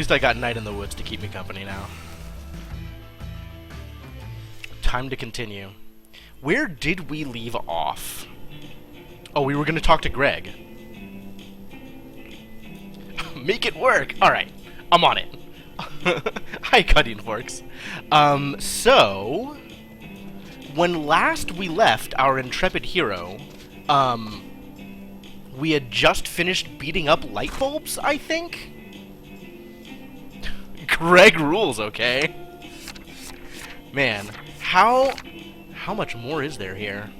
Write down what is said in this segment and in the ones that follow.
least I got Night in the Woods to keep me company now. Time to continue. Where did we leave off? Oh, we were going to talk to Greg. Make it work! Alright, I'm on it. Hi, Cutting Forks. So... when last we left our intrepid hero, we had just finished beating up light bulbs, I think? Greg rules, okay? Man, how much more is there here?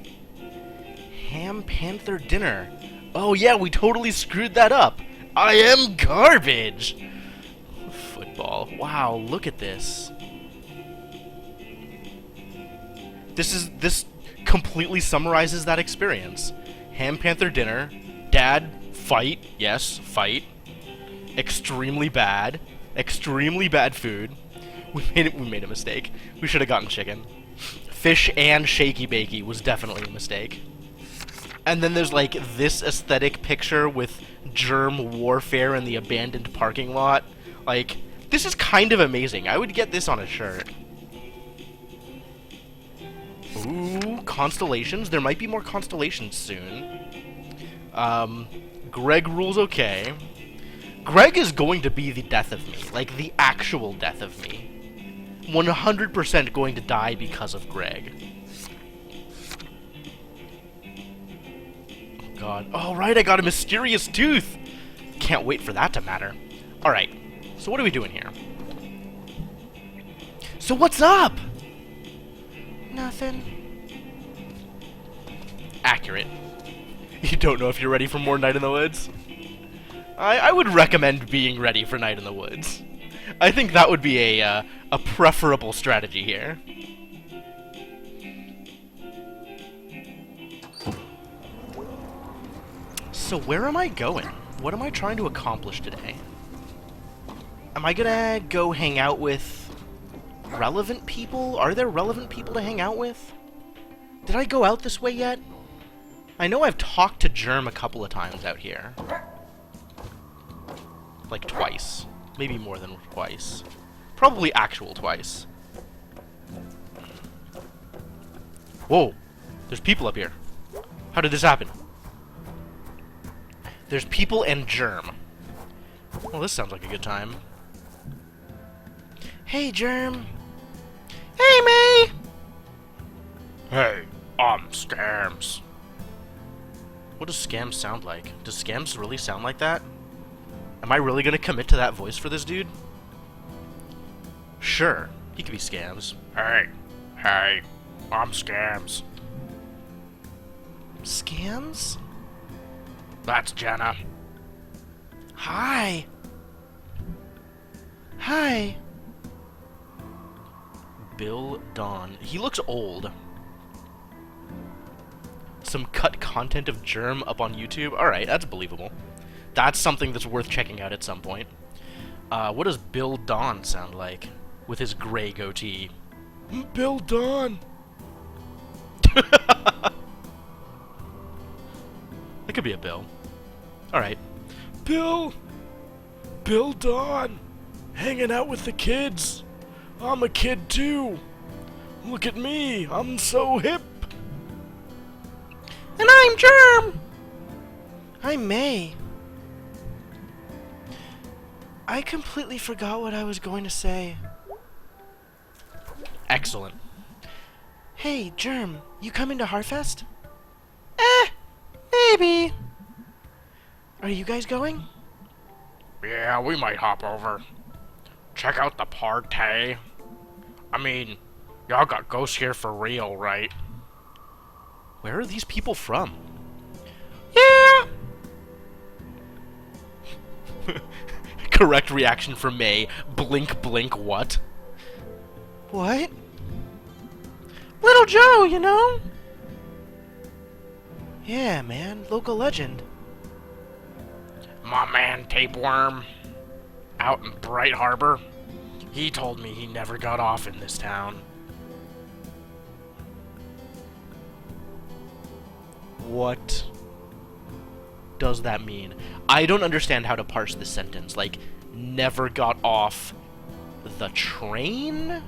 Ham Panther dinner. Oh yeah, we totally screwed that up. I am garbage! Football. Wow, look at this. This completely summarizes that experience. Ham Panther dinner, dad, fight, yes, fight. Extremely bad food. We made a mistake. We should have gotten chicken. Fish and shaky bakey was definitely a mistake. And then there's like this aesthetic picture with germ warfare in the abandoned parking lot. Like, this is kind of amazing. I would get this on a shirt. Ooh, constellations. There might be more constellations soon. Greg rules okay. Greg is going to be the death of me. Like, the actual death of me. 100% going to die because of Greg. Oh, God. Oh, right, I got a mysterious tooth! Can't wait for that to matter. Alright, so what are we doing here? So what's up? Nothing. Accurate. You don't know if you're ready for more Night in the Woods? I would recommend being ready for Night in the Woods. I think that would be a preferable strategy here. So where am I going? What am I trying to accomplish today? Am I gonna go hang out with relevant people? Are there relevant people to hang out with? Did I go out this way yet? I know I've talked to Germ a couple of times out here. Like twice. Maybe more than twice. Probably actual twice. Whoa! There's people up here. How did this happen? There's people and Germ. Well, this sounds like a good time. Hey, Germ. Hey, May! Hey, I'm Scams. What does Scams sound like? Does Scams really sound like that? Am I really gonna commit to that voice for this dude? Sure, he could be Scams. Hey, I'm Scams. Scams? That's Jenna. Hi. Hi. Bill Don. He looks old. Some cut content of Germ up on YouTube? Alright, that's believable. That's something that's worth checking out at some point. What does Bill Don sound like? With his gray goatee. Bill Don! That could be a Bill. Alright. Bill Don! Hanging out with the kids! I'm a kid too! Look at me! I'm so hip! And I'm Germ! I'm May. I completely forgot what I was going to say. Excellent. Hey, Germ, you coming to Harfest? Maybe. Are you guys going? Yeah, we might hop over. Check out the party. I mean, y'all got ghosts here for real, right? Where are these people from? Yeah! Correct reaction from May. Blink, blink, what? What? Little Joe, you know? Yeah, man. Local legend. My man Tapeworm, out in Bright Harbor, he told me he never got off in this town. What does that mean? I don't understand how to parse this sentence. Like, never got off the train?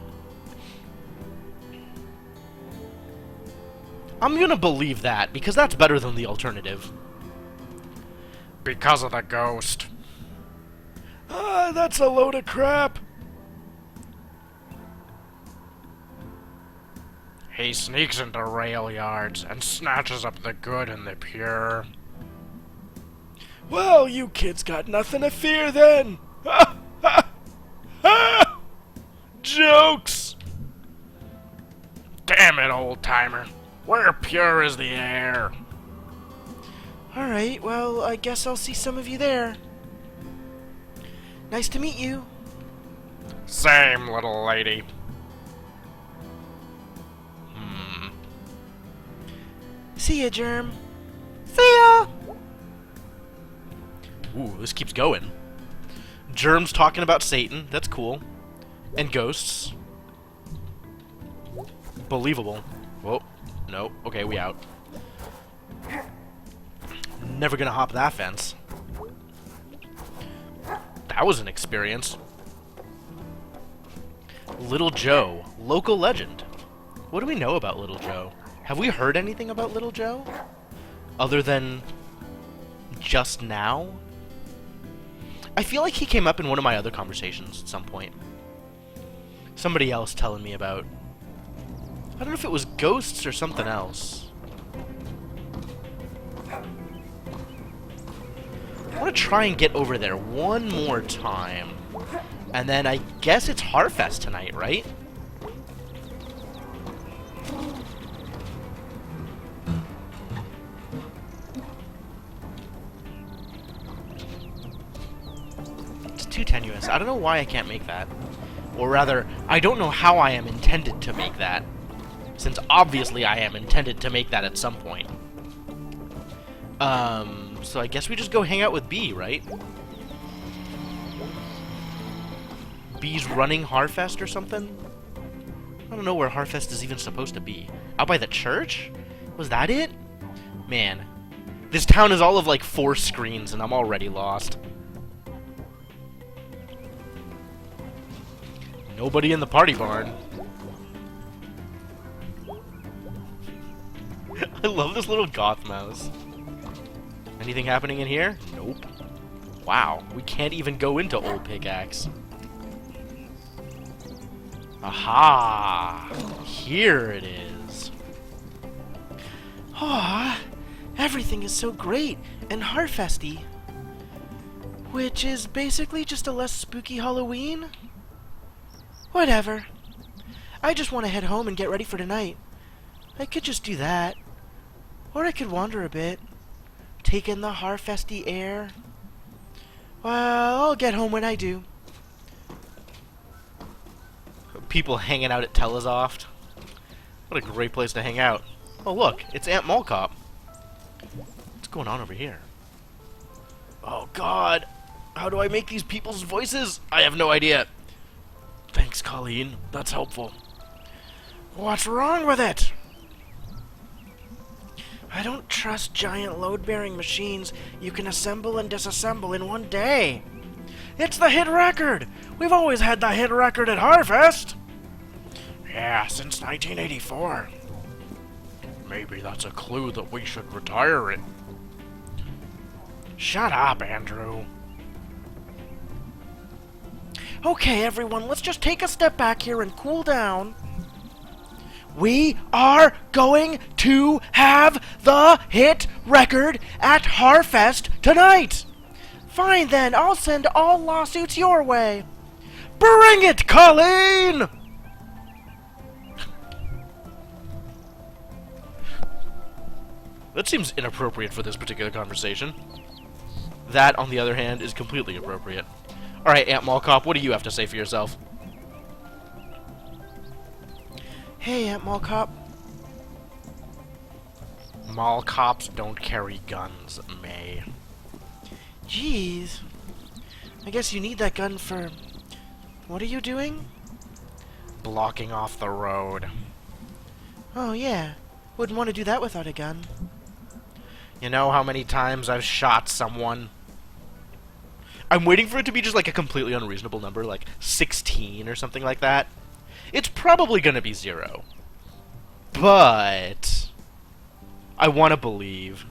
I'm gonna believe that, because that's better than the alternative. Because of the ghost. Ah, that's a load of crap. He sneaks into rail yards and snatches up the good and the pure. Well, you kids got nothing to fear then. Ha ha ha! Jokes! Damn it, old-timer. Where pure is the air? Alright, well, I guess I'll see some of you there. Nice to meet you. Same, little lady. See ya, Germ. See ya! Ooh, this keeps going. Germ's talking about Satan. That's cool. And ghosts. Believable. Whoa. No. Okay, we out. Never gonna hop that fence. That was an experience. Little Joe. Local legend. What do we know about Little Joe? Have we heard anything about Little Joe? Other than just now? I feel like he came up in one of my other conversations at some point. Somebody else telling me about... I don't know if it was ghosts or something else. I want to try and get over there one more time. And then I guess it's Harfest tonight, right? Too tenuous. I don't know why I can't make that. Or rather, I don't know how I am intended to make that. Since obviously I am intended to make that at some point. So I guess we just go hang out with B, right? B's running Harfest or something? I don't know where Harfest is even supposed to be. Out by the church? Was that it? Man. This town is all of like 4 screens and I'm already lost. Nobody in the party barn. I love this little goth mouse. Anything happening in here? Nope. Wow, we can't even go into Old Pickaxe. Aha! Here it is. Aw, everything is so great and Harfesty. Which is basically just a less spooky Halloween? Whatever. I just want to head home and get ready for tonight. I could just do that. Or I could wander a bit. Take in the Harfesty air. Well, I'll get home when I do. People hanging out at Telesoft. What a great place to hang out. Oh look, it's Aunt Mall Cop. What's going on over here? Oh god. How do I make these people's voices? I have no idea. Thanks, Colleen. That's helpful. What's wrong with it? I don't trust giant load-bearing machines you can assemble and disassemble in one day. It's the hit record! We've always had the hit record at Harfest! Yeah, since 1984. Maybe that's a clue that we should retire it. Shut up, Andrew. Okay, everyone, let's just take a step back here and cool down. We are going to have the hit record at Harfest tonight! Fine then, I'll send all lawsuits your way. Bring it, Colleen! That seems inappropriate for this particular conversation. That, on the other hand, is completely appropriate. Alright, Aunt Mall Cop, what do you have to say for yourself? Hey, Aunt Mall Cop. Mall cops don't carry guns, May. Jeez. I guess you need that gun for... What are you doing? Blocking off the road. Oh, yeah. Wouldn't want to do that without a gun. You know how many times I've shot someone? I'm waiting for it to be just like a completely unreasonable number, like 16 or something like that. It's probably gonna be 0. But I want to believe.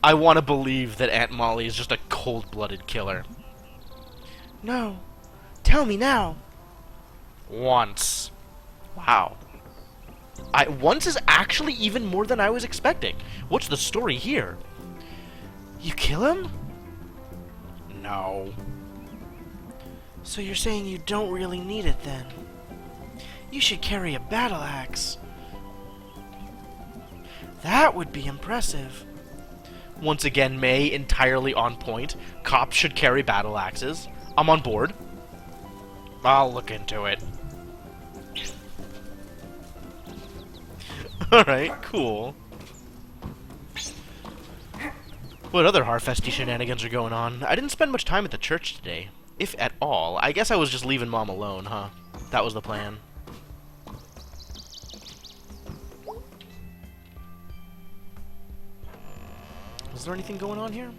I want to believe that Aunt Molly is just a cold-blooded killer. No. Tell me now. Once. Wow. Once is actually even more than I was expecting. What's the story here? You kill him? No. So you're saying you don't really need it then? You should carry a battle axe. That would be impressive. Once again, May entirely on point. Cops should carry battle axes. I'm on board. I'll look into it. Alright, cool. What other Harfesty shenanigans are going on? I didn't spend much time at the church today. If at all. I guess I was just leaving Mom alone, huh? That was the plan. Is there anything going on here?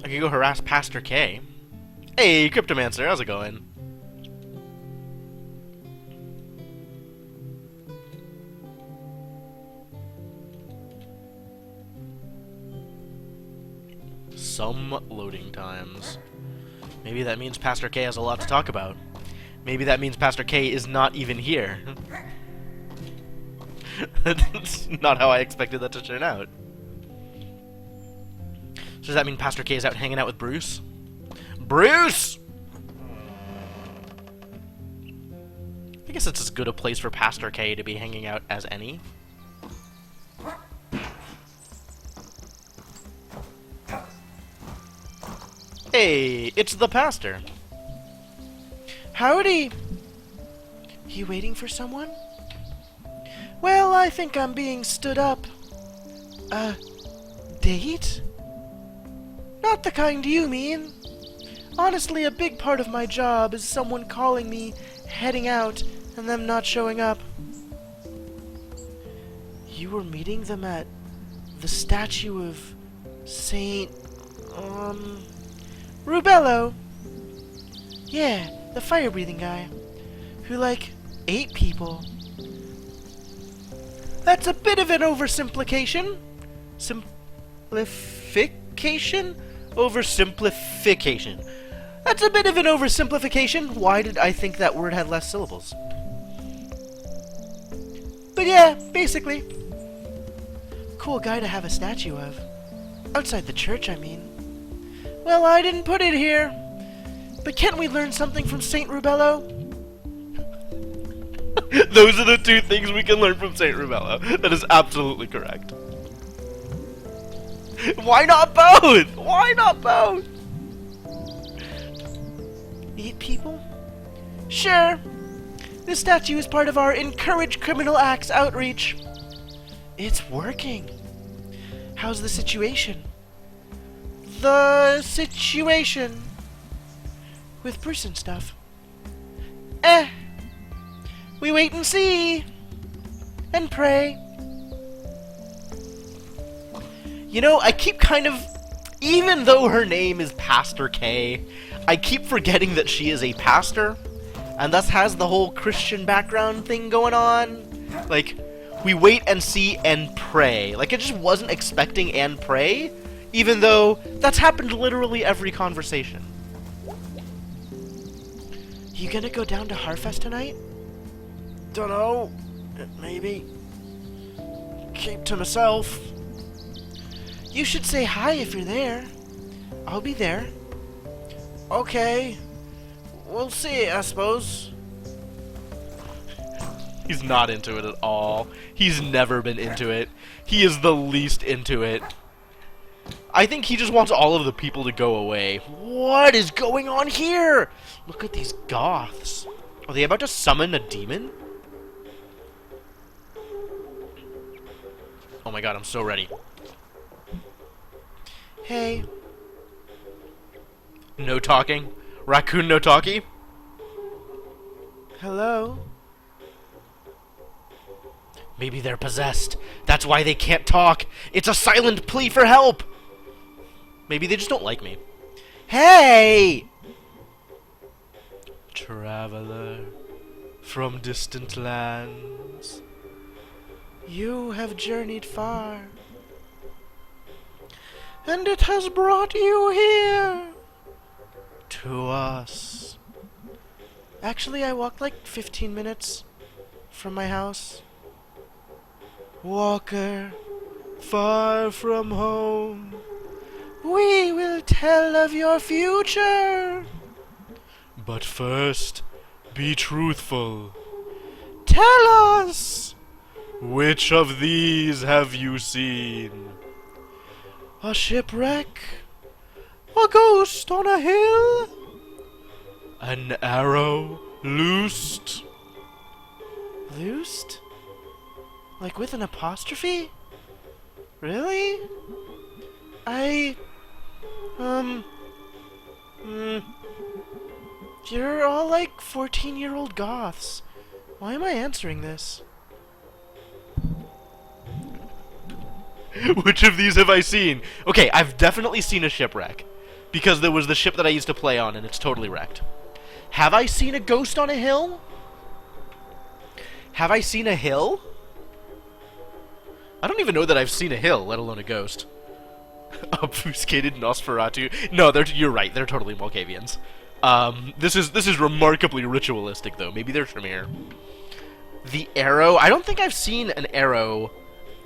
I could go harass Pastor K. Hey, Cryptomancer, how's it going? Some loading times. Maybe that means Pastor K has a lot to talk about. Maybe that means Pastor K is not even here. That's not how I expected that to turn out. So does that mean Pastor K is out hanging out with Bruce? Bruce! I guess it's as good a place for Pastor K to be hanging out as any. Hey, it's the pastor. Howdy. You waiting for someone? Well, I think I'm being stood up. Date? Not the kind you mean. Honestly, a big part of my job is someone calling me, heading out, and them not showing up. You were meeting them at the statue of Saint... Rubello. Yeah, the fire-breathing guy. Who, like, ate people. That's a bit of an oversimplification. Simplification? Oversimplification. That's a bit of an oversimplification. Why did I think that word had less syllables? But yeah, basically. Cool guy to have a statue of. Outside the church, I mean. Well, I didn't put it here. But can't we learn something from Saint Rubello? Those are the two things we can learn from Saint Rubello. That is absolutely correct. Why not both? Why not both? Eat people? Sure. This statue is part of our Encourage Criminal Acts outreach. It's working. How's the situation? The situation with Bruce and stuff. We wait and see. And pray. You know, I keep kind of... Even though her name is Pastor K, I keep forgetting that she is a pastor, and thus has the whole Christian background thing going on. Like, we wait and see and pray. Like, I just wasn't expecting and pray, even though that's happened literally every conversation. You gonna go down to Harfest tonight? Dunno. Maybe. Keep to myself. You should say hi if you're there. I'll be there. Okay. We'll see, I suppose. He's not into it at all. He's never been into it. He is the least into it. I think he just wants all of the people to go away. What is going on here? Look at these goths. Are they about to summon a demon? Oh my god, I'm so ready. Hey. No talking? Raccoon no talkie? Hello? Maybe they're possessed. That's why they can't talk. It's a silent plea for help. Maybe they just don't like me. Hey! Traveler from distant lands, You have journeyed far, and it has brought you here to us. Actually, I walked like 15 minutes from my house. Walker, far from home, we will tell of your future. but first, be truthful. Tell us! Which of these have you seen? A shipwreck? A ghost on a hill? An arrow loosed? Loosed? Like with an apostrophe? Really? You're all like 14-year-old goths. Why am I answering this? Which of these have I seen? Okay, I've definitely seen a shipwreck. Because there was the ship that I used to play on and it's totally wrecked. Have I seen a ghost on a hill? Have I seen a hill? I don't even know that I've seen a hill, let alone a ghost. Obfuscated Nosferatu. No, you're right, they're totally Malkavians. This is remarkably ritualistic though. Maybe they're Tremere. The arrow? I don't think I've seen an arrow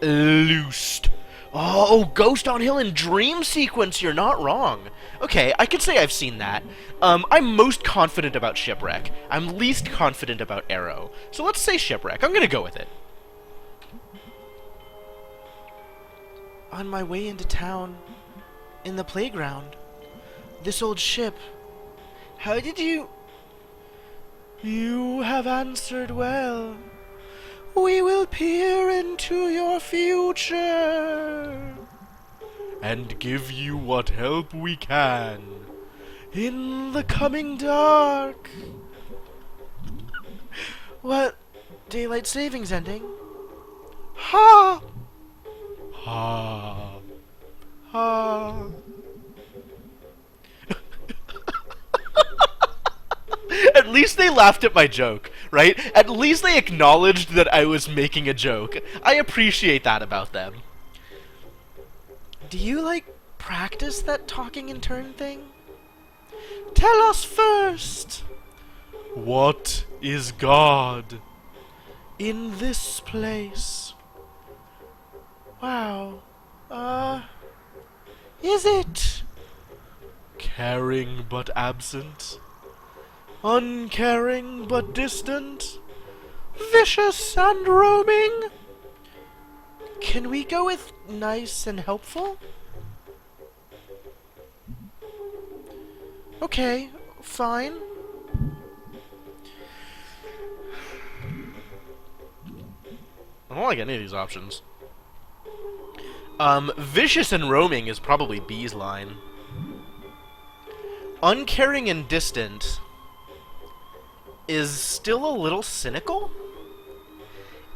loosed. Oh, Ghost on Hill in Dream Sequence, you're not wrong. Okay, I could say I've seen that. I'm most confident about Shipwreck. I'm least confident about Arrow. So let's say Shipwreck. I'm gonna go with it. On my way into town, in the playground, this old ship. How did you... You have answered well. We will peer into your future and give you what help we can in the coming dark. What? Daylight savings ending? Ha! Ha. Ha. At least they laughed at my joke, right? At least they acknowledged that I was making a joke. I appreciate that about them. Do you, like, practice that talking in turn thing? Tell us first! What is God? In this place. Wow. Is it? Caring but absent? Uncaring but distant? Vicious and roaming? Can we go with nice and helpful? Okay, fine. I don't like any of these options. Vicious and roaming is probably B's line. Uncaring and distant is still a little cynical.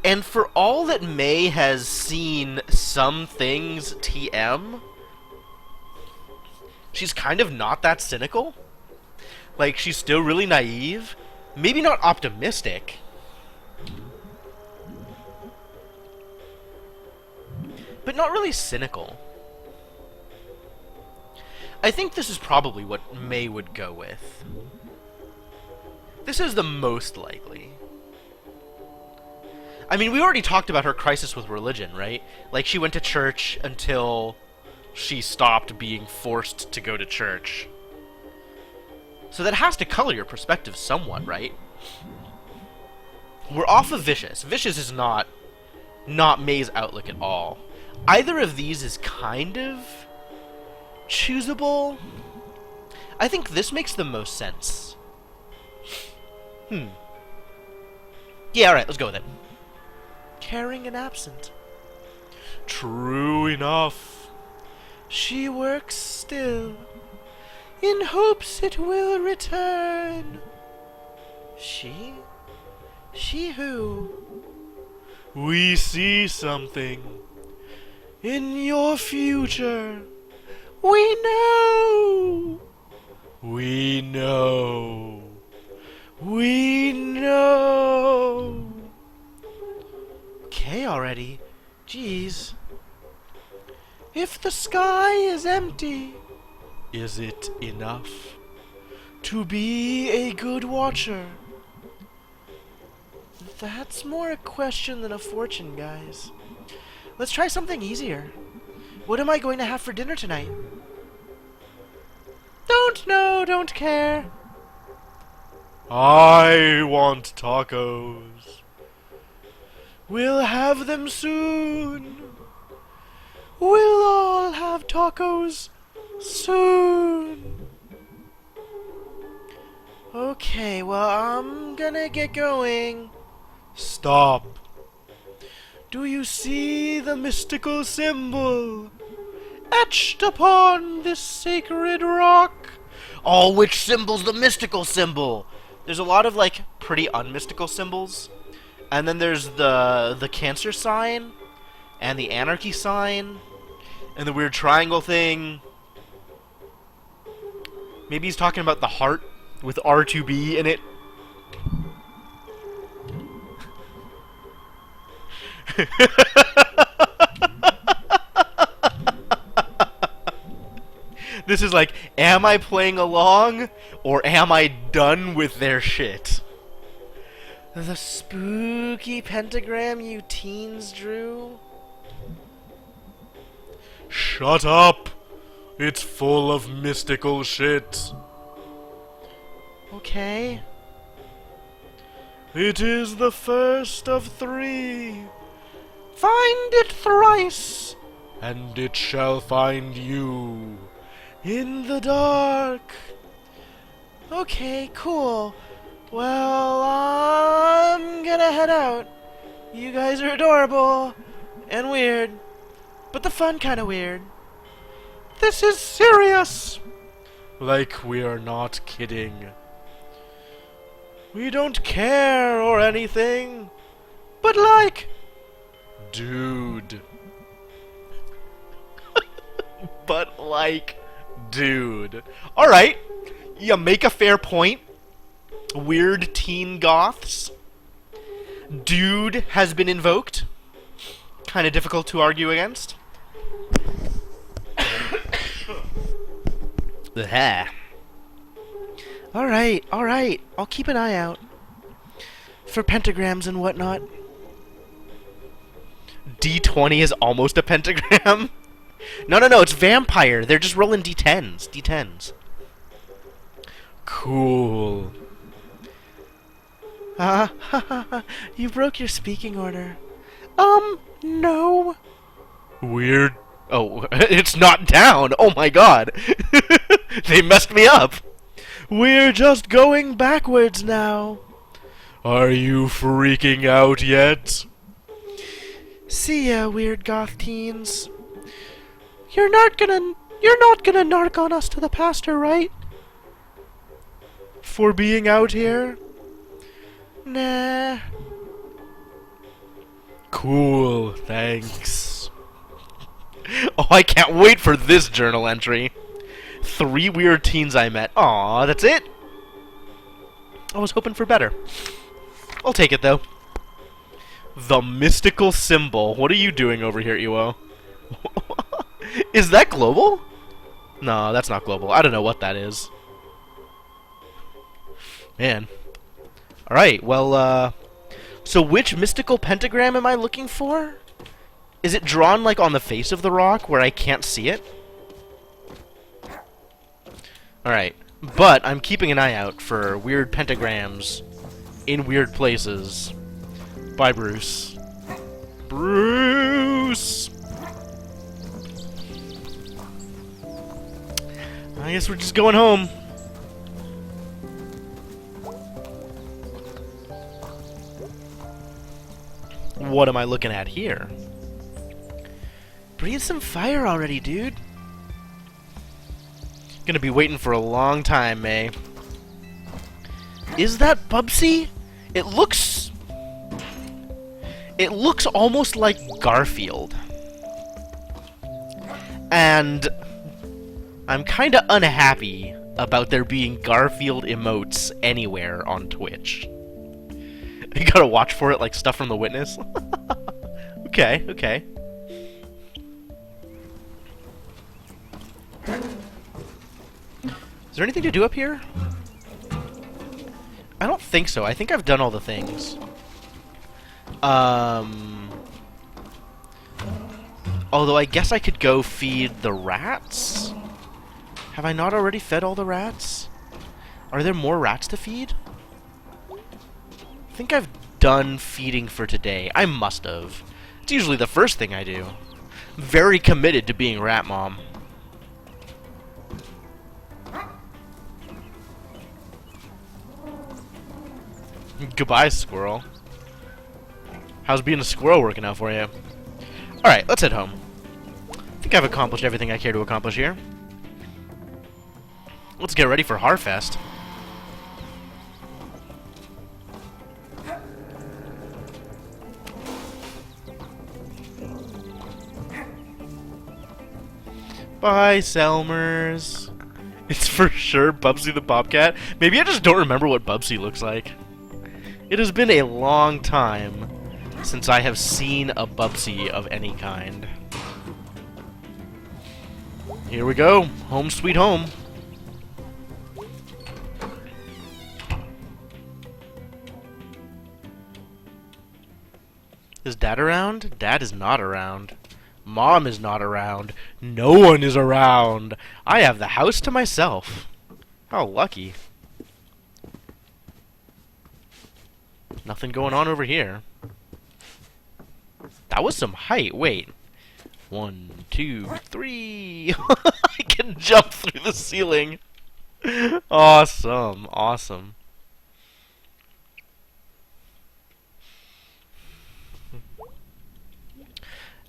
And for all that May has seen some things TM, she's kind of not that cynical. Like, she's still really naive. Maybe not optimistic. But not really cynical. I think this is probably what May would go with. This is the most likely. I mean, we already talked about her crisis with religion, right? Like, she went to church until she stopped being forced to go to church. So that has to color your perspective somewhat, right? We're off of Vicious. Vicious is not May's outlook at all. Either of these is kind of choosable. I think this makes the most sense. Yeah, alright, let's go with it. Caring and absent. True enough. She works still, in hopes it will return. She? She who? We see something. In your future, We know! We know. We know. Okay already. Jeez. If the sky is empty, Is it enough? to be a good watcher. That's more a question than a fortune, guys. Let's try something easier. What am I going to have for dinner tonight? Don't know, don't care. I want tacos. We'll have them soon. We'll all have tacos soon. Okay, well, I'm gonna get going. Stop. Do you see the mystical symbol etched upon this sacred rock? Oh, which symbol's the mystical symbol? There's a lot of, like, pretty unmystical symbols. And then there's the Cancer sign, and the Anarchy sign, and the weird triangle thing. Maybe he's talking about the heart with R2B in it. This is like, am I playing along, or am I done with their shit? The spooky pentagram you teens drew? Shut up. It's full of mystical shit. Okay. It is the first of 3. Find it thrice And it shall find you. in the dark. Okay, cool. Well, I'm gonna head out. You guys are adorable and weird, but the fun kind of weird. This is serious. Like we are not kidding. We don't care or anything, but like, Dude. But like, dude. Alright. You make a fair point. Weird teen goths. Dude has been invoked. Kind of difficult to argue against. alright, I'll keep an eye out for pentagrams and whatnot. D20 is almost a pentagram. No, it's vampire. They're just rolling D10s. D10s. Cool. You broke your speaking order. No. Weird. Oh, it's not down. Oh my god. They messed me up. We're just going backwards now. Are you freaking out yet? See ya, weird goth teens. You're not gonna narc on us to the pastor, right? For being out here? Nah. Cool, thanks. Oh, I can't wait for this journal entry. 3 weird teens I met. Aw, that's it? I was hoping for better. I'll take it, though. The mystical symbol. What are you doing over here, Iwo? Is that global? No, that's not global. I don't know what that is. Man. Alright, well, so which mystical pentagram am I looking for? Is it drawn, like, on the face of the rock where I can't see it? Alright, but I'm keeping an eye out for weird pentagrams in weird places. Bye, Bruce. Bruce! I guess we're just going home. What am I looking at here? Breathe some fire already, dude. Gonna be waiting for a long time, May. Is that Bubsy? It looks almost like Garfield. And I'm kinda unhappy about there being Garfield emotes anywhere on Twitch. You gotta watch for it like stuff from The Witness? Okay, okay. Is there anything to do up here? I don't think so. I think I've done all the things. Although I guess I could go feed the rats? Have I not already fed all the rats? Are there more rats to feed? I think I've done feeding for today. I must have. It's usually the first thing I do. Very committed to being Rat Mom. Goodbye, squirrel. How's being a squirrel working out for you? Alright, let's head home. I think I've accomplished everything I care to accomplish here. Let's get ready for Harfest. Bye, Selmers. It's for sure Bubsy the Bobcat. Maybe I just don't remember what Bubsy looks like. It has been a long time since I have seen a Bubsy of any kind. Here we go. Home sweet home. Is Dad around? Dad is not around. Mom is not around. No one is around. I have the house to myself. How lucky. Nothing going on over here. That was some height. Wait. 1, 2, 3. I can jump through the ceiling. Awesome. Awesome.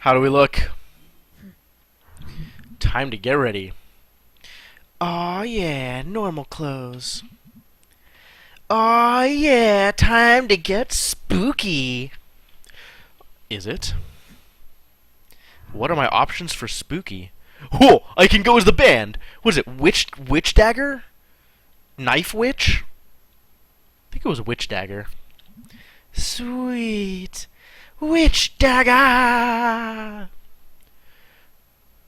How do we look? Time to get ready. Aw, yeah, normal clothes. Aw, yeah, time to get spooky. Is it? What are my options for spooky? Oh, I can go as the band. What is it? Witch dagger? Knife witch? I think it was witch dagger. Sweet. Witch dagger.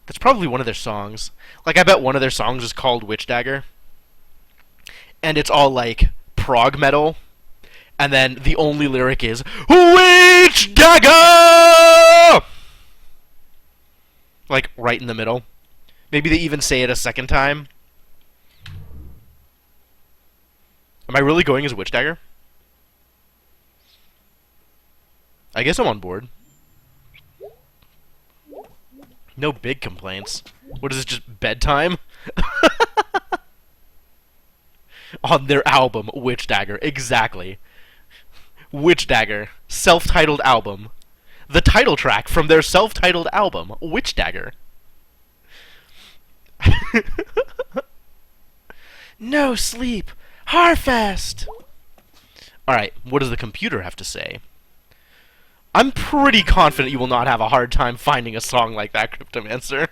That's probably one of their songs. Like, I bet one of their songs is called Witch Dagger. And it's all, like, prog metal. And then the only lyric is, Witch Dagger! Like, right in the middle. Maybe they even say it a second time. Am I really going as Witch Dagger? I guess I'm on board. No big complaints. What is this, just bedtime? On their album, Witch Dagger. Exactly. Witch Dagger. Self-titled album. The title track from their self-titled album, Witch Dagger. No sleep. Harfest! Alright, what does the computer have to say? I'm pretty confident you will not have a hard time finding a song like that, Cryptomancer.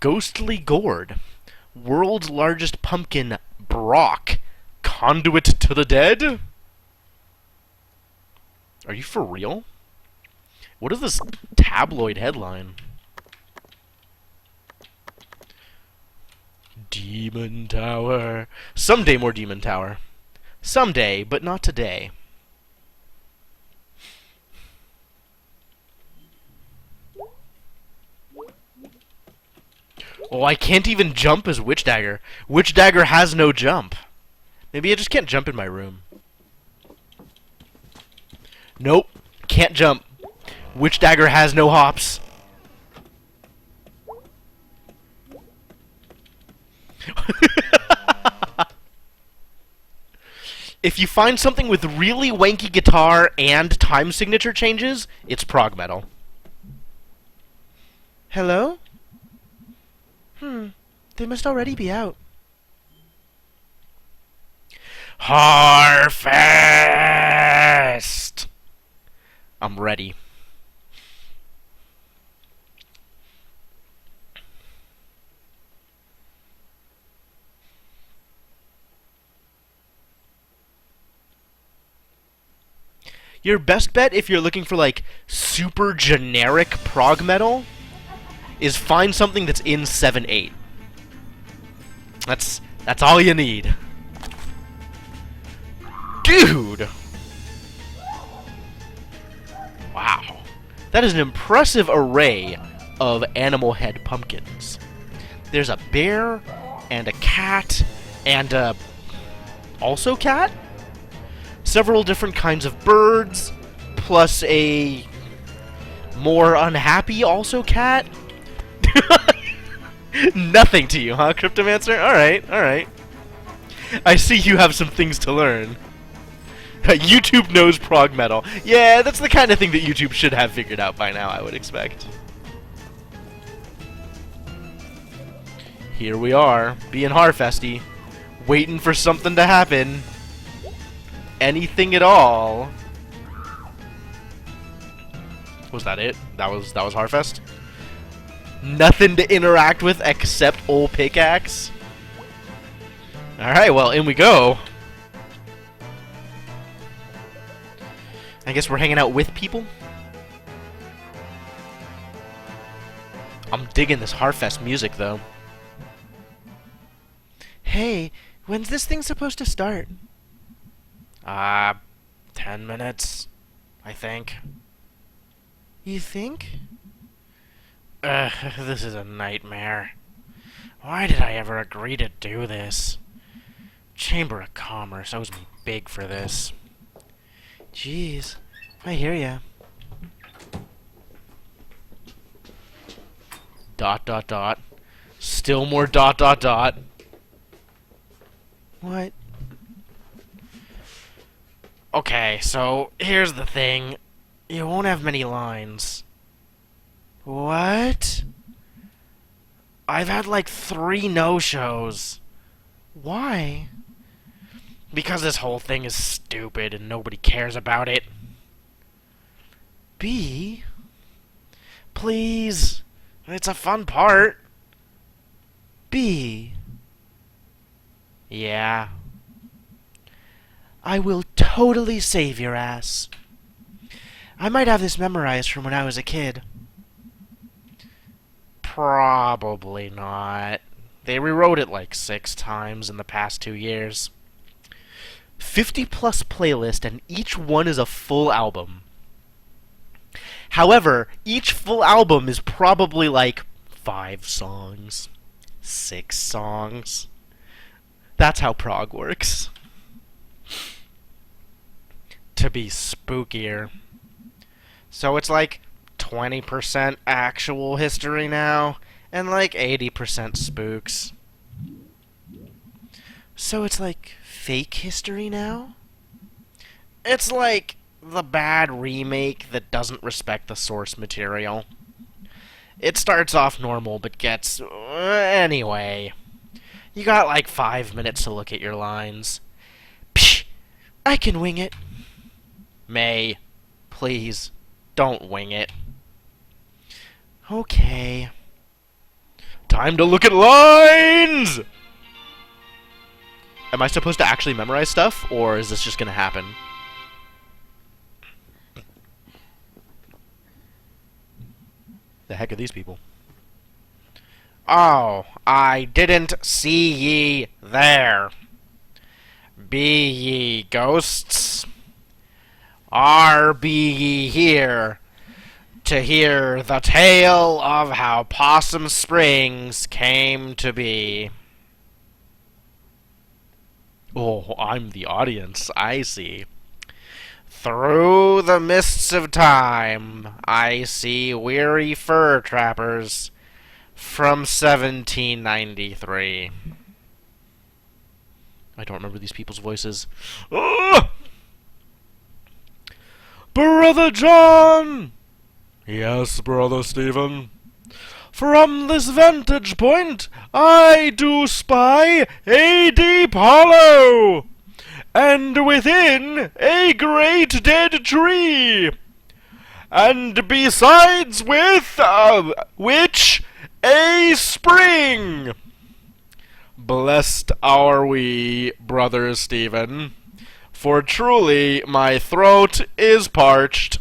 Ghostly Gourd. World's largest pumpkin, Brock. Conduit to the dead? Are you for real? What is this tabloid headline? Demon Tower. Someday more Demon Tower. Someday, but not today. Oh, I can't even jump as Witch Dagger. Witch Dagger has no jump. Maybe I just can't jump in my room. Nope. Can't jump. Witch Dagger has no hops. If you find something with really wanky guitar and time signature changes, it's prog metal. Hello? They must already be out. Harfest! I'm ready. Your best bet if you're looking for like super generic prog metal is find something that's in 7/8. That's all you need. Dude! Wow. That is an impressive array of animal head pumpkins. There's a bear and a cat and a also cat? Several different kinds of birds, plus a more unhappy also cat. Nothing to you, huh, Cryptomancer? Alright, alright. I see you have some things to learn. YouTube knows prog metal. Yeah, that's the kind of thing that YouTube should have figured out by now, I would expect. Here we are, being Harfesty, waiting for something to happen. Anything at all. Was that it? That was Harfest? Nothing to interact with except ol' pickaxe? Alright, well, in we go. I guess we're hanging out with people? I'm digging this Harfest music, though. Hey, when's this thing supposed to start? 10 minutes, I think. You think? This is a nightmare. Why did I ever agree to do this? Chamber of Commerce owes me big for this. Jeez, I hear ya. ... Still more ... What? Okay, so here's the thing. You won't have many lines. What? I've had like 3 no-shows. Why? Because this whole thing is stupid and nobody cares about it. B? Please. It's a fun part. B? Yeah. I will totally save your ass. I might have this memorized from when I was a kid. Probably not. They rewrote it like 6 times in the past 2 years. 50+ playlist, and each one is a full album. However, each full album is probably like 5 songs, 6 songs. That's how prog works. To be spookier. So it's like 20% actual history now, and like 80% spooks. So it's like fake history now? It's like the bad remake that doesn't respect the source material. It starts off normal, but gets... anyway. You got like 5 minutes to look at your lines. Psh! I can wing it. May, please, don't wing it. Okay. Time to look at lines! Am I supposed to actually memorize stuff, or is this just gonna happen? The heck are these people? Oh, I didn't see ye there. Be ye ghosts? Are be ye here to hear the tale of how Possum Springs came to be? Oh, I'm the audience, I see. Through the mists of time, I see weary fur trappers from 1793. I don't remember these people's voices. Ugh! Brother John! Yes, Brother Stephen. From this vantage point, I do spy a deep hollow, and within a great dead tree, and besides with which a spring. Blessed are we, Brother Stephen, for truly my throat is parched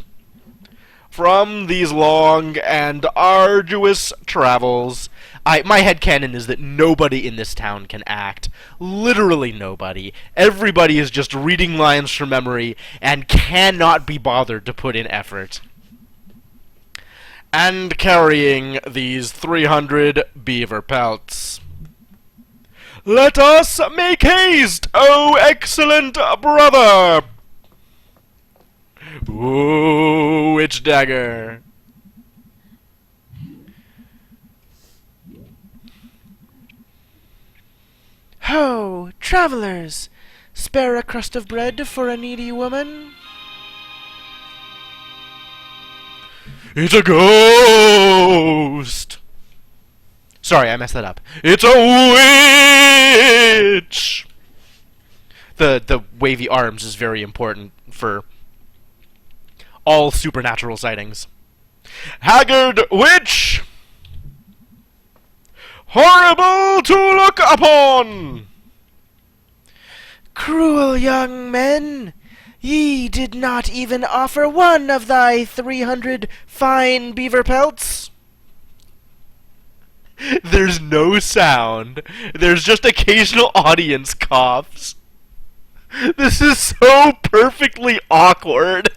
from these long and arduous travels. My headcanon is that nobody in this town can act. Literally nobody. Everybody is just reading lines from memory and cannot be bothered to put in effort. And carrying these 300 beaver pelts. Let us make haste, O excellent brother! Ooh, witch dagger. Ho, travelers! Spare a crust of bread for a needy woman? It's a ghost! Sorry, I messed that up. It's a witch! The wavy arms is very important for all supernatural sightings. Haggard witch! Horrible to look upon! Cruel young men! Ye did not even offer one of thy 300 fine beaver pelts. There's no sound. There's just occasional audience coughs. This is so perfectly awkward.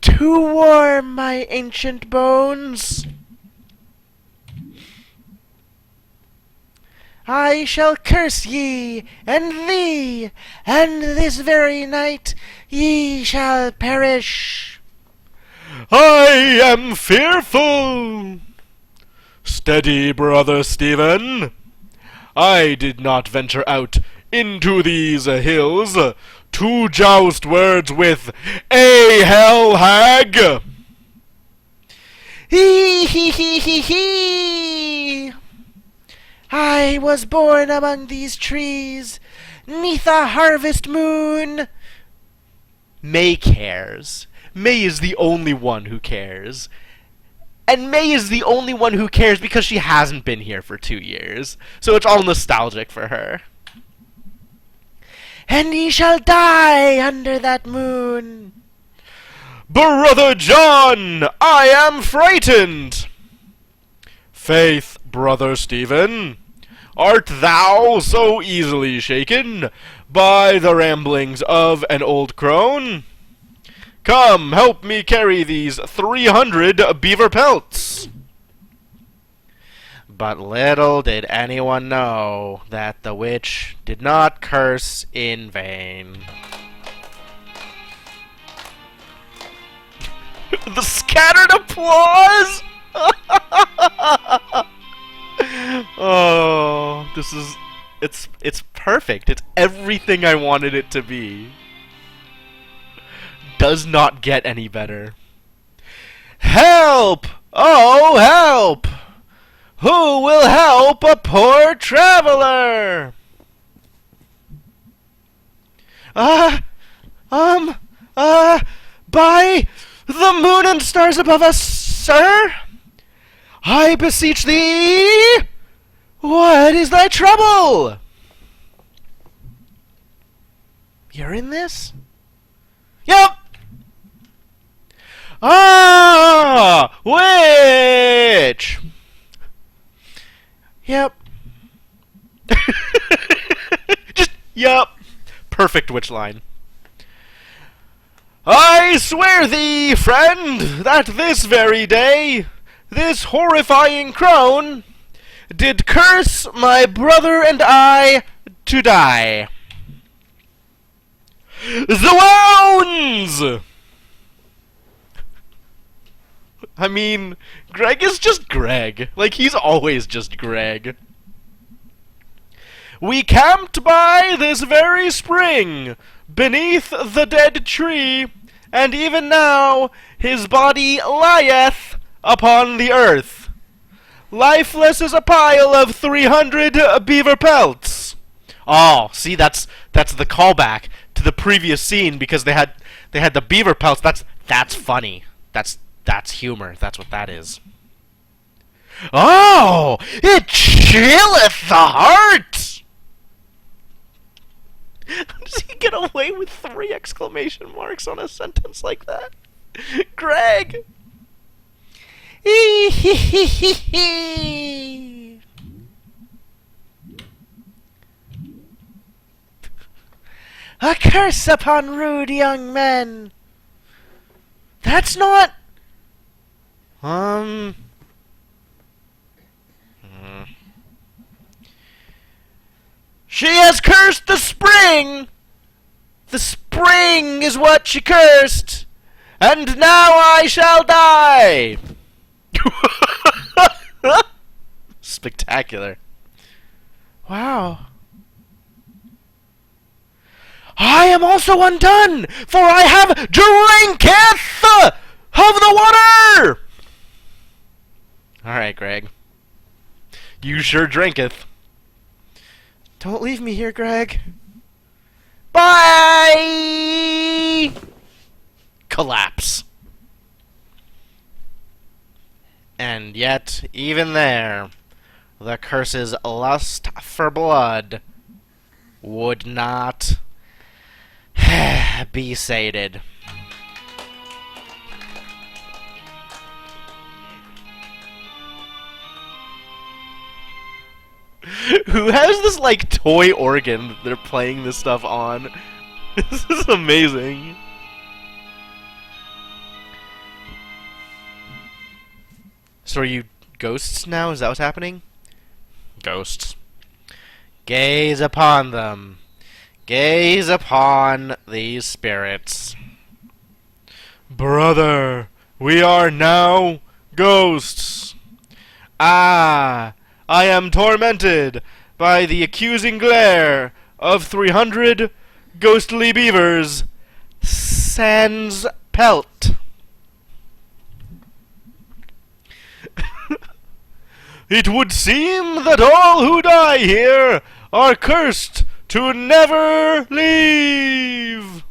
Too warm, my ancient bones. I shall curse ye, and thee, and this very night ye shall perish. I am fearful. Steady, brother Stephen. I did not venture out into these hills to joust words with a hell hag. Hee hee hee hee hee! I was born among these trees, 'neath a harvest moon. May cares. May is the only one who cares. And May is the only one who cares because she hasn't been here for 2 years. So it's all nostalgic for her. And ye shall die under that moon. Brother John, I am frightened. Faith, brother Stephen, art thou so easily shaken by the ramblings of an old crone? Come, help me carry these 300 beaver pelts. But little did anyone know that the witch did not curse in vain. The scattered applause! Oh, it's perfect. It's everything I wanted it to be. Does not get any better. Help! Oh, help! Who will help a poor traveler? By the moon and stars above us, sir, I beseech thee, what is thy trouble? You're in this? Yep. Ah, witch. Yep. Just, yep. Perfect witch line. I swear thee, friend, that this very day, this horrifying crone did curse my brother and I to die. Zounds! I mean, Greg is just Greg. Like, he's always just Greg. We camped by this very spring, beneath the dead tree, and even now his body lieth upon the earth, lifeless as a pile of 300 beaver pelts. Oh, see, that's the callback to the previous scene because they had the beaver pelts. That's funny. That's humor. That's what that is. Oh, it chilleth the heart. How does he get away with 3 exclamation marks on a sentence like that? Greg! A curse upon rude young men! That's not... Hmm. She has cursed the spring! The spring is what she cursed! And now I shall die! Spectacular. Wow. I am also undone, for I have drinketh of the water! Alright, Greg. You sure drinketh. Don't leave me here, Greg. Bye! Collapse. And yet, even there, the curse's lust for blood would not be sated. Who has this, like, toy organ that they're playing this stuff on? This is amazing. So are you ghosts now? Is that what's happening? Ghosts. Gaze upon them. Gaze upon these spirits. Brother, we are now ghosts. Ah, I am tormented by the accusing glare of 300 ghostly beavers. Sans pelt. It would seem that all who die here are cursed to never leave.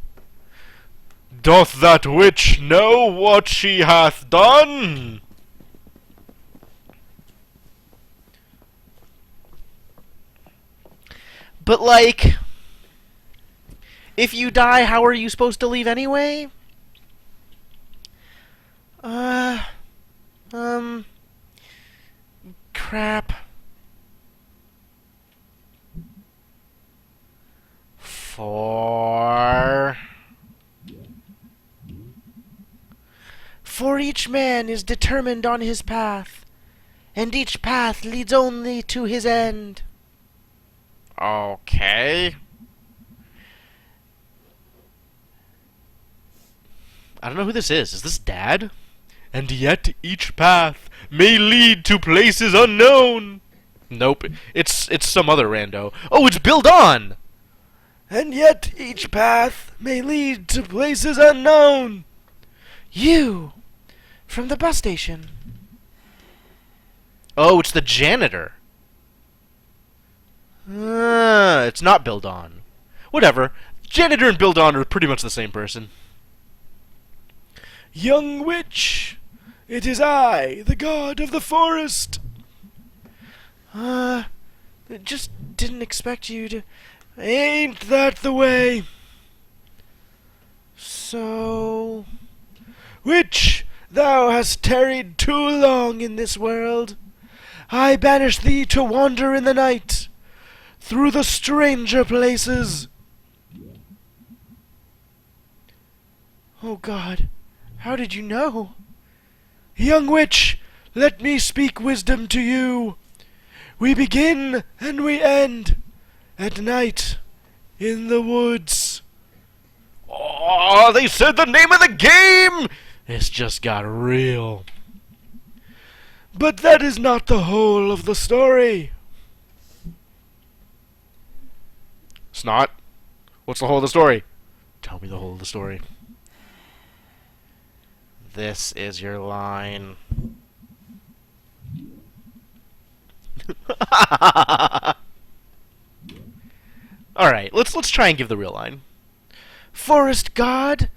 Doth that witch know what she hath done? But, like, if you die, how are you supposed to leave anyway? Crap. For each man is determined on his path, and each path leads only to his end. Okay. I don't know who this is. Is this Dad? And yet each path may lead to places unknown. Nope, it's some other rando. Oh, it's Bill Don! And yet each path may lead to places unknown. You, from the bus station. Oh, it's the janitor. It's not Bill Don. Whatever. Janitor and Bill Don are pretty much the same person. Young witch, it is I, the god of the forest. Just didn't expect you to... Ain't that the way? So... Witch, thou hast tarried too long in this world. I banish thee to wander in the night, through the stranger places. Oh God, how did you know? Young witch, let me speak wisdom to you. We begin and we end at night in the woods. Oh, they said the name of the game! It's just got real. But that is not the whole of the story. It's not? What's the whole of the story? Tell me the whole of the story. This is your line. Alright, let's try and give the real line. Forest god,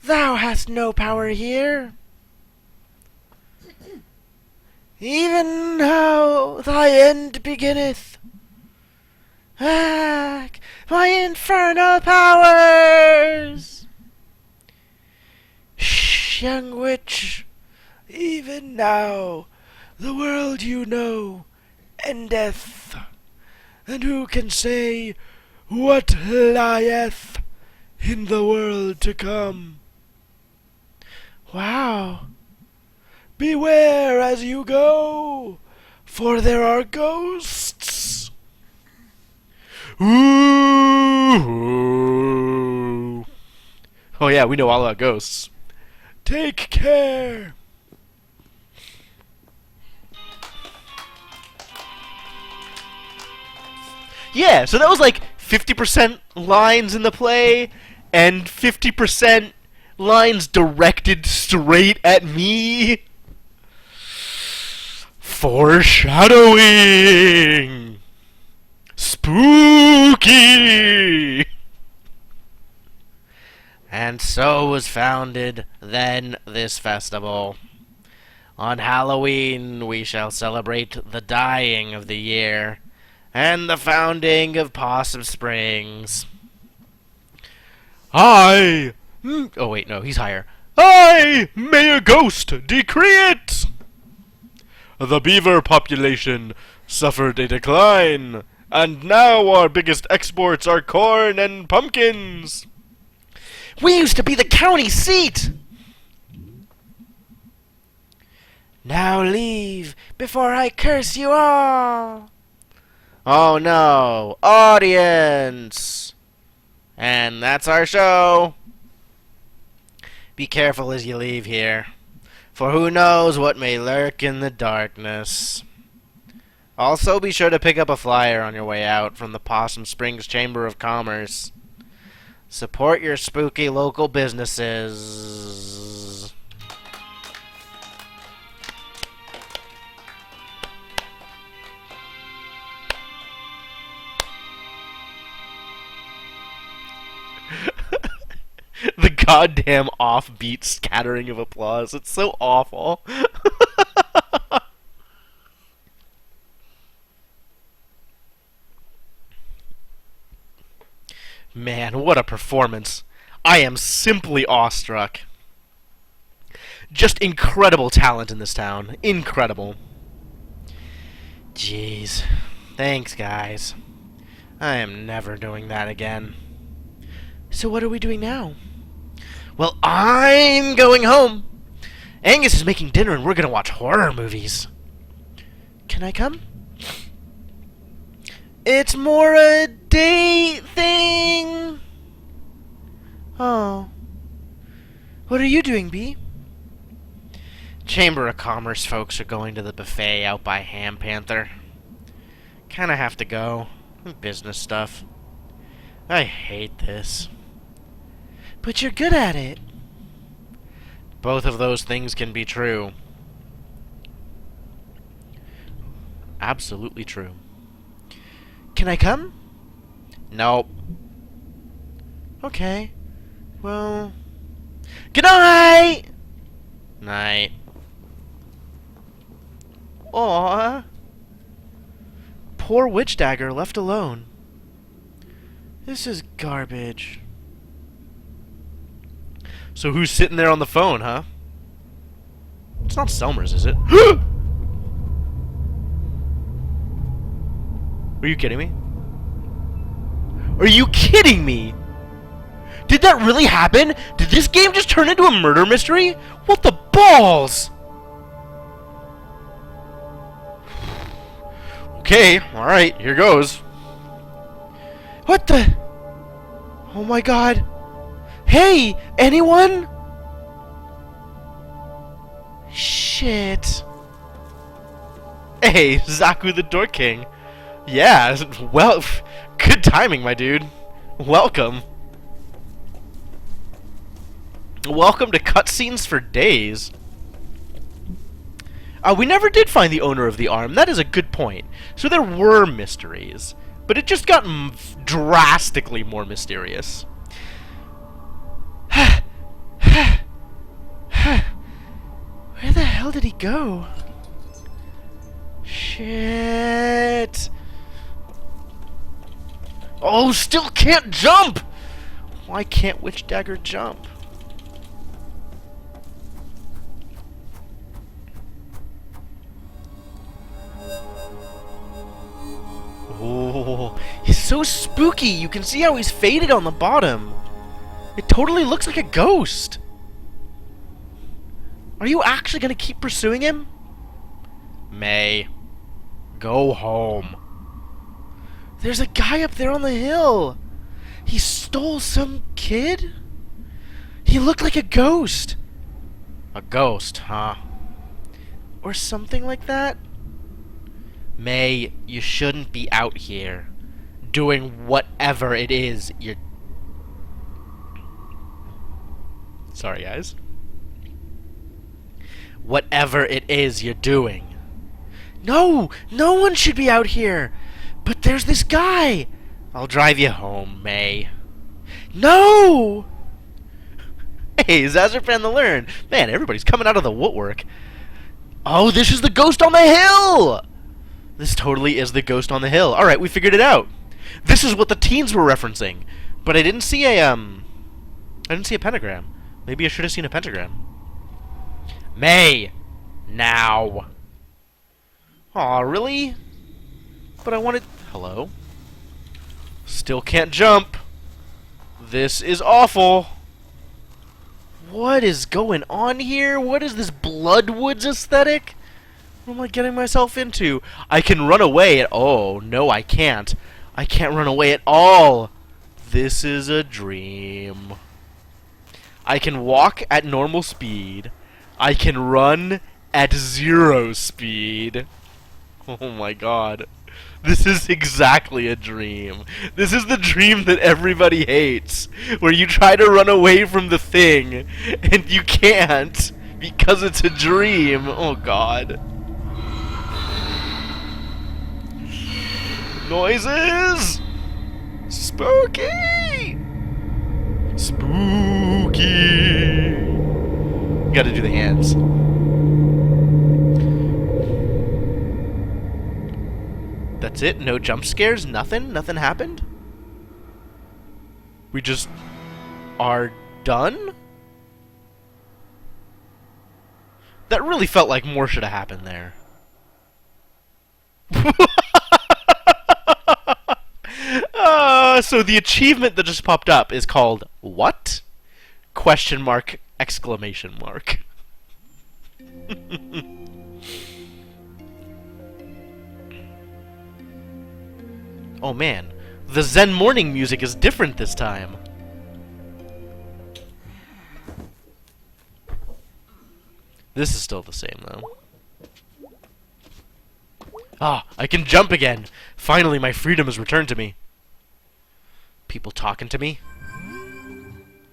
thou hast no power here. Even now thy end beginneth, Ah, my infernal powers! Shh, young witch. Even now, the world you know endeth. And who can say what lieth in the world to come? Wow. Beware as you go, for there are ghosts. Ooh. Oh yeah, we know all about ghosts. Take care. Yeah, so that was like 50% lines in the play and 50% lines directed straight at me. Foreshadowing. Spooky. And so was founded then this festival. On Halloween we shall celebrate the dying of the year and the founding of Possum Springs. Oh wait, no, he's higher. I, may a ghost, decree it! The beaver population suffered a decline, and now our biggest exports are corn and pumpkins. We used to be the county seat! Now leave before I curse you all. Oh no, audience! And that's our show. Be careful as you leave here, for who knows what may lurk in the darkness. Also, be sure to pick up a flyer on your way out from the Possum Springs Chamber of Commerce. Support your spooky local businesses. The goddamn offbeat scattering of applause. It's so awful. Man, what a performance. I am simply awestruck. Just incredible talent in this town. Incredible. Jeez. Thanks, guys. I am never doing that again. So what are we doing now? Well, I'm going home. Angus is making dinner and we're gonna watch horror movies. Can I come? It's more a date thing. Oh. What are you doing, Bee? Chamber of Commerce folks are going to the buffet out by Ham Panther. Kinda have to go. Business stuff. I hate this. But you're good at it. Both of those things can be true. Absolutely true. Can I come? Nope. Okay. Well... Good night! Night. Aw. Poor Witch Dagger left alone. This is garbage. So who's sitting there on the phone, huh? It's not Selmers, is it? Are you kidding me? Are you kidding me? Did that really happen? Did this game just turn into a murder mystery? What the balls? Okay, alright, here goes. What the? Oh my god. Hey, anyone? Shit. Hey, Zaku the Door King. Yeah, well, good timing, my dude. Welcome. Welcome to cutscenes for days. We never did find the owner of the arm. That is a good point. So there were mysteries, but it just got drastically more mysterious. Where the hell did he go? Shit. Oh, still can't jump! Why can't Witch Dagger jump? Oh, he's so spooky. You can see how he's faded on the bottom. It totally looks like a ghost. Are you actually gonna keep pursuing him? May, go home. There's a guy up there on the hill. He stole some kid? He looked like a ghost. A ghost, huh? Or something like that? May, you shouldn't be out here doing whatever it is you're... Sorry, guys. Whatever it is you're doing. No! No one should be out here! But there's this guy! I'll drive you home, May. No! Hey, Zazerpan the Learn. Man, everybody's coming out of the woodwork. Oh, this is the ghost on the hill! This totally is the ghost on the hill. Alright, we figured it out. This is what the teens were referencing. But I didn't see a, pentagram. Maybe I should have seen a pentagram. May! Now! Aw, really? But I wanted... Hello? Still can't jump. This is awful. What is going on here? What is this Bloodwoods aesthetic? What am I getting myself into? I can run away at... Oh, no, I can't. I can't run away at all. This is a dream. I can walk at normal speed. I can run at 0 speed. Oh my god. This is exactly a dream. This is the dream that everybody hates. Where you try to run away from the thing, and you can't, because it's a dream. Oh god. Noises! Spooky! Spooky! Gotta do the hands. That's it? No jump scares? Nothing? Nothing happened? We just are done? That really felt like more should have happened there. So the achievement that just popped up is called what? Question mark, exclamation mark. Oh man, the Zen morning music is different this time. This is still the same though. Ah, I can jump again! Finally, my freedom has returned to me. People talking to me?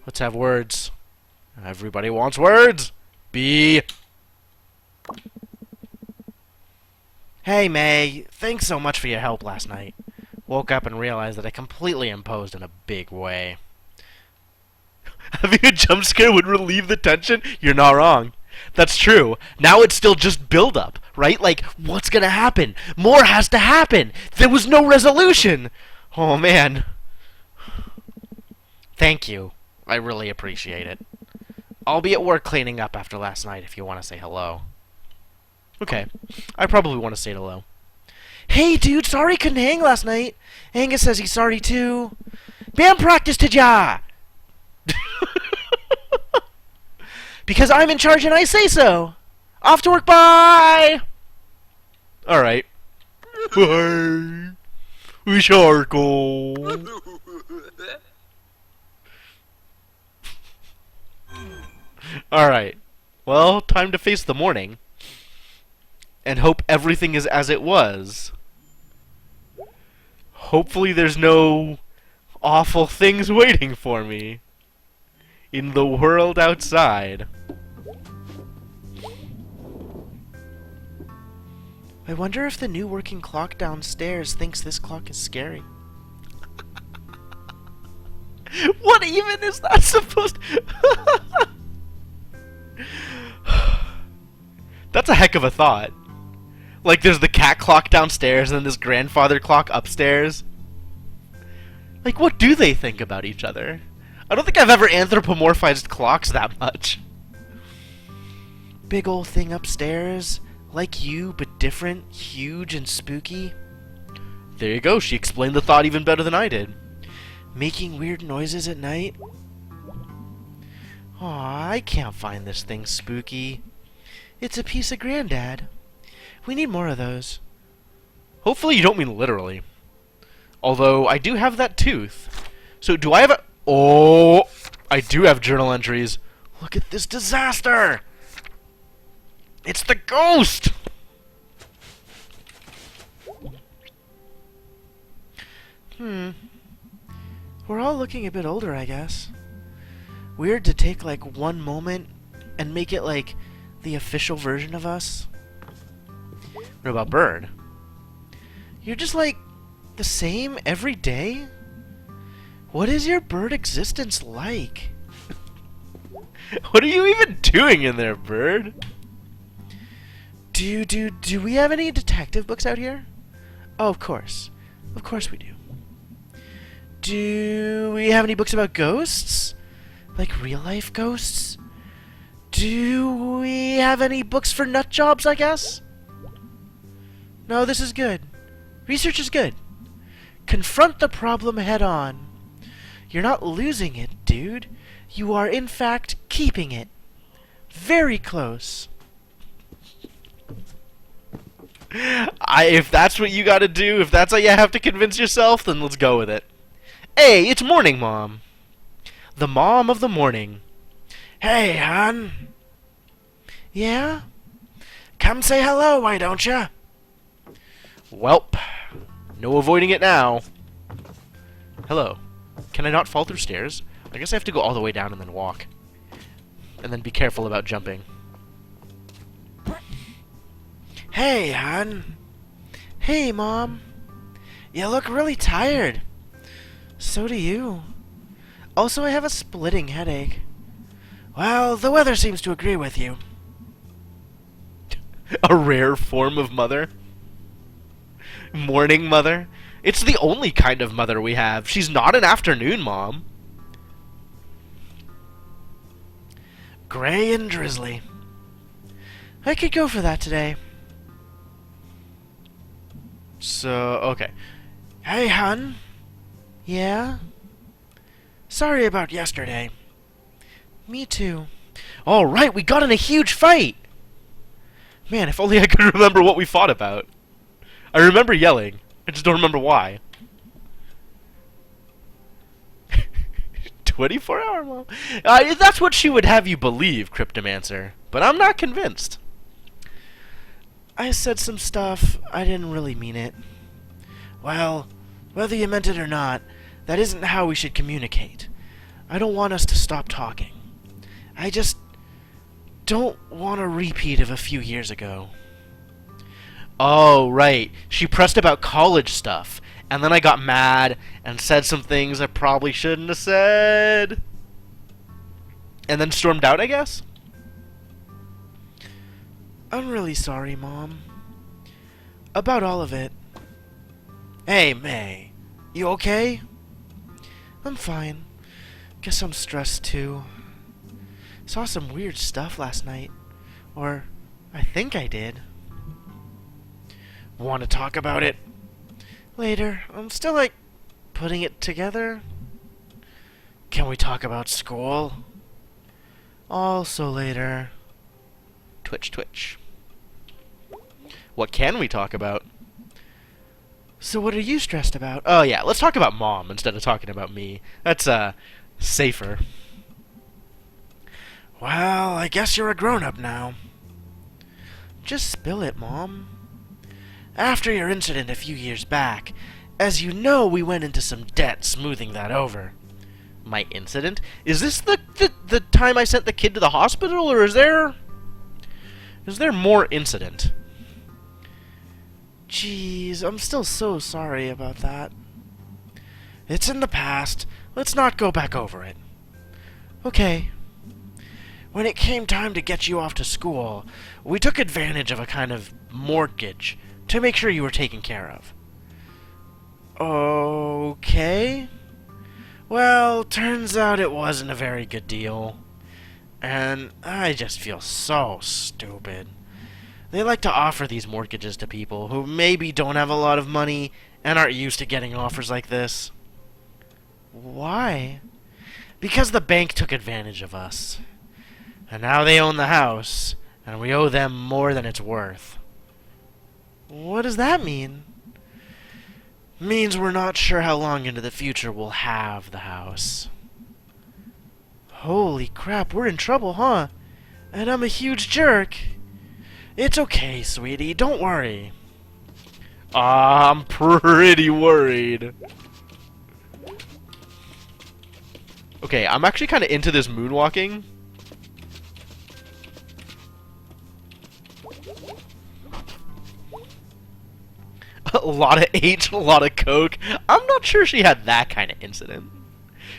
Let's have words. Everybody wants words! B. Hey, May. Thanks so much for your help last night. Woke up and realized that I completely imposed in a big way. Having a jump scare would relieve the tension? You're not wrong. That's true. Now it's still just build-up, right? Like, what's gonna happen? More has to happen! There was no resolution! Oh, man. Thank you. I really appreciate it. I'll be at work cleaning up after last night if you want to say hello. Okay. I probably want to say hello. Hey, dude, sorry couldn't hang last night. Angus says he's sorry, too. Band practice to ya! Because I'm in charge and I say so! Off to work, bye! Alright. Bye! We shall go. Alright. Well, time to face the morning. And hope everything is as it was. Hopefully there's no awful things waiting for me in the world outside. I wonder if the new working clock downstairs thinks this clock is scary. What even is that supposed to... That's a heck of a thought. Like, there's the cat clock downstairs and then this grandfather clock upstairs. Like, what do they think about each other? I don't think I've ever anthropomorphized clocks that much. Big old thing upstairs, like you, but different, huge and spooky. There you go, she explained the thought even better than I did. Making weird noises at night. Aw, I can't find this thing spooky. It's a piece of Granddad. We need more of those. Hopefully you don't mean literally. Although, I do have that tooth. So, do I have a... Oh! I do have journal entries. Look at this disaster! It's the ghost! We're all looking a bit older, I guess. Weird to take, like, one moment and make it, like, the official version of us. What about Bird? You're just, like, the same every day? What is your bird existence like? What are you even doing in there, Bird? Do we have any detective books out here? Oh, of course. Of course we do. Do we have any books about ghosts? Like real-life ghosts? Do we have any books for nut jobs, I guess? No, this is good. Research is good. Confront the problem head-on. You're not losing it, dude. You are, in fact, keeping it. Very close. If that's what you gotta do, if that's how you have to convince yourself, then let's go with it. Hey, it's morning, Mom. The mom of the morning. Hey, hon. Yeah? Come say hello, why don't ya? Welp. No avoiding it now. Hello. Can I not fall through stairs? I guess I have to go all the way down and then walk. And then be careful about jumping. Hey, hon. Hey, Mom. You look really tired. So do you. Also, I have a splitting headache. Well, the weather seems to agree with you. A rare form of mother. Morning mother. It's the only kind of mother we have. She's not an afternoon mom. Gray and drizzly. I could go for that today. So, okay. Hey, hon. Yeah? Sorry about yesterday. Me too. Alright, we got in a huge fight! Man, if only I could remember what we fought about. I remember yelling. I just don't remember why. 24-hour mom. That's what she would have you believe, Cryptomancer. But I'm not convinced. I said some stuff. I didn't really mean it. Well, whether you meant it or not, that isn't how we should communicate. I don't want us to stop talking. I just don't want a repeat of a few years ago. Oh, right. She pressed about college stuff. And then I got mad and said some things I probably shouldn't have said. And then stormed out, I guess? I'm really sorry, Mom. About all of it. Hey, May. You okay? I'm fine. Guess I'm stressed, too. Saw some weird stuff last night. Or, I think I did. Want to talk about it? Later. I'm still, like, putting it together. Can we talk about school? Also later. Twitch, twitch. What can we talk about? So what are you stressed about? Oh, yeah, let's talk about Mom instead of talking about me. That's, safer. Well, I guess you're a grown-up now. Just spill it, Mom. After your incident a few years back, as you know, we went into some debt smoothing that over. My incident? Is this the time I sent the kid to the hospital, or is there more incident? Jeez, I'm still so sorry about that. It's in the past. Let's not go back over it. Okay. When it came time to get you off to school, we took advantage of a kind of mortgage to make sure you were taken care of. Okay. Turns out it wasn't a very good deal. And I just feel so stupid. They like to offer these mortgages to people who maybe don't have a lot of money and aren't used to getting offers like this. Why? Because the bank took advantage of us. And now they own the house, and we owe them more than it's worth. What does that mean? Means we're not sure how long into the future we'll have the house. Holy crap, we're in trouble, huh? And I'm a huge jerk. It's okay, sweetie, don't worry. I'm pretty worried. Okay, I'm actually kind of into this moonwalking. A lot of H, a lot of coke. I'm not sure she had that kind of incident.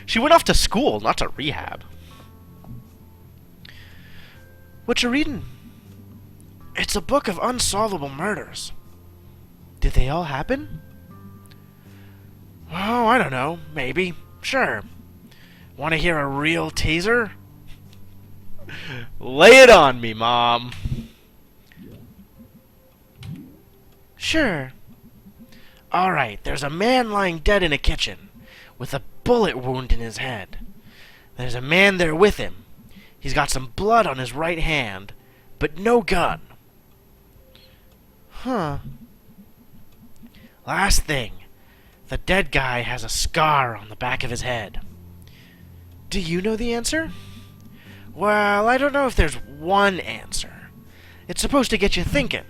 She went off to school, not to rehab. What you reading? It's a book of unsolvable murders. Did they all happen? Oh, I don't know. Maybe. Sure. Want to hear a real teaser? Lay it on me, Mom. Sure. Alright, there's a man lying dead in a kitchen, with a bullet wound in his head. There's a man there with him. He's got some blood on his right hand, but no gun. Huh. Last thing, the dead guy has a scar on the back of his head. Do you know the answer? Well, I don't know if there's one answer. It's supposed to get you thinking.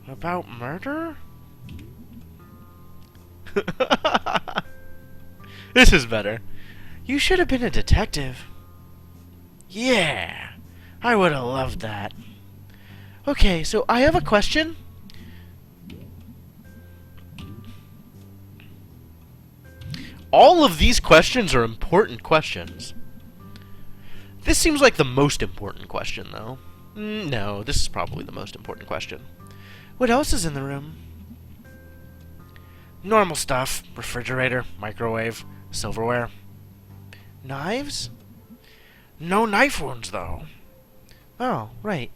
About murder? This is better. You should have been a detective. Yeah, I would have loved that. Okay, so I have a question. All of these questions are important questions. This seems like the most important question, though. No, this is probably the most important question. What else is in the room? Normal stuff. Refrigerator, microwave, silverware. Knives? No knife wounds, though. Oh, right.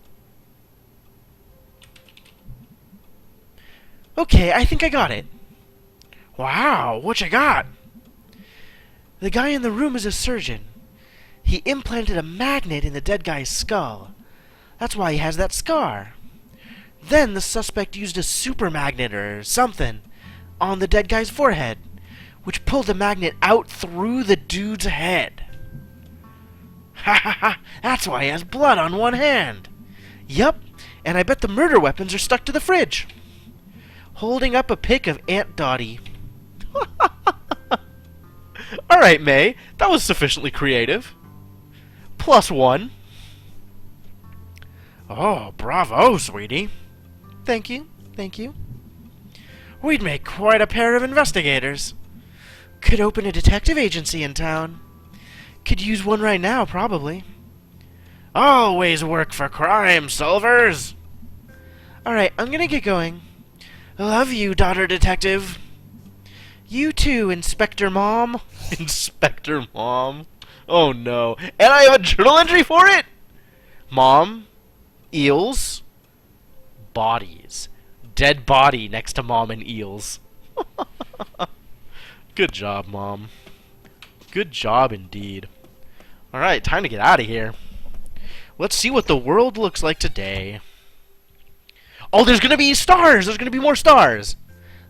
Okay, I think I got it. Wow, what you got? The guy in the room is a surgeon. He implanted a magnet in the dead guy's skull. That's why he has that scar. Then the suspect used a super magnet or something on the dead guy's forehead, which pulled the magnet out through the dude's head. Ha ha ha! That's why he has blood on one hand. Yup, and I bet the murder weapons are stuck to the fridge. Holding up a pic of Aunt Dottie. Alright, May. That was sufficiently creative. +1. Oh, bravo, sweetie. Thank you, thank you. We'd make quite a pair of investigators. Could open a detective agency in town. Could use one right now, probably. Always work for crime, Silvers. Alright, I'm gonna get going. Love you, daughter detective. You too, Inspector Mom. Inspector Mom. Oh no. And I have a journal entry for it? Mom. Eels. Bodies. Dead body next to Mom and eels. Good job, Mom. Good job indeed. Alright, time to get out of here. Let's see what the world looks like today. Oh, there's gonna be stars! There's gonna be more stars!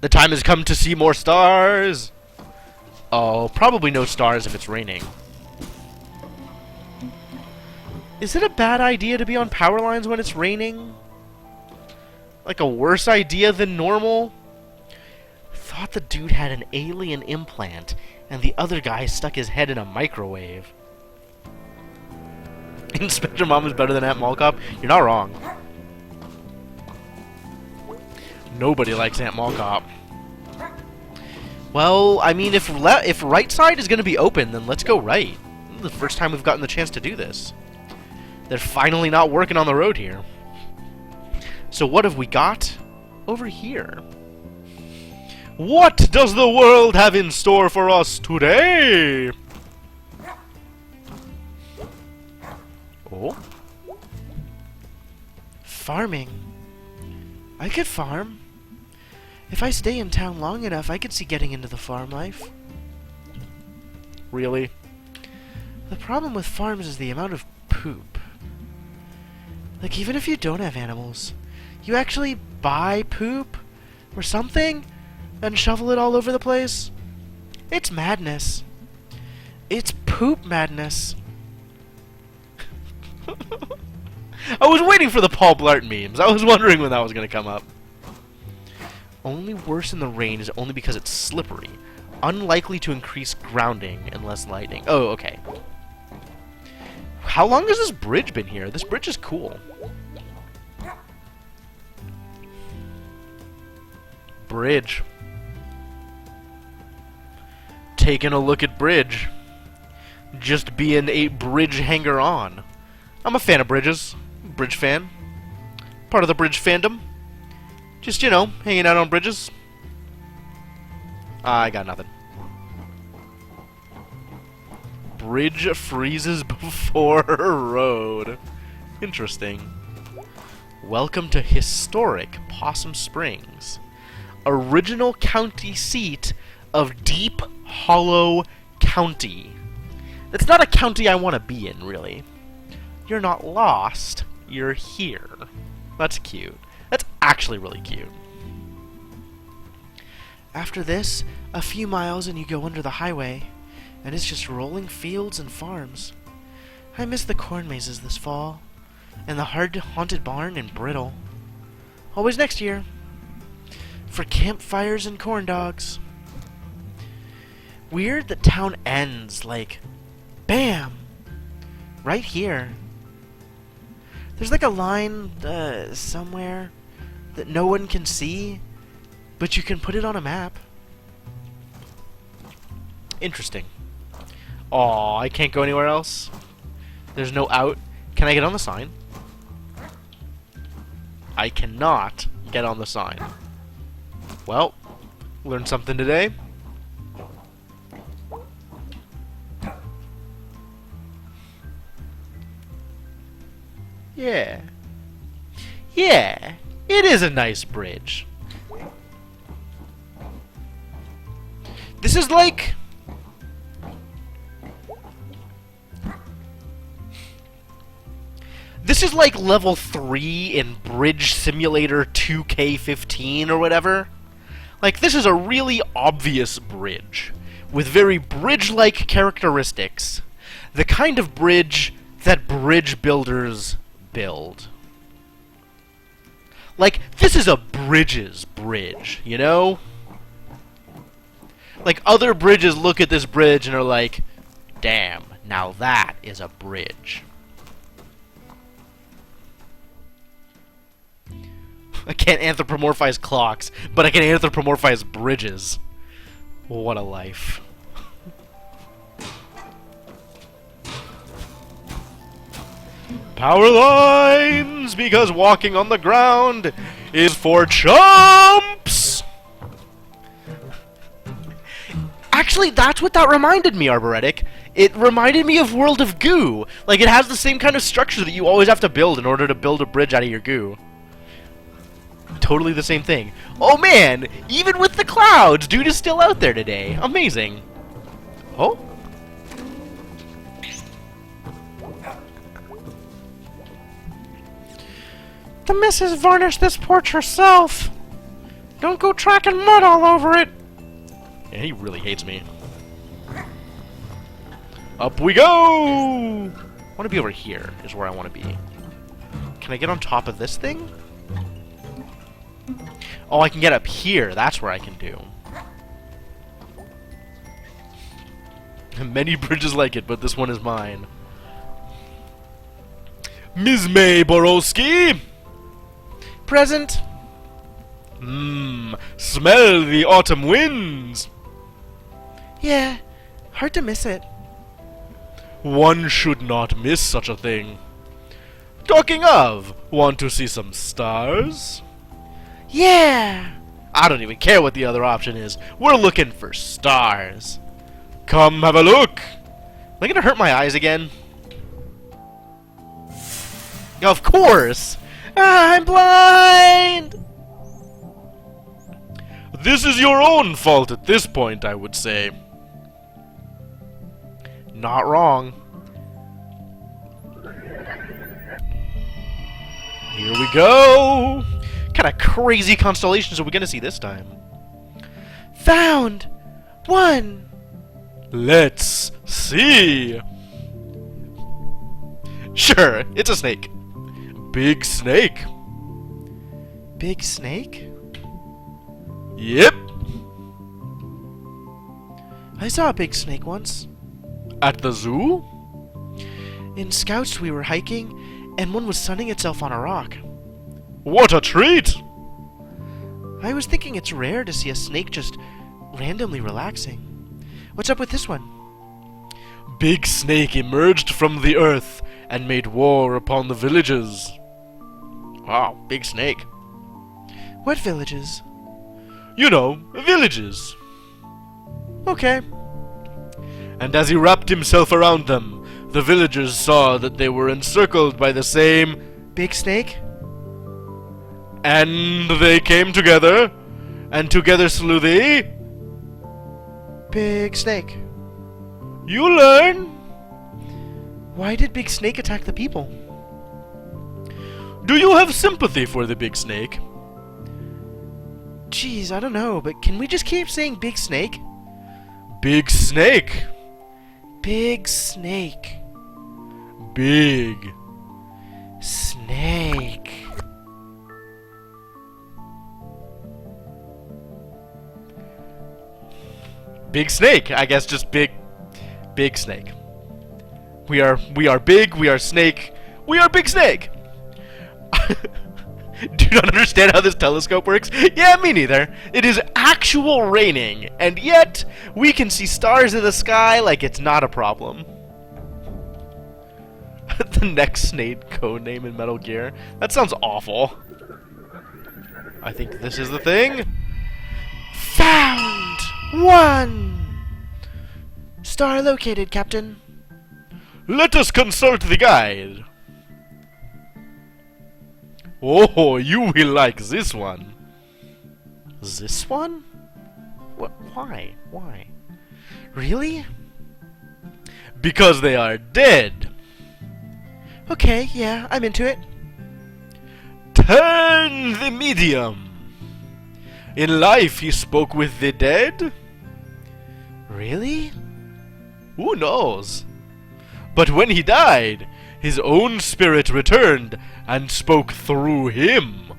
The time has come to see more stars! Oh, probably no stars if it's raining. Is it a bad idea to be on power lines when it's raining? Like a worse idea than normal? Thought the dude had an alien implant, and the other guy stuck his head in a microwave. Inspector Mom is better than Aunt Mall Cop? You're not wrong. Nobody likes Aunt Mall Cop. Well, I mean, if right side is going to be open, then let's go right. This is the first time we've gotten the chance to do this. They're finally not working on the road here. So what have we got over here? What does the world have in store for us today? Oh? Farming. I could farm. If I stay in town long enough, I could see getting into the farm life. Really? The problem with farms is the amount of poop. Like, even if you don't have animals, you actually buy poop or something and shovel it all over the place. It's madness. It's poop madness. I was waiting for the Paul Blart memes. I was wondering when that was going to come up. Only worse in the rain is only because it's slippery. Unlikely to increase grounding unless lightning. Oh, okay. How long has this bridge been here? This bridge is cool. Bridge. Taking a look at bridge. Just being a bridge hanger-on. I'm a fan of bridges. Bridge fan. Part of the bridge fandom. Just, you know, hanging out on bridges. I got nothing. Bridge freezes before road. Interesting. Welcome to historic Possum Springs. Original county seat of Deep Hollow County. It's not a county I want to be in, really. You're not lost. You're here. That's cute. That's actually really cute. After this, a few miles and you go under the highway, and it's just rolling fields and farms. I miss the corn mazes this fall, and the haunted barn in Brittle. Always next year. For campfires and corn dogs. Weird that town ends, like, bam! Right here. There's like a line somewhere that no one can see, but you can put it on a map. Interesting. Aw, I can't go anywhere else? There's no out? Can I get on the sign? I cannot get on the sign. Well, learned something today. Yeah. Yeah, it is a nice bridge. This is like... This is like level 3 in Bridge Simulator 2K15 or whatever. Like, this is a really obvious bridge, with very bridge-like characteristics. The kind of bridge that bridge builders build. Like, this is a bridge's bridge, you know? Like, other bridges look at this bridge and are like, damn, now that is a bridge. I can't anthropomorphize clocks, but I can anthropomorphize bridges. What a life. Power lines, because walking on the ground is for chumps! Actually, that's what that reminded me, Arboretic. It reminded me of World of Goo. Like, it has the same kind of structure that you always have to build in order to build a bridge out of your goo. Totally the same thing. Oh man, even with the clouds, dude is still out there today. Amazing. Oh? The missus varnished this porch herself. Don't go tracking mud all over it. Yeah, he really hates me. Up we go! I want to be over here, is where I want to be. Can I get on top of this thing? Oh, I can get up here. That's where I can do. Many bridges like it, but this one is mine. Ms. May Borowski! Present. Smell the autumn winds! Yeah, hard to miss it. One should not miss such a thing. Talking of, want to see some stars? Yeah! I don't even care what the other option is. We're looking for stars. Come have a look! Am I gonna hurt my eyes again? Of course! Ah, I'm blind! This is your own fault at this point, I would say. Not wrong. Here we go! What kind of crazy constellations are we gonna see this time? Found! One! Let's see! Sure, it's a snake. Big snake. Big snake? Yep. I saw a big snake once. At the zoo? In Scouts we were hiking, and one was sunning itself on a rock. What a treat! I was thinking it's rare to see a snake just randomly relaxing. What's up with this one? Big snake emerged from the earth and made war upon the villages. Wow, big snake. What villages? You know, villages. Okay. And as he wrapped himself around them, the villagers saw that they were encircled by the same, Big snake? and they came together, and together slew the... Big snake. You learn. Why did Big Snake attack the people? Do you have sympathy for the big snake? Jeez, I don't know, but can we just keep saying Big Snake? Big snake. Big Snake. Big. Snake. Big snake. I guess just big snake. We are big, we are snake, we are big snake. Do you not understand how this telescope works? Yeah, me neither. It is actual raining, and yet we can see stars in the sky like it's not a problem. The next snake code name in Metal Gear. That sounds awful. I think this is the thing. Found! One! Star located, Captain. Let us consult the guide. Oh, you will like this one. This one? What? Why? Why? Really? Because they are dead. Okay, yeah, I'm into it. Turn the medium. In life, he spoke with the dead. Really? Who knows? But when he died, his own spirit returned and spoke through him.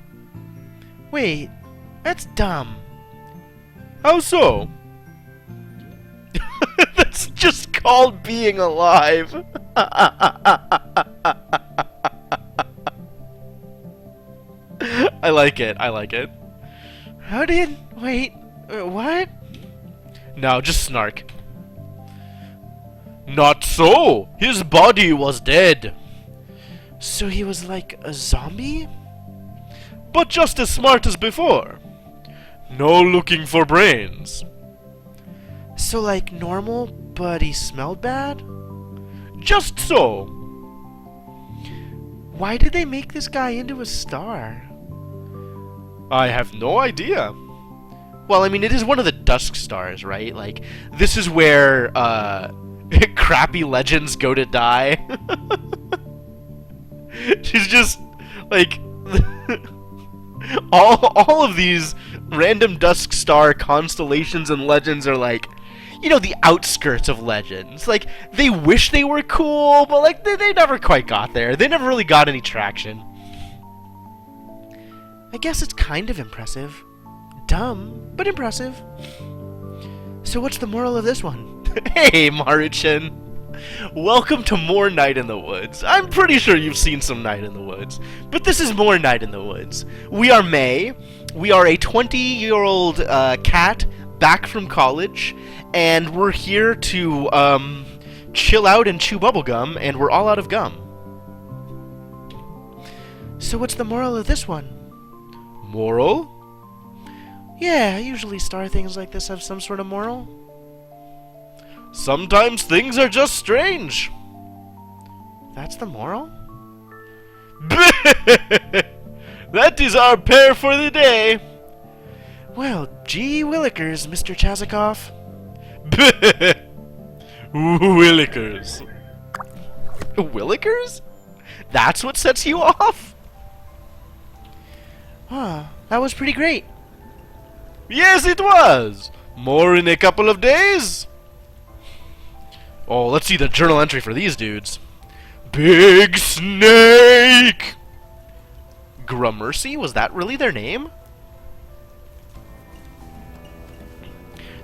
Wait, that's dumb. How so? That's just called being alive. I like it. I like it. How did... Wait, what? Now, just snark. Not so! His body was dead. So he was like a zombie? But just as smart as before. No looking for brains. So like normal, but he smelled bad? Just so. Why did they make this guy into a star? I have no idea. Well, I mean, it is one of the dusk stars, right? Like, this is where, crappy legends go to die. She's just, like, all of these random dusk star constellations and legends are like, you know, the outskirts of legends. Like, they wish they were cool, but, like, they never quite got there. They never really got any traction. I guess it's kind of impressive. Dumb, but impressive. So what's the moral of this one? Hey, Maruchan. Welcome to more Night in the Woods. I'm pretty sure you've seen some Night in the Woods, but this is more Night in the Woods. We are May. We are a 20-year-old cat back from college, and we're here to chill out and chew bubblegum, and we're all out of gum. So what's the moral of this one? Moral? Yeah, usually star things like this have some sort of moral. Sometimes things are just strange. That's the moral? That is our pair for the day. Well, gee willikers, Mr. Chazikov. Willikers. Willikers? That's what sets you off? Ah, that was pretty great. Yes, it was. More in a couple of days. Oh, let's see the journal entry for these dudes. Big Snake! Gramercy? Was that really their name?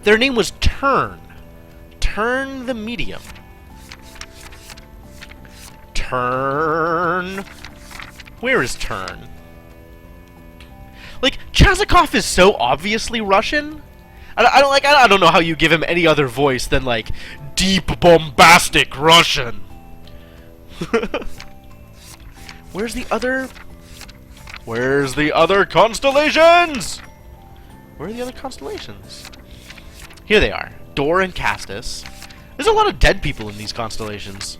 Their name was Turn. Turn the Medium. Turn. Where is Turn? Like, Chazikov is so obviously Russian. I don't know how you give him any other voice than, like, deep, bombastic Russian. Where's the other constellations? Where are the other constellations? Here they are. Dor and Castus. There's a lot of dead people in these constellations.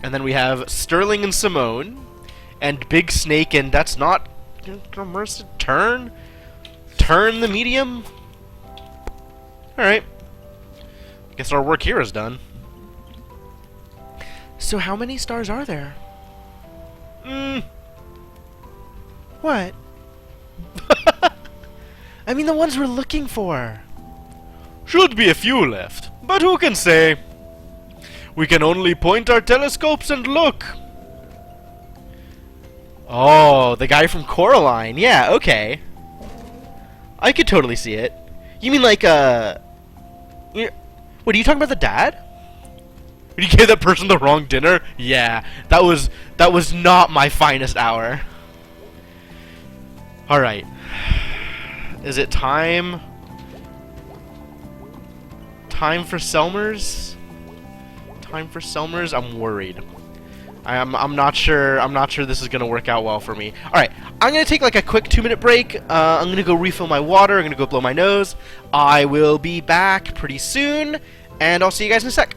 And then we have Sterling and Simone. And Big Snake, and that's not... Turn? Turn the Medium? Alright. Guess our work here is done. So how many stars are there? Hmm. What? I mean the ones we're looking for. Should be a few left, but who can say? We can only point our telescopes and look. Oh, the guy from Coraline. Yeah, okay. I could totally see it. You mean like, what, are you talking about the dad? Did you give that person the wrong dinner? Yeah, that was not my finest hour. Alright. Is it time? Time for Selmers? Time for Selmers? I'm worried. I'm not sure this is gonna work out well for me. Alright, I'm gonna take like a quick 2-minute break. I'm gonna go refill my water, I'm gonna go blow my nose. I will be back pretty soon, and I'll see you guys in a sec.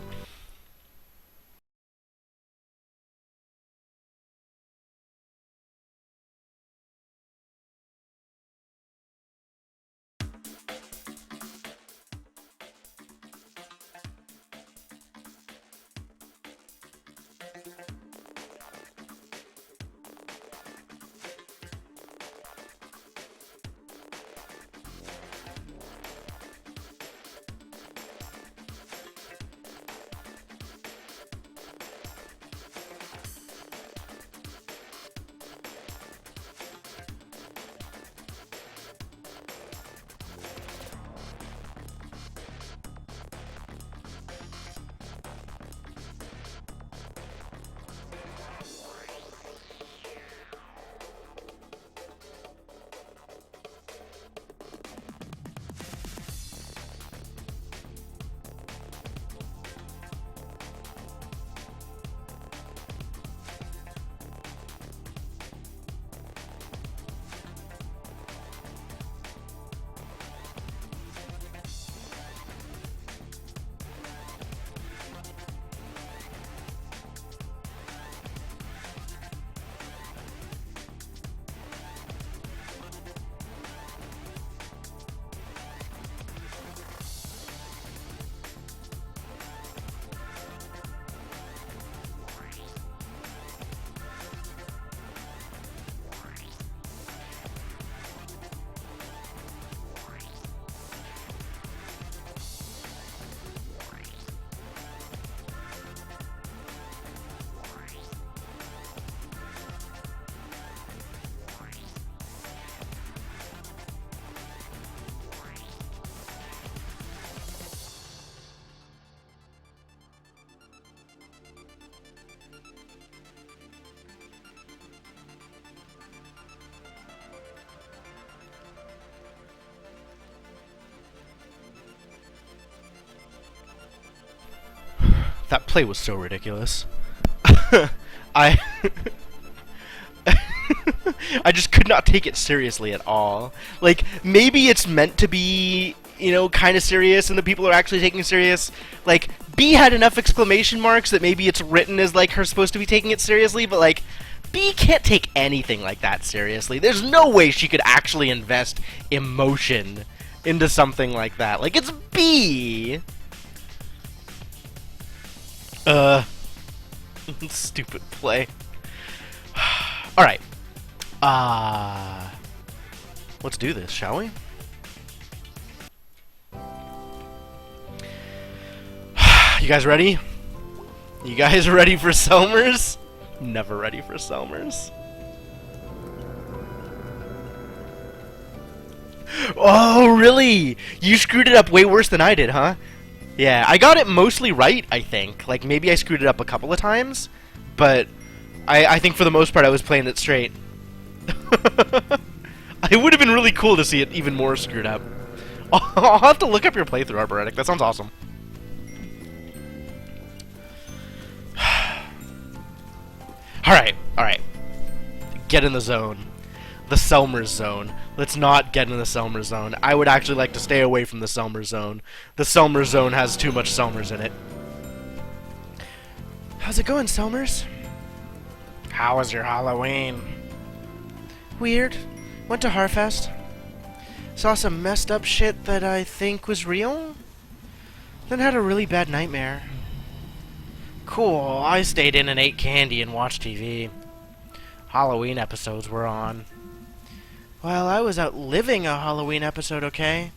That play was so ridiculous. I I just could not take it seriously at all. Like, maybe it's meant to be you know, kind of serious and the people are actually taking it serious. Like, B had enough exclamation marks that maybe it's written as, like, her supposed to be taking it seriously, but, like, B can't take anything like that seriously. There's no way she could actually invest emotion into something like that. Like, it's B! Stupid play. Alright. Let's do this, shall we? You guys ready? You guys ready for Selmers? Never ready for Selmers. Oh, really? You screwed it up way worse than I did, huh? Yeah, I got it mostly right, I think. Like, maybe I screwed it up a couple of times, but I think for the most part I was playing it straight. It would have been really cool to see it even more screwed up. I'll have to look up your playthrough, Arboritic. That sounds awesome. Alright. Get in the zone. The Selmers zone. Let's not get in the Selmers zone. I would actually like to stay away from the Selmers zone. The Selmers zone has too much Selmers in it. How's it going, Selmers? How was your Halloween? Weird. Went to Harfest. Saw some messed up shit that I think was real. Then had a really bad nightmare. Cool. I stayed in and ate candy and watched TV. Halloween episodes were on. Well, I was out living a Halloween episode, okay?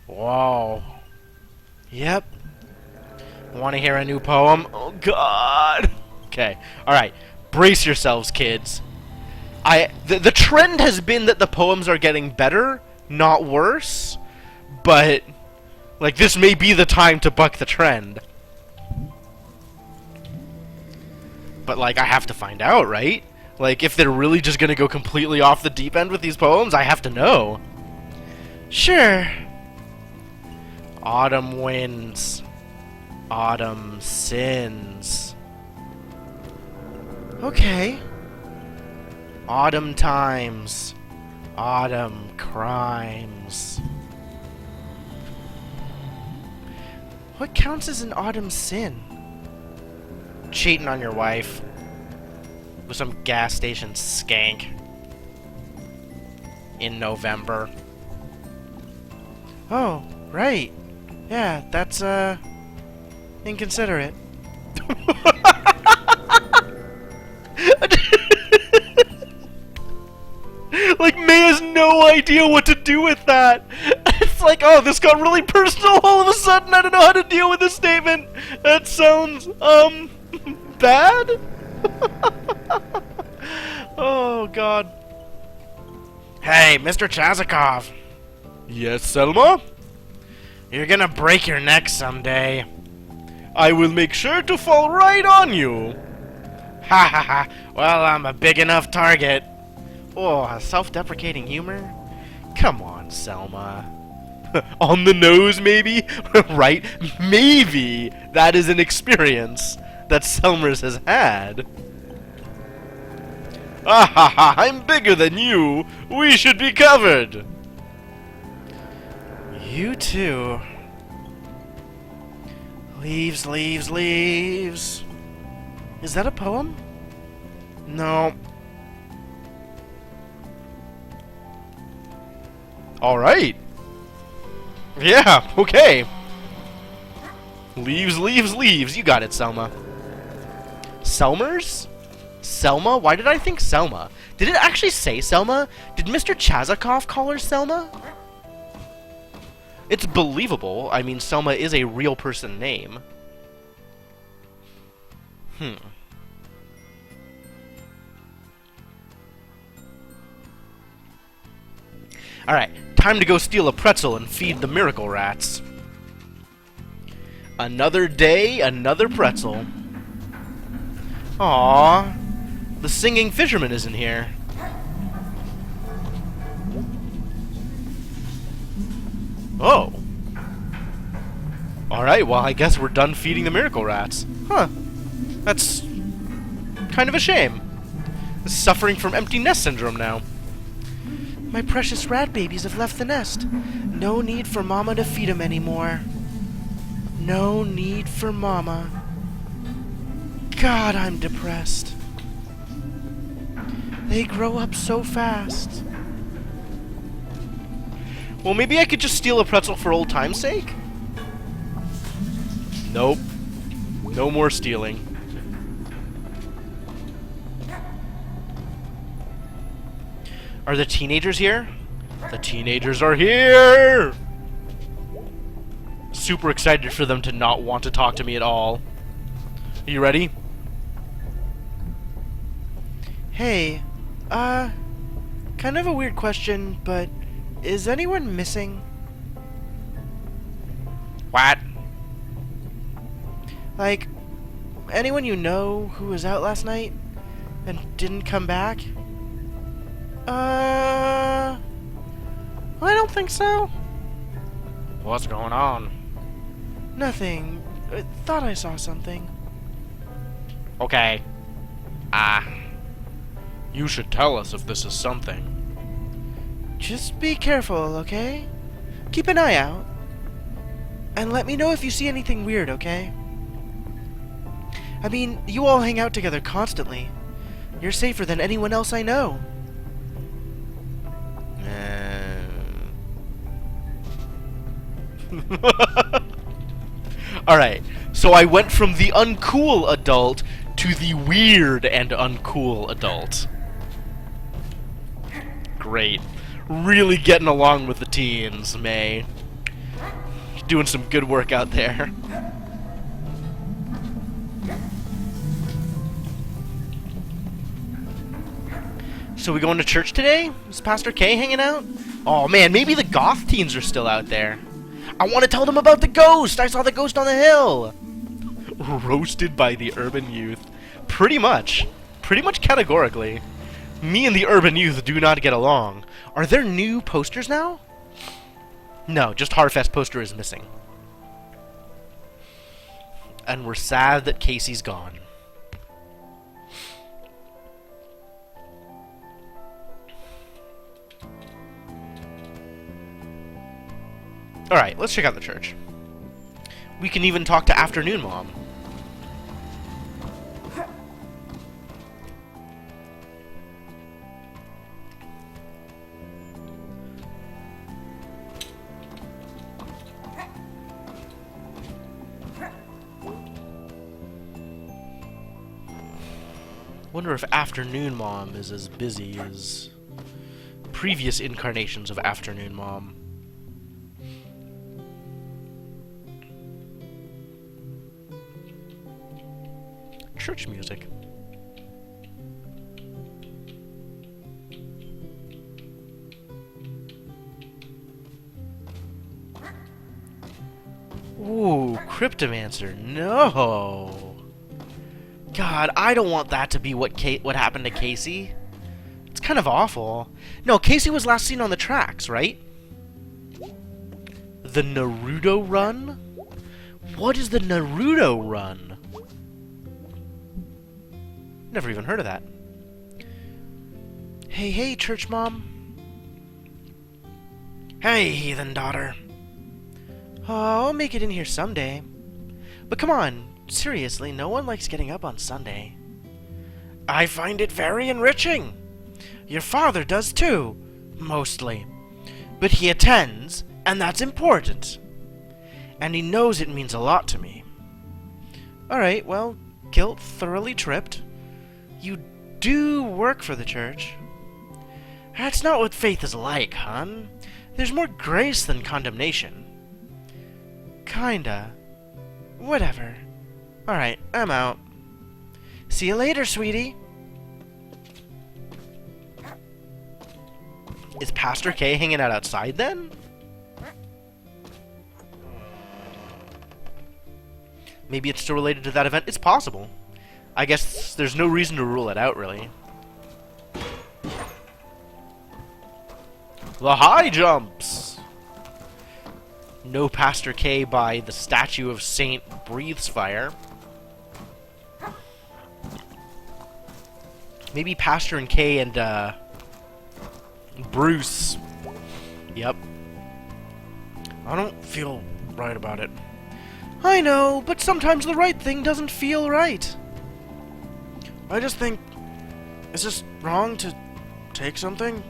Whoa. Yep. Want to hear a new poem? Oh, God. Okay. Alright. Brace yourselves, kids. The trend has been that the poems are getting better, not worse. But, like, this may be the time to buck the trend. But, like, I have to find out, right? Like, if they're really just gonna go completely off the deep end with these poems, I have to know. Sure. Autumn winds. Autumn sins. Okay. Autumn times. Autumn crimes. What counts as an autumn sin? Cheating on your wife. With some gas station skank. In November. Oh, right. Yeah, that's, inconsiderate. Like, May has no idea what to do with that. It's like, oh, this got really personal all of a sudden. I don't know how to deal with this statement. That sounds, bad? Oh, God. Hey, Mr. Chazikov. Yes, Selma? You're gonna break your neck someday. I will make sure to fall right on you. Ha ha ha. Well, I'm a big enough target. Oh, self-deprecating humor? Come on, Selma. On the nose, maybe? Right? Maybe that is an experience that Selmers has had. Ah ha ha, I'm bigger than you. We should be covered. You too. Leaves, leaves, leaves. Is that a poem? No. Alright. Yeah, okay. Leaves, leaves, leaves. You got it, Selma. Selmers? Selma? Why did I think Selma? Did it actually say Selma? Did Mr. Chazikov call her Selma? It's believable. I mean, Selma is a real person name. Alright, time to go steal a pretzel and feed the miracle rats. Another day, another pretzel. Aww. The singing fisherman isn't here. Oh. Alright, well, I guess we're done feeding the miracle rats. Huh. That's kind of a shame. Suffering from empty nest syndrome now. My precious rat babies have left the nest. No need for Mama to feed 'em anymore. No need for Mama. God, I'm depressed. They grow up so fast. Well, maybe I could just steal a pretzel for old time's sake? Nope. No more stealing. Are the teenagers here? The teenagers are here! Super excited for them to not want to talk to me at all. Are you ready? Hey, kind of a weird question, but is anyone missing? What? Like, anyone you know who was out last night and didn't come back? I don't think so. What's going on? Nothing. I thought I saw something. Okay. You should tell us if this is something. Just be careful, okay? Keep an eye out. And let me know if you see anything weird, okay? I mean, you all hang out together constantly. You're safer than anyone else I know. Alright, so I went from the uncool adult to the weird and uncool adult. Great. Really getting along with the teens, May. Doing some good work out there. So we going to church today? Is Pastor K hanging out? Oh man, maybe the goth teens are still out there. I want to tell them about the ghost! I saw the ghost on the hill! Roasted by the urban youth. Pretty much. Pretty much categorically. Me and the urban youth do not get along. Are there new posters now? No, just Harfest poster is missing. And we're sad that Casey's gone. Alright, let's check out the church. We can even talk to Afternoon Mom. Wonder if Afternoon Mom is as busy as previous incarnations of Afternoon Mom. Church music. Ooh, Cryptomancer. No. God, I don't want that to be what happened to Casey. It's kind of awful. No, Casey was last seen on the tracks, right? The Naruto run? What is the Naruto run? Never even heard of that. Hey, church mom. Hey, heathen daughter. Oh, I'll make it in here someday. But come on, seriously, no one likes getting up on Sunday. I find it very enriching. Your father does too, mostly. But he attends, and that's important. And he knows it means a lot to me. Alright, well, guilt thoroughly tripped. You do work for the church. That's not what faith is like, hon. There's more grace than condemnation. Kinda. Whatever. Alright, I'm out. See you later, sweetie. Is Pastor K hanging out outside then? Maybe it's still related to that event? It's possible. I guess there's no reason to rule it out, really. The high jumps! No Pastor K by the statue of Saint breathes fire. Maybe Pastor and K and Bruce. Yep. I don't feel right about it. I know, but sometimes the right thing doesn't feel right. I just think, it's just wrong to take something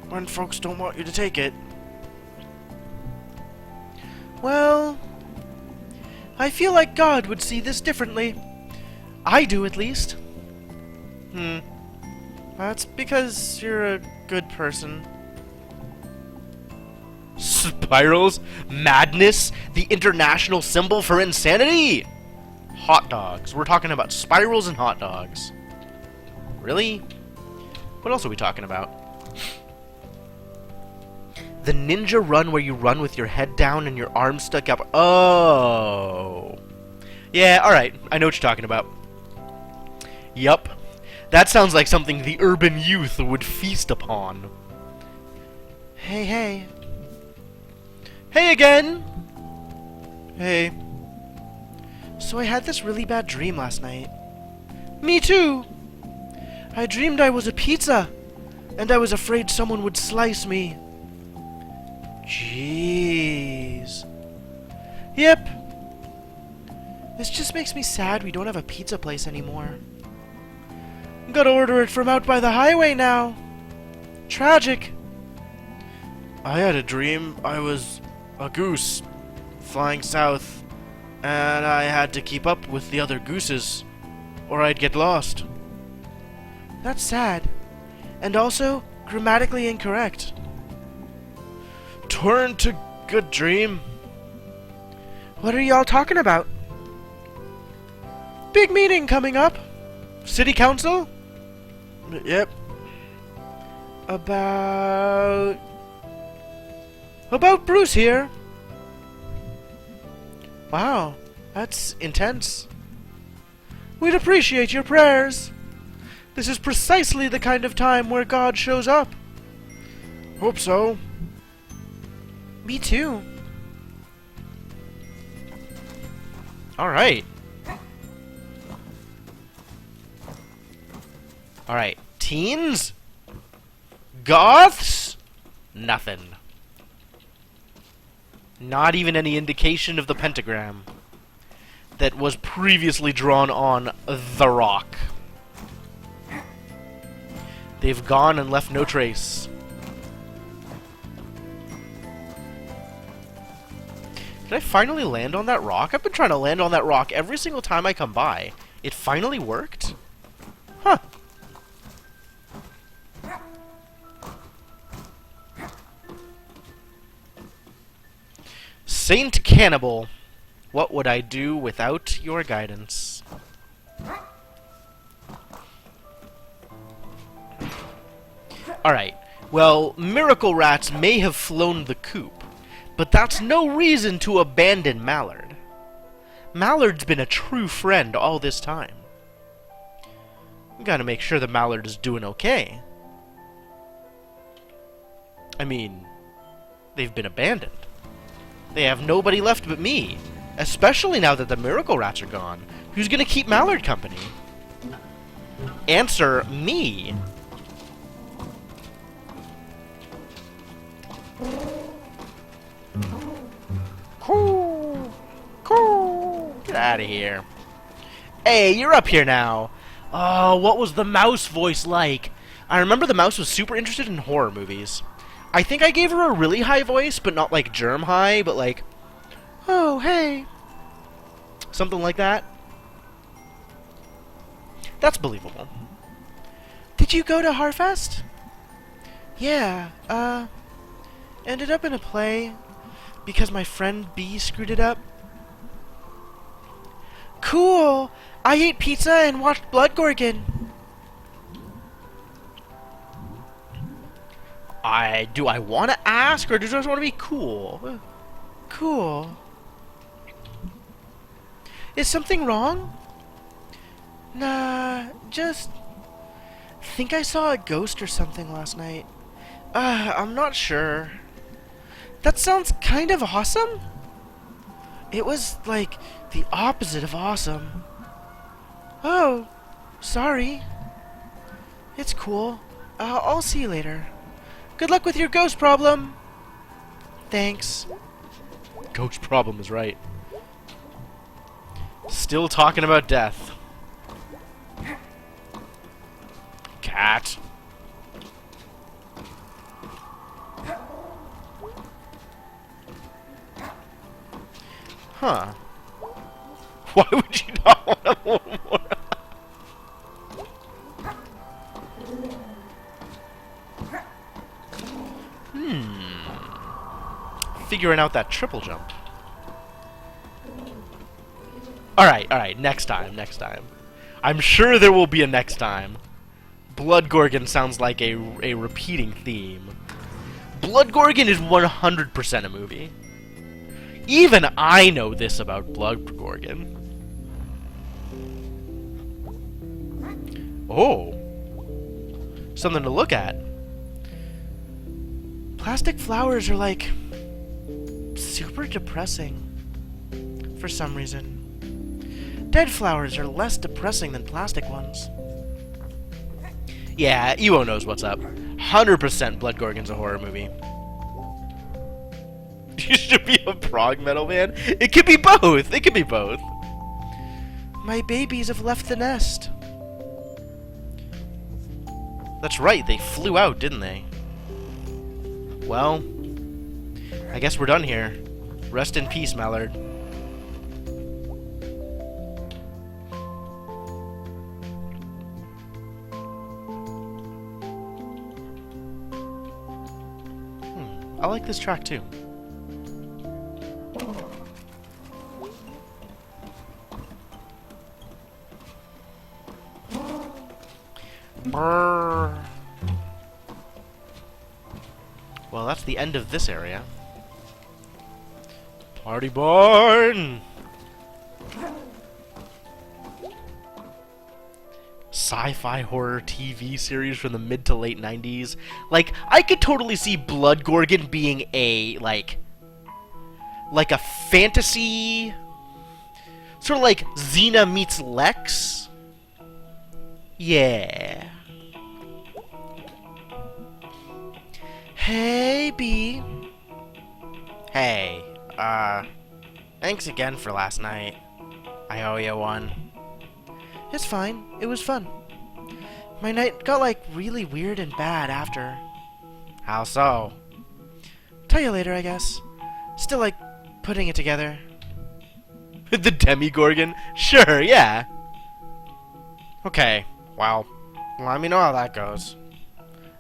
when folks don't want you to take it. Well, I feel like God would see this differently. I do, at least. That's because you're a good person. Spirals? Madness? The international symbol for insanity? Hot dogs. We're talking about spirals and hot dogs. Really? What else are we talking about? The ninja run where you run with your head down and your arms stuck up. Oh. Yeah, alright. I know what you're talking about. Yup. That sounds like something the urban youth would feast upon. Hey, hey. Hey again! Hey. So I had this really bad dream last night. Me too! I dreamed I was a pizza, and I was afraid someone would slice me. Jeez. Yep. This just makes me sad we don't have a pizza place anymore. Gotta order it from out by the highway now. Tragic. I had a dream I was a goose flying south, and I had to keep up with the other gooses, or I'd get lost. That's sad, and also grammatically incorrect. Turn to good dream. What are y'all talking about? Big meeting coming up. City council? Yep. About Bruce here. Wow, that's intense. We'd appreciate your prayers. This is precisely the kind of time where God shows up. Hope so. Me too. Alright. Alright. Teens? Goths? Nothing. Not even any indication of the pentagram that was previously drawn on the rock. They've gone and left no trace. Did I finally land on that rock? I've been trying to land on that rock every single time I come by. It finally worked? Huh. Saint Cannibal, what would I do without your guidance? Alright, well, miracle rats may have flown the coop, but that's no reason to abandon Mallard. Mallard's been a true friend all this time. We gotta make sure that Mallard is doing okay. I mean, they've been abandoned. They have nobody left but me, especially now that the miracle rats are gone. Who's gonna keep Mallard company? Answer me. Cool. Get out of here. Hey, you're up here now. Oh, what was the mouse voice like? I remember the mouse was super interested in horror movies. I think I gave her a really high voice, but not like germ high, but like, oh, hey. Something like that. That's believable. Did you go to Harfest? Yeah, ended up in a play because my friend B screwed it up. Cool! I ate pizza and watched Blood Gorgon. Do I want to ask, or do I just want to be cool? Cool. Is something wrong? Nah, just think I saw a ghost or something last night. I'm not sure. That sounds kind of awesome. It was like the opposite of awesome. Oh, sorry. It's cool. I'll see you later. Good luck with your ghost problem. Thanks. Ghost problem is right. Still talking about death. Cat. Huh. Why would you not want a little more? Figuring out that triple jump. Alright, next time. I'm sure there will be a next time. Blood Gorgon sounds like a repeating theme. Blood Gorgon is 100% a movie. Even I know this about Blood Gorgon. Oh. Something to look at. Plastic flowers are like super depressing for some reason. Dead flowers are less depressing than plastic ones. Yeah, Ewo knows what's up. 100% Blood Gorgon's a horror movie. You should be a prog metal man. It could be both. It could be both. My babies have left the nest. That's right. They flew out, didn't they? Well, I guess we're done here. Rest in peace, Mallard. I like this track too. Brrr. Well, that's the end of this area. Party barn! Sci-fi horror TV series from the mid to late 90s. Like, I could totally see Blood Gorgon being a, like a fantasy... Sort of like Xena meets Lex? Yeah. Hey, B. Hey, thanks again for last night. I owe you one. It's fine. It was fun. My night got, like, really weird and bad after. How so? Tell you later, I guess. Still, like, putting it together. The Demigorgon? Sure, yeah. Okay, well, let me know how that goes.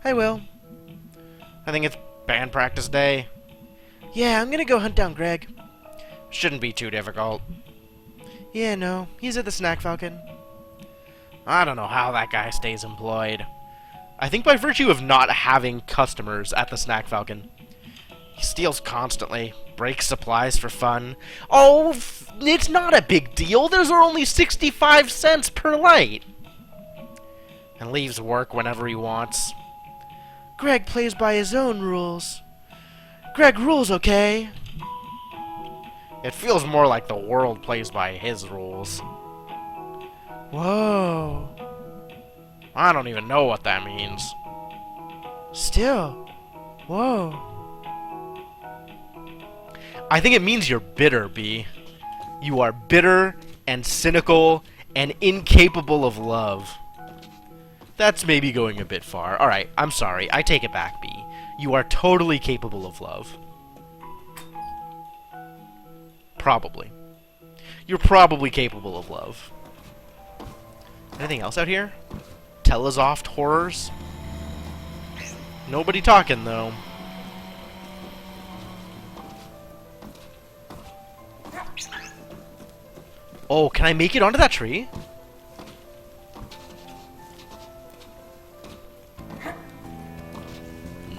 I will. I think it's band practice day. Yeah, I'm gonna go hunt down Greg. Shouldn't be too difficult. Yeah, no. He's at the Snack Falcon. I don't know how that guy stays employed. I think by virtue of not having customers at the Snack Falcon. He steals constantly, breaks supplies for fun. Oh, it's not a big deal. Those are only 65 cents per light. And leaves work whenever he wants. Greg plays by his own rules. Greg rules, okay? It feels more like the world plays by his rules. Whoa. I don't even know what that means. Still. Whoa. I think it means you're bitter, B. You are bitter and cynical and incapable of love. That's maybe going a bit far. Alright, I'm sorry. I take it back, B. You are totally capable of love. Probably. You're probably capable of love. Anything else out here? Telesoft horrors? Nobody talking, though. Oh, can I make it onto that tree?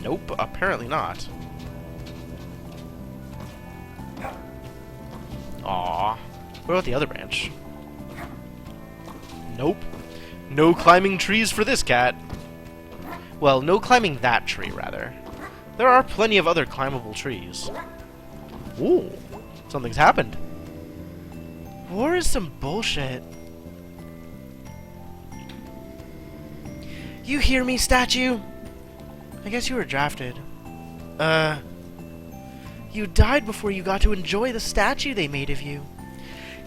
Nope, apparently not. Aw. What about the other branch? Nope. No climbing trees for this cat. Well, no climbing that tree, rather. There are plenty of other climbable trees. Ooh, something's happened. War is some bullshit. You hear me, statue? I guess you were drafted. You died before you got to enjoy the statue they made of you.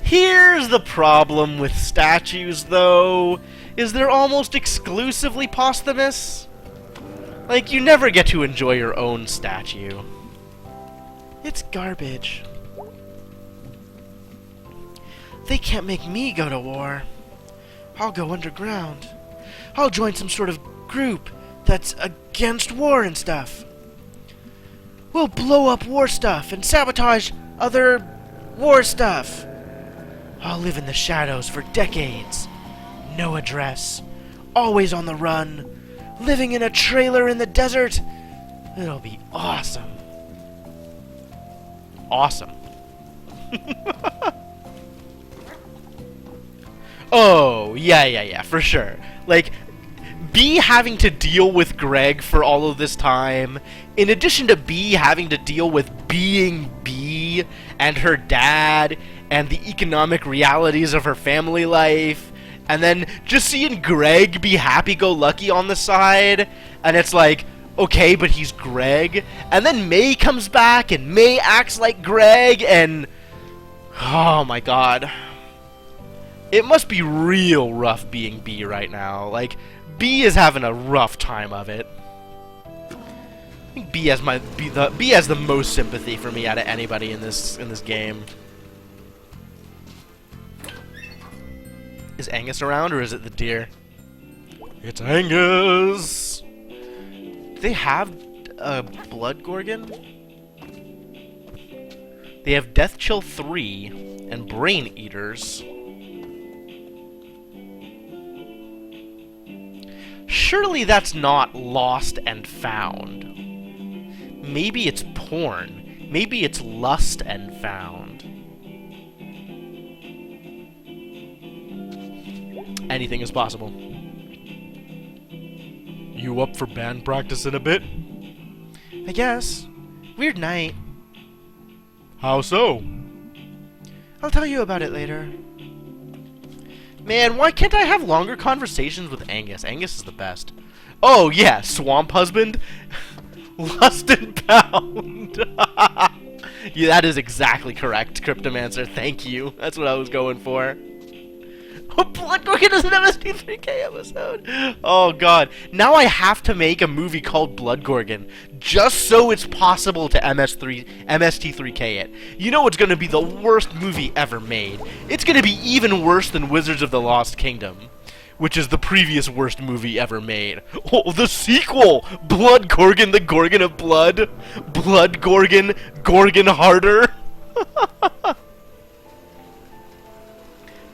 Here's the problem with statues, though, is they're almost exclusively posthumous. Like, you never get to enjoy your own statue. It's garbage. They can't make me go to war. I'll go underground. I'll join some sort of group that's against war and stuff. We'll blow up war stuff and sabotage other war stuff. I'll live in the shadows for decades. No address. Always on the run. Living in a trailer in the desert. It'll be awesome. Awesome. Oh, yeah, for sure. Like, B having to deal with Greg for all of this time, in addition to B having to deal with being B and her dad and the economic realities of her family life, and then just seeing Greg be happy-go-lucky on the side, and it's like, okay, but he's Greg, and then May comes back, and May acts like Greg, and oh my god. It must be real rough being B right now. Like, B is having a rough time of it. I think B has the most sympathy for me out of anybody in this game. Is Angus around, or is it the deer? It's Angus! They have a Blood Gorgon? They have Death Chill 3 and Brain Eaters. Surely that's not lost and found. Maybe it's porn. Maybe it's lust and found. Anything is possible. You up for band practice in a bit? I guess. Weird night. How so? I'll tell you about it later. Man, why can't I have longer conversations with Angus? Angus is the best. Oh, yeah, Swamp Husband. Lust and Pound. Yeah, that is exactly correct, Cryptomancer. Thank you. That's what I was going for. Oh, Blood Gorgon is an MST3K episode. Oh, God. Now I have to make a movie called Blood Gorgon, just so it's possible to MST3K it. You know it's going to be the worst movie ever made. It's going to be even worse than Wizards of the Lost Kingdom, which is the previous worst movie ever made. Oh, the sequel! Blood Gorgon, the Gorgon of Blood. Blood Gorgon, Gorgon Harder.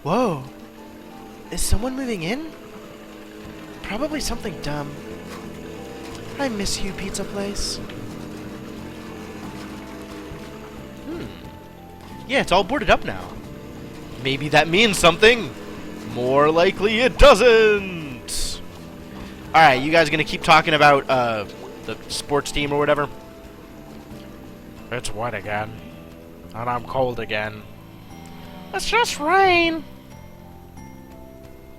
Whoa. Is someone moving in? Probably something dumb. I miss you, pizza place. Yeah, it's all boarded up now. Maybe that means something. More likely it doesn't. Alright, you guys gonna keep talking about the sports team or whatever? It's wet again. And I'm cold again. It's just rain.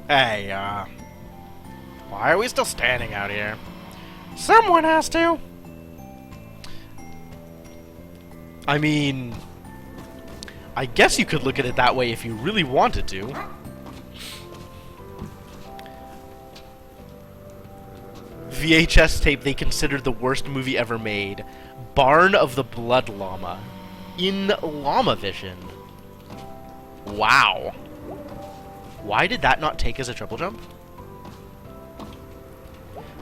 Hey, why are we still standing out here? Someone has to. I mean, I guess you could look at it that way if you really wanted to. VHS tape they considered the worst movie ever made. Barn of the Blood Llama. In LlamaVision. Wow. Why did that not take as a triple jump?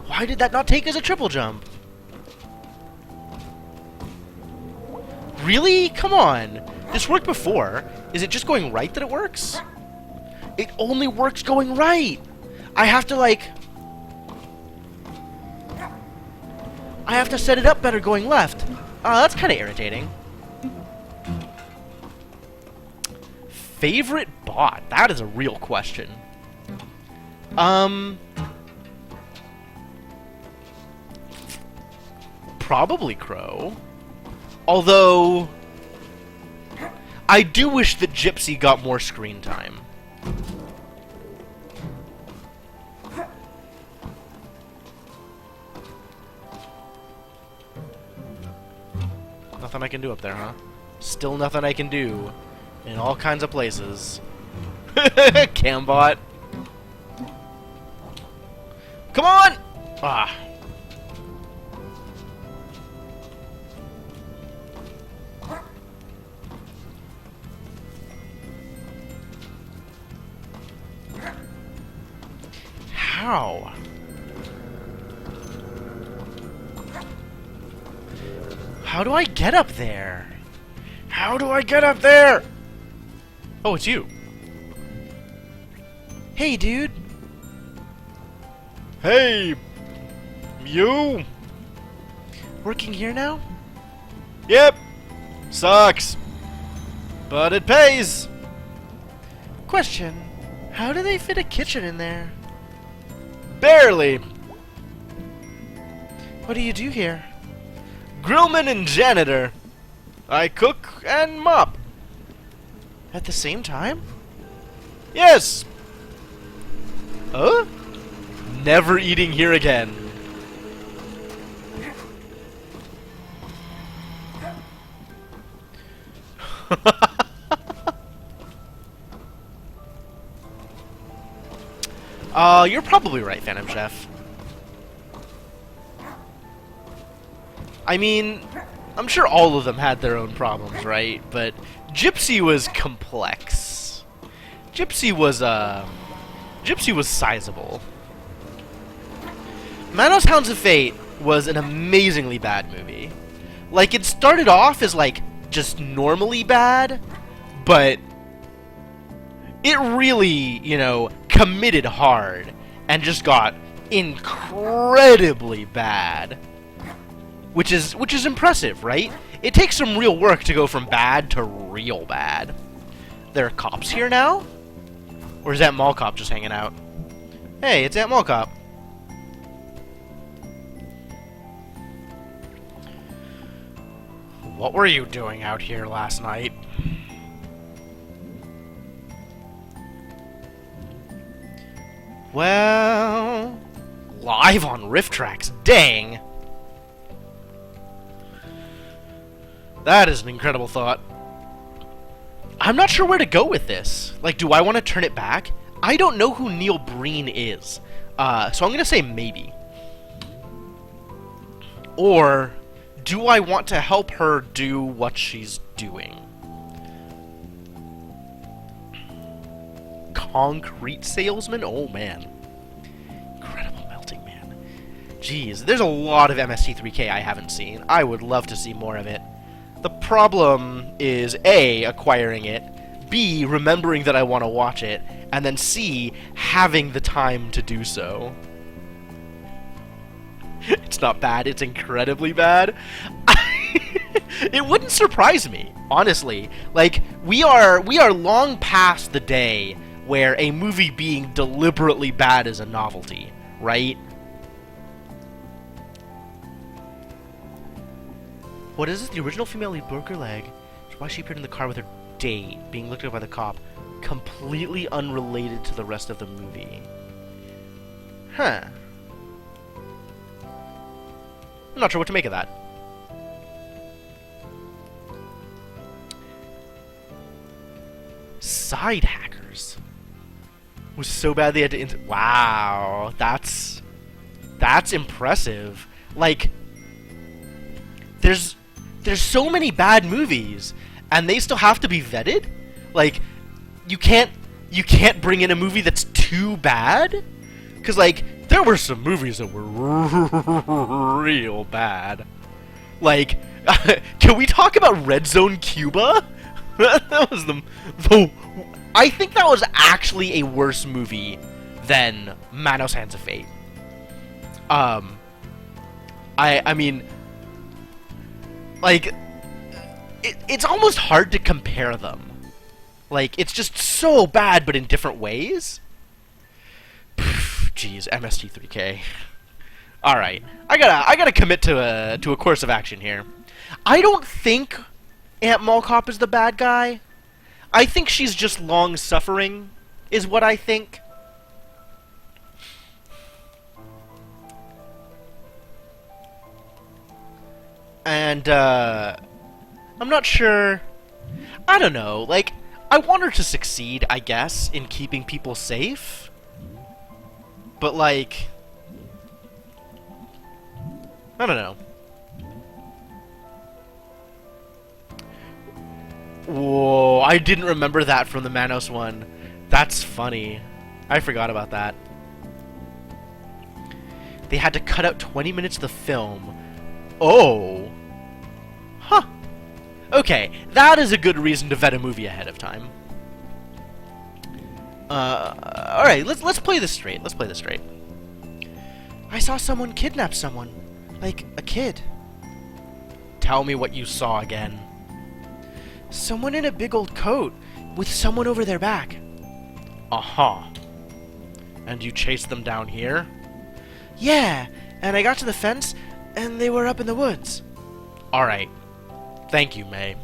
Why did that not take as a triple jump? Really? Come on. This worked before. Is it just going right that it works? It only works going right. I have to, like... I have to set it up better going left. That's kind of irritating. Favorite bot? That is a real question. Probably Crow. Although, I do wish that Gypsy got more screen time. Nothing I can do up there, huh? Still nothing I can do in all kinds of places. Cambot. Come on! Ah. How? How do I get up there? How do I get up there? Oh, it's you. Hey, dude. Hey, you? Working here now? Yep. Sucks. But it pays. Question. How do they fit a kitchen in there? Barely. What do you do here? Grillman and janitor. I cook and mop. At the same time? Yes. Huh? Never eating here again. You're probably right, Phantom Chef. I mean, I'm sure all of them had their own problems, right? But Gypsy was complex. Gypsy was sizable. Manos Hounds of Fate was an amazingly bad movie. Like, it started off as, like, just normally bad, but it really, you know, committed hard and just got incredibly bad. Which is impressive, right? It takes some real work to go from bad to real bad. There are cops here now? Or is that Mall Cop just hanging out? Hey, it's Aunt Mall Cop. What were you doing out here last night? Well, live on Rift Tracks, dang! That is an incredible thought. I'm not sure where to go with this. Like, do I want to turn it back? I don't know who Neil Breen is. So I'm going to say maybe. Or, do I want to help her do what she's doing? Concrete salesman? Oh, man. Incredible melting man. Jeez, there's a lot of MST3K I haven't seen. I would love to see more of it. The problem is A, acquiring it, B, remembering that I want to watch it, and then C, having the time to do so. It's not bad, it's incredibly bad. It wouldn't surprise me, honestly. Like, we are long past the day where a movie being deliberately bad is a novelty, right? What is this? The original female lead broke her leg. That's why she appeared in the car with her date, being looked at by the cop. Completely unrelated to the rest of the movie. Huh. I'm not sure what to make of that. Side hackers. Was so bad they had to... Wow. That's impressive. Like, there's so many bad movies, and they still have to be vetted? Like, you can't bring in a movie that's too bad? Because, like, there were some movies that were real bad. Like, can we talk about Red Zone Cuba? That was the... I think that was actually a worse movie than Manos Hands of Fate. I mean... Like, it's almost hard to compare them. Like, it's just so bad, but in different ways. Jeez, MST3K. All right, I gotta commit to a course of action here. I don't think Aunt Mall Cop is the bad guy. I think she's just long-suffering, is what I think. And I'm not sure. I don't know. Like, I want her to succeed, I guess, in keeping people safe. But, like, I don't know. Whoa, I didn't remember that from the Manos one. That's funny. I forgot about that. They had to cut out 20 minutes of the film. Oh. Huh. Okay, that is a good reason to vet a movie ahead of time. Alright, let's play this straight. Let's play this straight. I saw someone kidnap someone. Like, a kid. Tell me what you saw again. Someone in a big old coat, with someone over their back. Uh-huh. And you chased them down here? Yeah, and I got to the fence, and they were up in the woods. Alright. Thank you, May.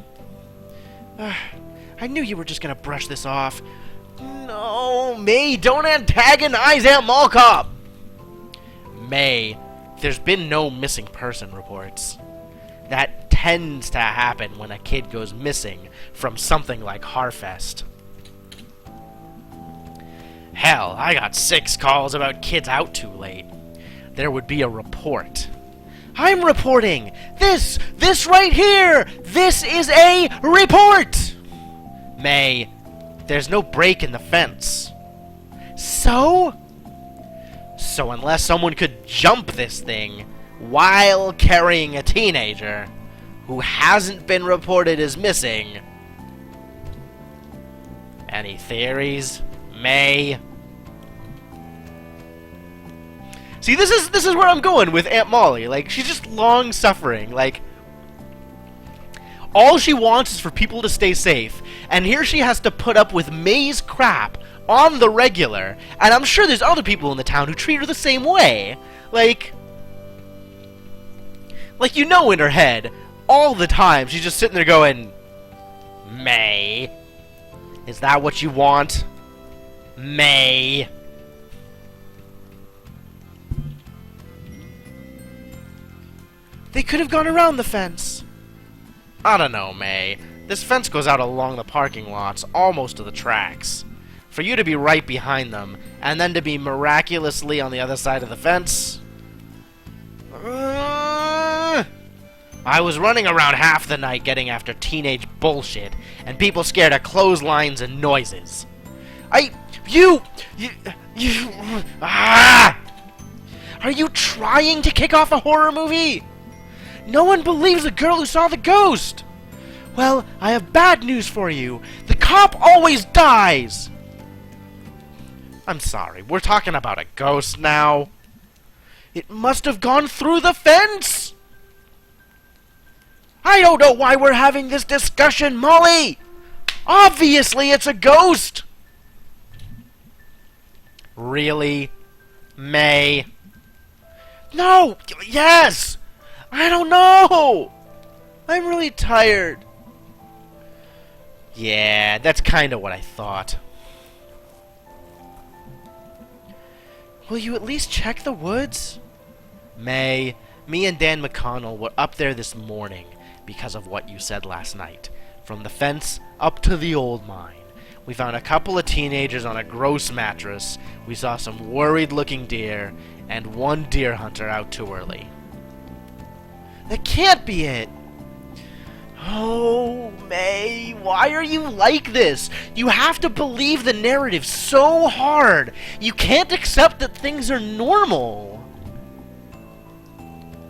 I knew you were just gonna brush this off. No, May, don't antagonize Aunt Mall Cop! May, there's been no missing person reports. That tends to happen when a kid goes missing from something like Harfest. Hell, I got 6 calls about kids out too late. There would be a report. I'm reporting! This right here! This is a report! May, there's no break in the fence. So? So unless someone could jump this thing while carrying a teenager who hasn't been reported as missing. Any theories, May? See, this is where I'm going with Aunt Molly. Like, she's just long-suffering. Like, all she wants is for people to stay safe. And here she has to put up with May's crap on the regular. And I'm sure there's other people in the town who treat her the same way. Like, you know, in her head, all the time, she's just sitting there going, May, is that what you want? May. They could have gone around the fence. I don't know, May. This fence goes out along the parking lots, almost to the tracks. For you to be right behind them, and then to be miraculously on the other side of the fence... I was running around half the night getting after teenage bullshit, and people scared of clotheslines and noises. You... Ah! Are you trying to kick off a horror movie? No one believes the girl who saw the ghost! Well, I have bad news for you. The cop always dies! I'm sorry, we're talking about a ghost now. It must have gone through the fence! I don't know why we're having this discussion, Molly! Obviously it's a ghost! Really? May? No! Yes! I don't know! I'm really tired. Yeah, that's kind of what I thought. Will you at least check the woods? May, me and Dan McConnell were up there this morning because of what you said last night. From the fence up to the old mine. We found a couple of teenagers on a gross mattress. We saw some worried-looking deer, and one deer hunter out too early. That can't be it! Oh, May, why are you like this? You have to believe the narrative so hard. You can't accept that things are normal.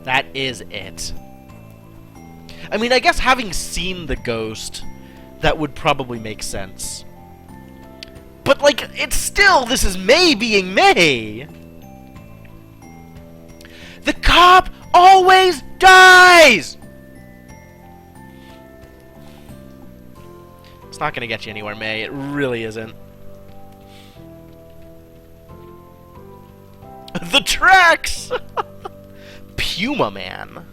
That is it. I mean, I guess having seen the ghost, that would probably make sense. But, like, it's still, this is May being May. The cop always dies! It's not gonna get you anywhere, May. It really isn't. The tracks! Puma Man.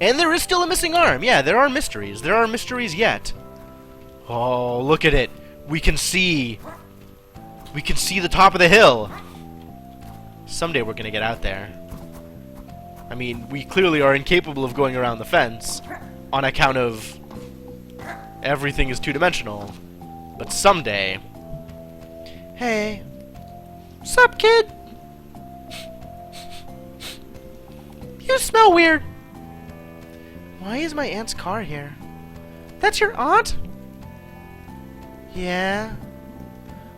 And there is still a missing arm. Yeah, there are mysteries. There are mysteries yet. Oh, look at it. We can see the top of the hill. Someday we're gonna get out there. I mean, we clearly are incapable of going around the fence on account of everything is two-dimensional. But someday... Hey. Sup, kid? You smell weird. Why is my aunt's car here? That's your aunt? Yeah.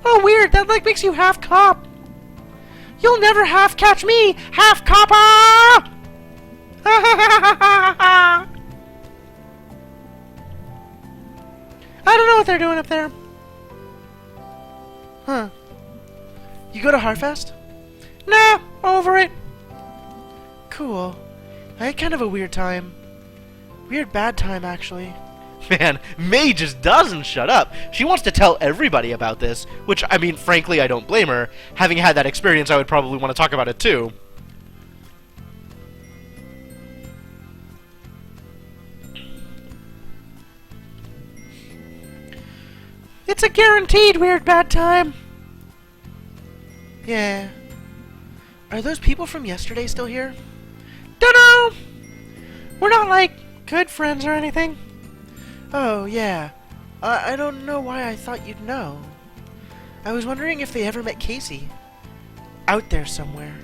Oh, weird. That like makes you half cop. You'll never half catch me, half copper! I don't know what they're doing up there. Huh. You go to Harfest? Nah, over it. Cool. I had kind of a weird time. Weird bad time, actually. Man, May just doesn't shut up. She wants to tell everybody about this, which, I mean, frankly, I don't blame her. Having had that experience, I would probably want to talk about it too. It's a guaranteed weird bad time. Yeah. Are those people from yesterday still here? Dunno! We're not, like, good friends or anything. Oh, yeah. I don't know why I thought you'd know. I was wondering if they ever met Casey. Out there somewhere.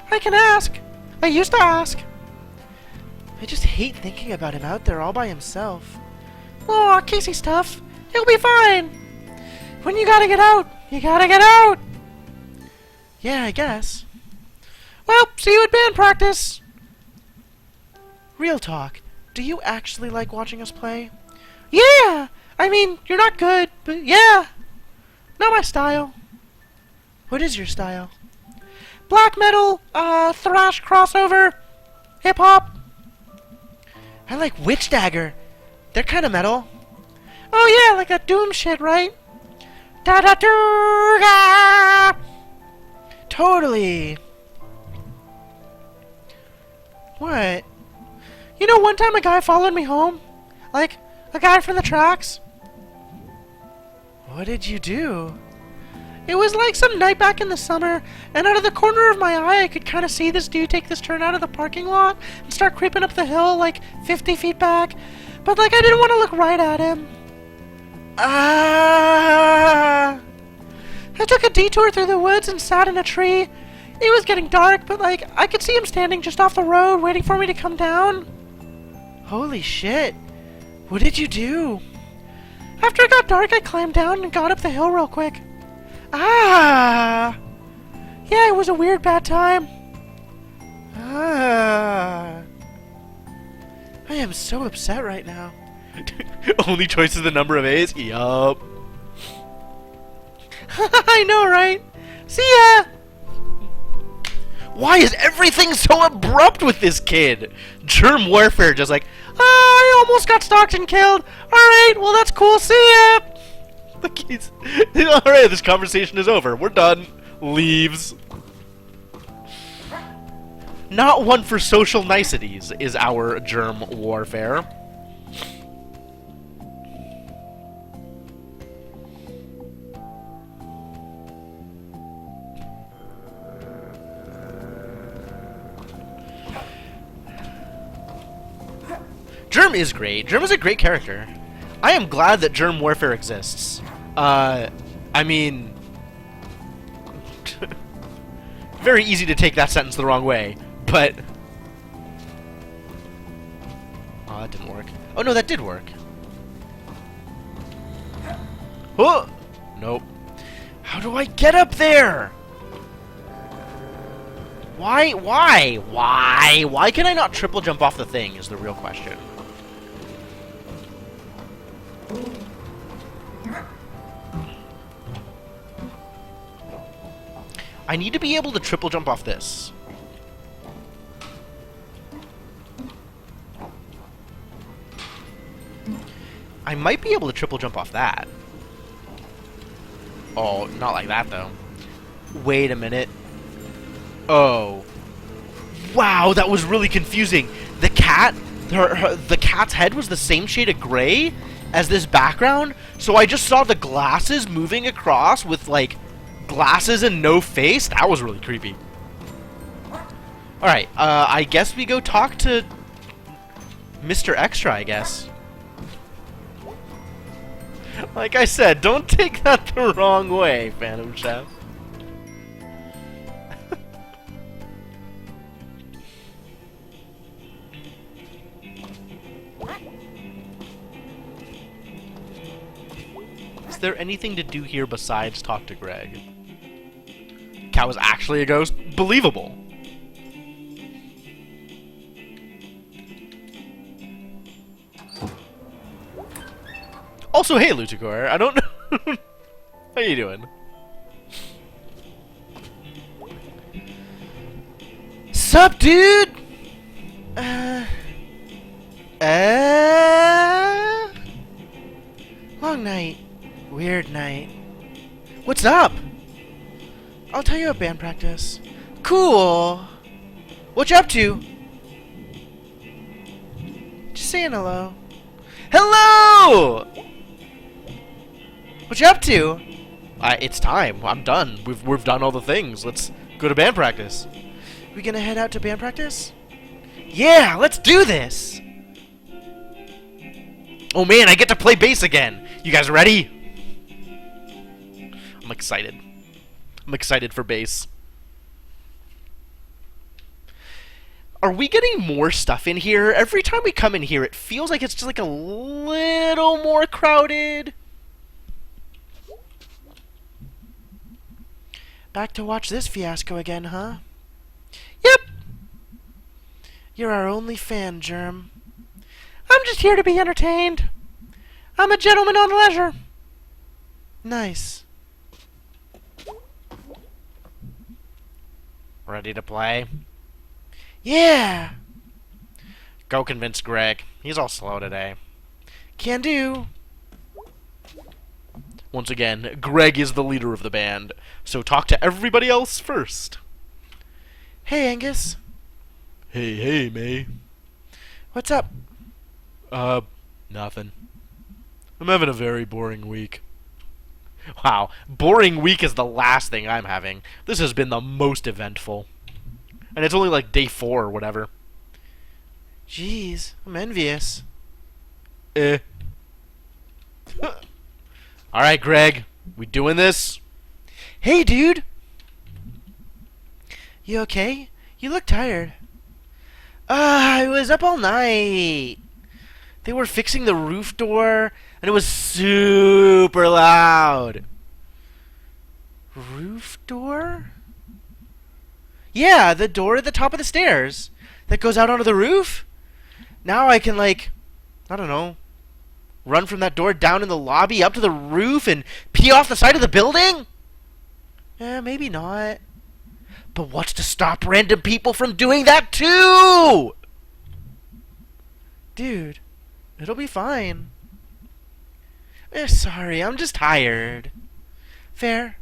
I can ask. I used to ask. I just hate thinking about him out there all by himself. Oh, Casey stuff. He'll be fine. When you gotta get out, you gotta get out. Yeah, I guess. Well, see you at band practice. Real talk. Do you actually like watching us play? Yeah! I mean, you're not good, but yeah. Not my style. What is your style? Black metal, thrash crossover, hip-hop. I like Witch Dagger. They're kind of metal. Oh yeah, like that Doom shit, right? Da-da-doo-ga! Totally. What? You know, one time a guy followed me home? Like, a guy from the tracks? What did you do? It was like some night back in the summer, and out of the corner of my eye I could kind of see this dude take this turn out of the parking lot and start creeping up the hill like 50 feet back. But like, I didn't want to look right at him. Ah! I took a detour through the woods and sat in a tree. It was getting dark, but like, I could see him standing just off the road waiting for me to come down. Holy shit. What did you do? After it got dark, I climbed down and got up the hill real quick. Ah! Yeah, it was a weird bad time. Ah. I am so upset right now. Only choice is the number of A's? Yup. I know, right? See ya! Why is everything so abrupt with this kid? Germ warfare just like, I almost got stalked and killed. Alright, well that's cool, see ya! look, he's... Alright, this conversation is over. We're done. Leaves. Not one for social niceties is our germ warfare. Germ is great. Germ is a great character. I am glad that germ warfare exists. I mean... very easy to take that sentence the wrong way, but... Oh, that didn't work. Oh, no, that did work. Oh! Nope. How do I get up there? Why? Why can I not triple jump off the thing is the real question. I need to be able to triple jump off this. I might be able to triple jump off that. Oh, not like that though. Wait a minute. Oh. Wow, that was really confusing. The cat, the cat's head was the same shade of gray as this background, so I just saw the glasses moving across with like glasses and no face. That was really creepy. Alright, I guess we go talk to Mr. Extra, I guess. Like I said, don't take that the wrong way, Phantom Chef. Is there anything to do here besides talk to Greg? Cat was actually a ghost? Believable. Also, hey, Luchicor. I don't know. How you doing? Sup, dude? Long night. Weird night. What's up? I'll tell you at band practice. Cool. What you up to? Just saying hello. Hello! What you up to? It's time. I'm done. We've done all the things. Let's go to band practice. We gonna head out to band practice? Yeah, let's do this! Oh man, I get to play bass again. You guys ready? I'm excited. I'm excited for bass. Are we getting more stuff in here? Every time we come in here, it feels like it's just like a little more crowded. Back to watch this fiasco again, huh? Yep! You're our only fan, Germ. I'm just here to be entertained. I'm a gentleman on leisure. Nice. Ready to play? Yeah! Go convince Greg. He's all slow today. Can do. Once again, Greg is the leader of the band, so talk to everybody else first. Hey, Angus. Hey, May. What's up? Nothing. I'm having a very boring week. Wow, boring week is the last thing I'm having. This has been the most eventful. And it's only like day 4 or whatever. Jeez, I'm envious. Alright, Greg. We doing this? Hey, dude! You okay? You look tired. I was up all night. They were fixing the roof door, and it was super loud. Roof door? Yeah, the door at the top of the stairs that goes out onto the roof. Now I can, like, I don't know, run from that door down in the lobby up to the roof and pee off the side of the building? Maybe not. But what's to stop random people from doing that too? Dude, it'll be fine. Sorry, I'm just tired. Fair.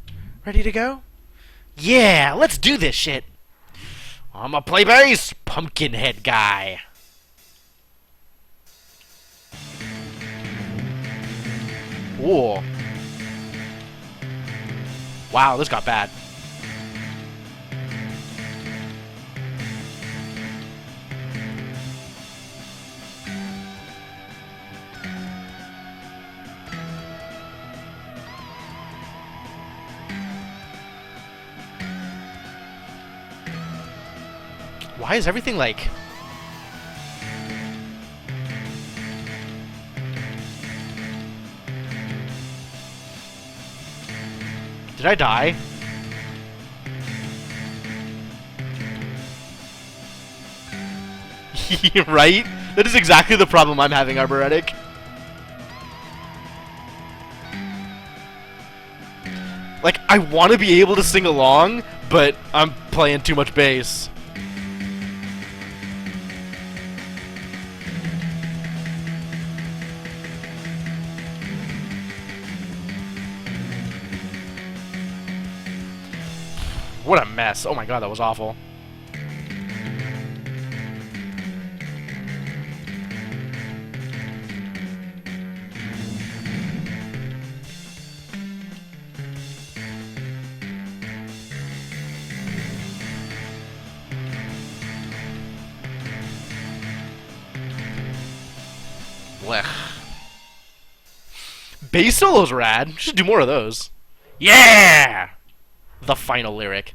Ready to go? Yeah, let's do this shit. I'ma play bass, Pumpkinhead guy. Whoa. Wow, this got bad. Why is everything like... Did I die? Right? That is exactly the problem I'm having, Arboretic. Like, I want to be able to sing along, but I'm playing too much bass. What a mess. Oh my god, that was awful. Blech. Bass solo's rad. Should do more of those. Yeah! The final lyric.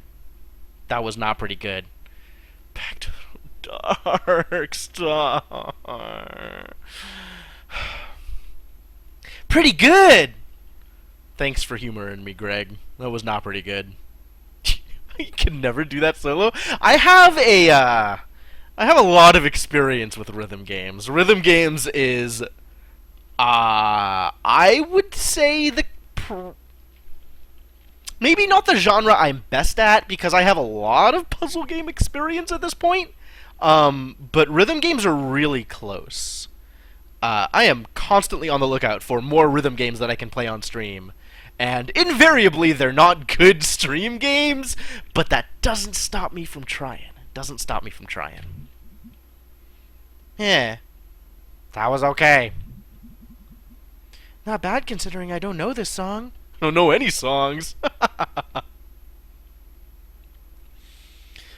That was not pretty good. Back to the dark star. Pretty good! Thanks for humoring me, Greg. That was not pretty good. You can never do that solo. I have a lot of experience with rhythm games. Rhythm games is, I would say maybe not the genre I'm best at, because I have a lot of puzzle game experience at this point. But rhythm games are really close. I am constantly on the lookout for more rhythm games that I can play on stream. And invariably, they're not good stream games, but that doesn't stop me from trying. Doesn't stop me from trying. Yeah. That was okay. Not bad considering I don't know this song. I don't know any songs.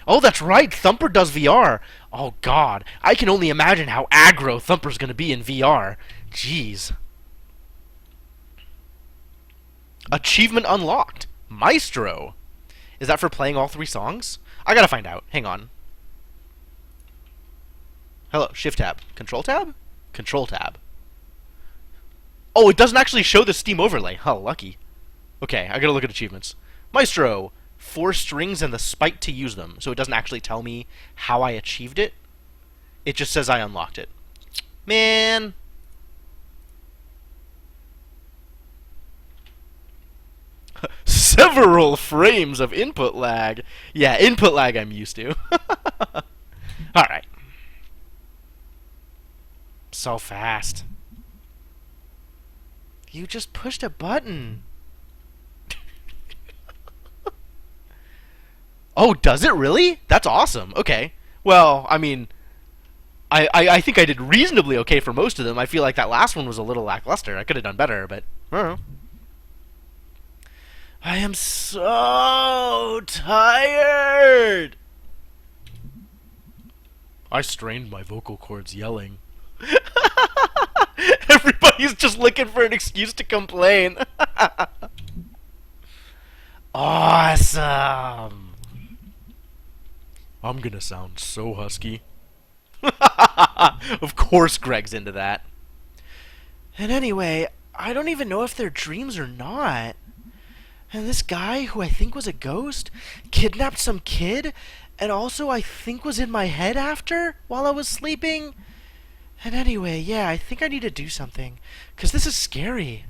Oh, that's right. Thumper does VR. Oh, God. I can only imagine how aggro Thumper's going to be in VR. Jeez. Achievement unlocked. Maestro. Is that for playing all 3 songs? I gotta find out. Hang on. Hello. Shift tab. Control tab? Control tab. Oh, it doesn't actually show the Steam overlay. Huh, lucky. Okay, I gotta look at achievements. Maestro. 4 strings and the spike to use them. So it doesn't actually tell me how I achieved it. It just says I unlocked it. Man. Several frames of input lag. Yeah, input lag I'm used to. Alright. So fast. You just pushed a button. Oh, does it really? That's awesome. Okay. Well, I mean, I think I did reasonably okay for most of them. I feel like that last one was a little lackluster. I could have done better, but I don't know. I am so tired. I strained my vocal cords yelling. Everybody's just looking for an excuse to complain. Awesome. I'm gonna sound so husky. Of course Greg's into that. And anyway, I don't even know if they're dreams or not. And this guy, who I think was a ghost, kidnapped some kid, and also I think was in my head after, while I was sleeping. And anyway, yeah, I think I need to do something, 'cause this is scary.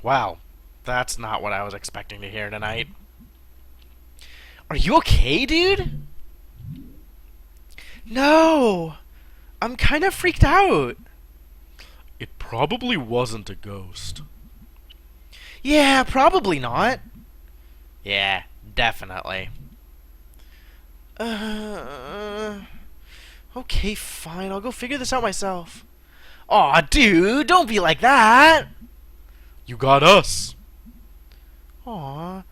Wow, that's not what I was expecting to hear tonight. Are you okay, dude? No! I'm kind of freaked out. It probably wasn't a ghost. Yeah, probably not. Yeah, definitely. Okay, fine. I'll go figure this out myself. Aw, dude, don't be like that. You got us. Aw,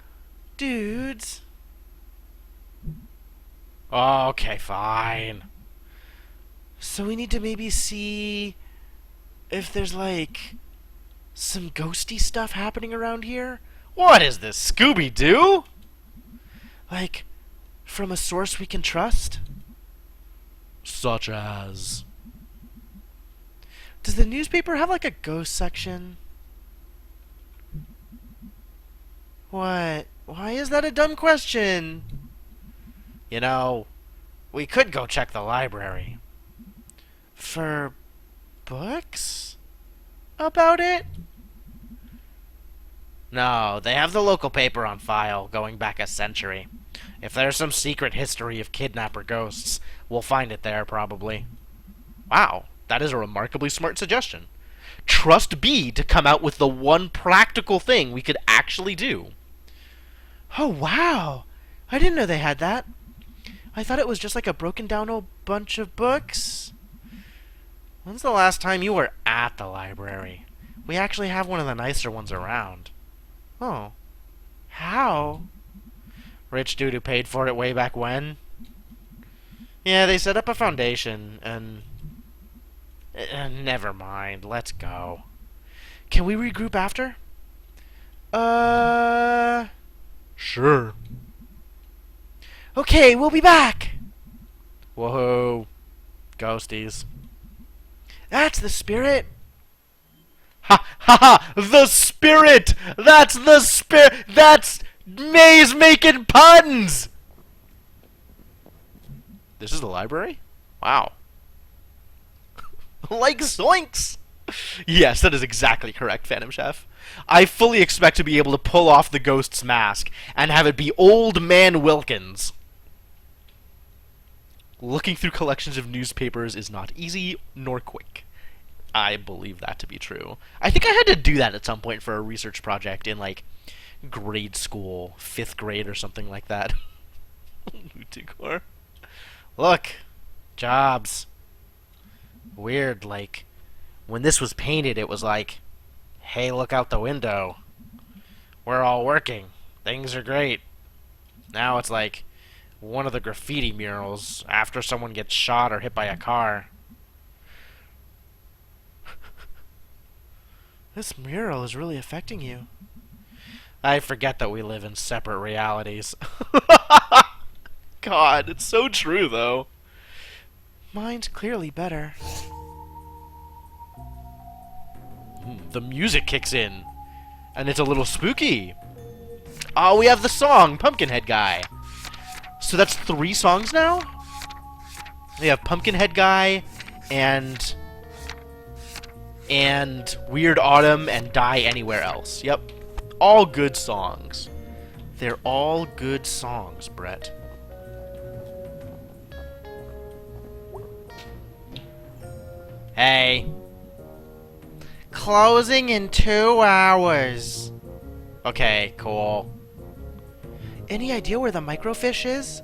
dudes. Okay, fine. So we need to maybe see if there's, like, some ghosty stuff happening around here. What is this, Scooby-Doo? Like, from a source we can trust? Such as... Does the newspaper have, like, a ghost section? What? Why is that a dumb question? You know, we could go check the library. For books? About it? No, they have the local paper on file, going back a century. If there's some secret history of kidnapper ghosts, we'll find it there, probably. Wow, that is a remarkably smart suggestion. Trust B to come out with the one practical thing we could actually do. Oh, wow! I didn't know they had that. I thought it was just like a broken down old bunch of books. When's the last time you were at the library? We actually have one of the nicer ones around. Oh. How? Rich dude who paid for it way back when? Yeah, they set up a foundation, and Never mind. Let's go. Can we regroup after? Sure. Okay, we'll be back. Whoa. Ghosties. That's the spirit. Ha ha ha! The spirit! That's the spirit! That's May's making puns! This is the library? Wow. Like zoinks! Yes, that is exactly correct, Phantom Chef. I fully expect to be able to pull off the ghost's mask and have it be Old Man Wilkins. Looking through collections of newspapers is not easy nor quick. I believe that to be true. I think I had to do that at some point for a research project in, like, grade school, 5th grade or something like that. Decor. Look. Jobs. Weird, like, when this was painted, it was like, hey, look out the window. We're all working. Things are great. Now it's like one of the graffiti murals after someone gets shot or hit by a car. This mural is really affecting you. I forget that we live in separate realities. God, it's so true, though. Mine's clearly better. The music kicks in, and it's a little spooky. Oh, we have the song, Pumpkinhead Guy. So that's 3 songs now? We have Pumpkinhead Guy, and Weird Autumn, and Die Anywhere Else. Yep. All good songs. They're all good songs, Brett. Hey. Closing in 2 hours. Okay, cool. Any idea where the microfiche is?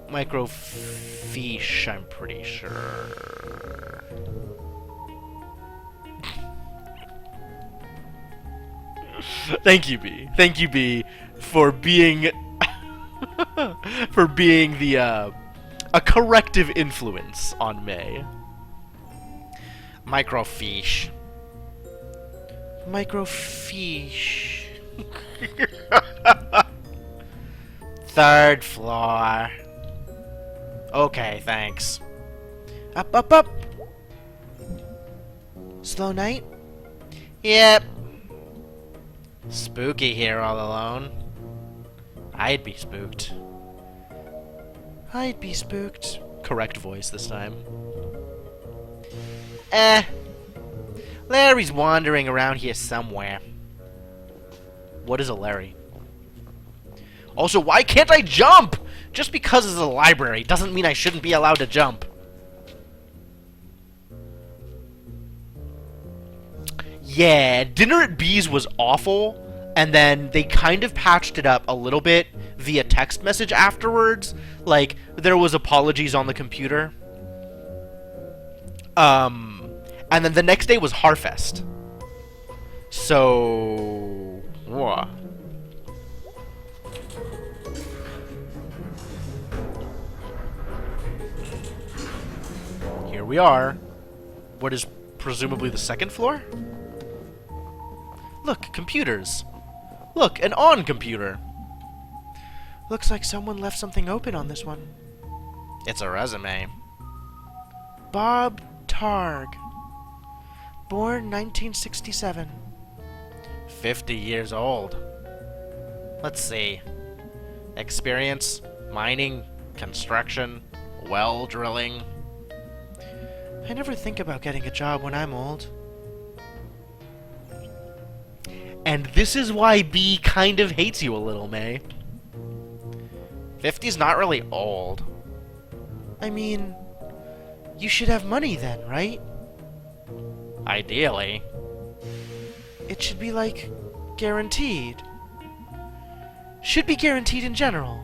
Microfiche, I'm pretty sure. Thank you, B. Thank you, B, for being for being the a corrective influence on May. Microfiche. Microfiche. 3rd floor. Okay, thanks. Up, up, up. Slow night? Yep. Spooky here all alone. I'd be spooked. I'd be spooked. Correct voice this time. Larry's wandering around here somewhere. What is a Larry? Also, why can't I jump? Just because it's a library doesn't mean I shouldn't be allowed to jump. Yeah, Dinner at B's was awful, and then they kind of patched it up a little bit via text message afterwards. Like, there was apologies on the computer. And then the next day was Harfest. So... Whoa. Here we are. What is presumably the 2nd floor? Look, computers. Look, an on computer. Looks like someone left something open on this one. It's a resume. Bob Targ. Born 1967. 50 years old. Let's see. Experience, mining, construction, well drilling. I never think about getting a job when I'm old. And this is why B kind of hates you a little, May. 50's not really old. I mean, you should have money then, right? Ideally. It should be, like, guaranteed. Should be guaranteed in general.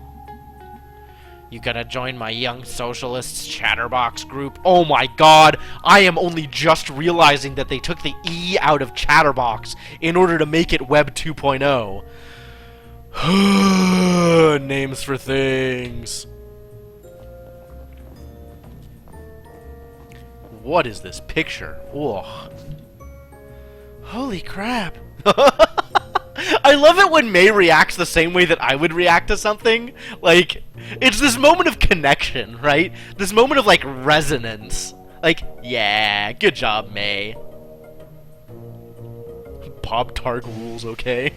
You gonna join my Young Socialists Chatterbox group? Oh my god! I am only just realizing that they took the E out of Chatterbox in order to make it Web 2.0. Names for things. What is this picture? Ugh. Holy crap. I love it when May reacts the same way that I would react to something. Like, it's this moment of connection, right? This moment of, like, resonance. Like, yeah, good job, May. Bob Targ rules, okay?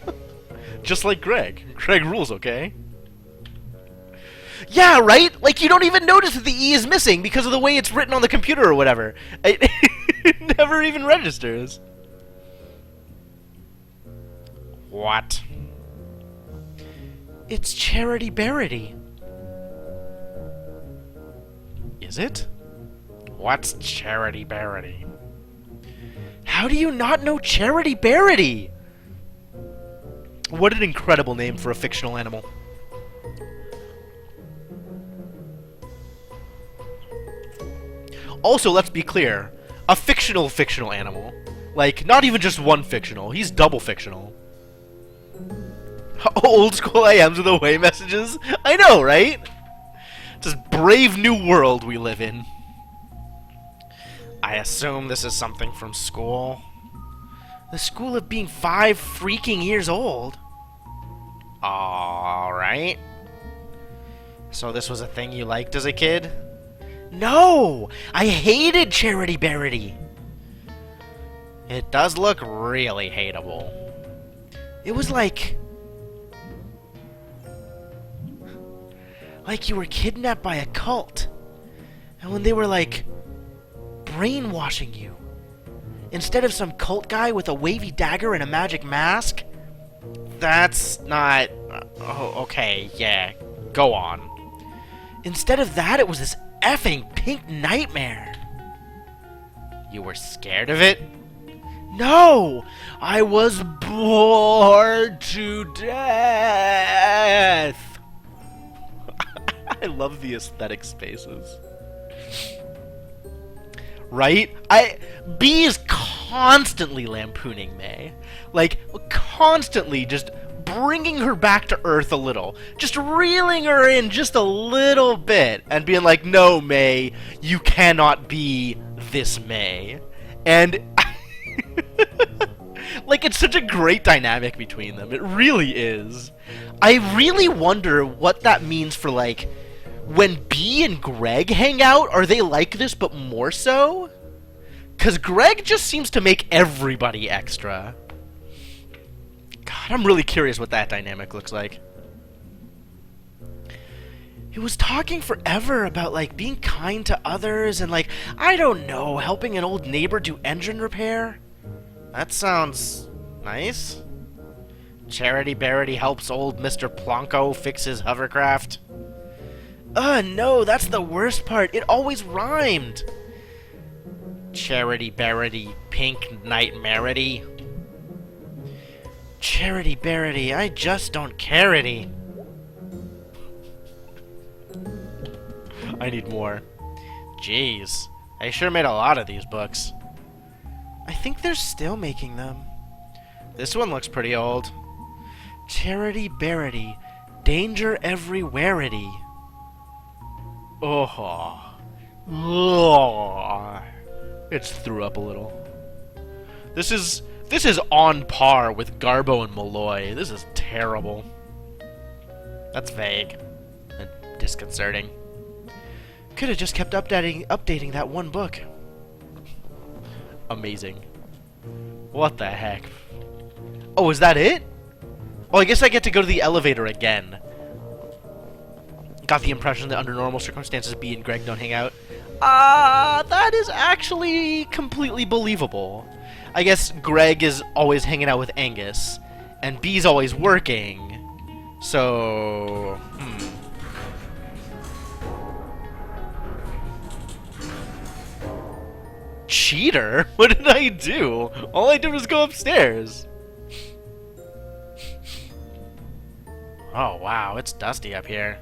Just like Greg. Greg rules, okay? Yeah, right? Like, you don't even notice that the E is missing because of the way it's written on the computer or whatever. It never even registers. What? It's Charity Bearity. Is it? What's Charity Bearity? How do you not know Charity Bearity? What an incredible name for a fictional animal. Also, let's be clear, a fictional animal. Like, not even just one fictional, he's double fictional. How old school I am to the way messages? I know, right? This brave new world we live in. I assume this is something from school. The school of being 5 freaking years old. Alright. So this was a thing you liked as a kid? No! I hated Charity Bearity. It does look really hateable. It was like you were kidnapped by a cult. And when they were like brainwashing you, instead of some cult guy with a wavy dagger and a magic mask. That's not... oh, okay, yeah. Go on. Instead of that, it was this effing pink nightmare. You were scared of it? No! I was bored to death! I love the aesthetic spaces. Right? B is constantly lampooning May. Like, constantly just bringing her back to earth a little. Just reeling her in just a little bit. And being like, no, May, you cannot be this May. And... like, it's such a great dynamic between them. It really is. I really wonder what that means for, like, when B and Greg hang out, are they like this but more so? Because Greg just seems to make everybody extra. God, I'm really curious what that dynamic looks like. It was talking forever about, like, being kind to others and, like, I don't know, helping an old neighbor do engine repair. That sounds nice. Charity Bearity helps old Mr. Plonko fix his hovercraft. No, that's the worst part. It always rhymed. Charity Bearity, Pink Nightmarity. Charity Bearity, I just don't care-ity. I need more. Jeez, they sure made a lot of these books. I think they're still making them. This one looks pretty old. Charity Bearity, danger everywhere-ity. Oh. Oh. It's threw up a little. This is on par with Garbo and Malloy. This is terrible. That's vague and disconcerting. Could have just kept updating that one book. Amazing. What the heck? Oh, is that it? Oh, I guess I get to go to the elevator again. Got the impression that under normal circumstances, B and Greg don't hang out. That is actually completely believable. I guess Greg is always hanging out with Angus, and B's always working. So, Cheater? What did I do? All I did was go upstairs. Oh, wow, it's dusty up here.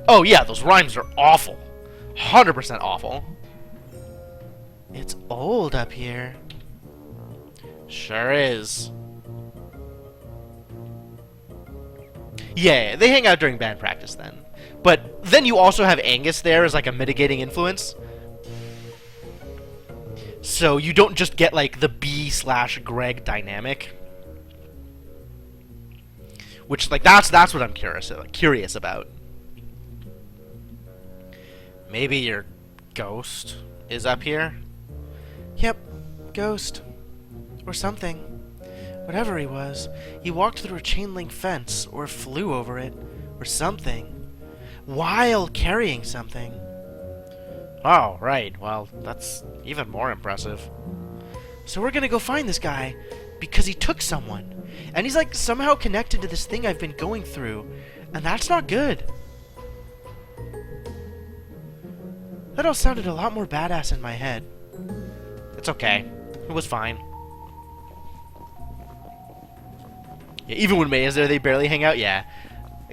Oh, yeah, those rhymes are awful. 100% awful. It's old up here. Sure is. Yeah, they hang out during band practice then. But then you also have Angus there as like a mitigating influence. So you don't just get, like, the B/Greg dynamic. Which, like, that's what I'm curious about. Maybe your ghost is up here? Yep, ghost. Or something. Whatever he was, he walked through a chain link fence, or flew over it, or something. While carrying something. Oh, right. Well, that's even more impressive. So we're gonna go find this guy, because he took someone. And he's like somehow connected to this thing I've been going through. And that's not good. That all sounded a lot more badass in my head. It's okay. It was fine. Yeah, even when May is there, they barely hang out, yeah.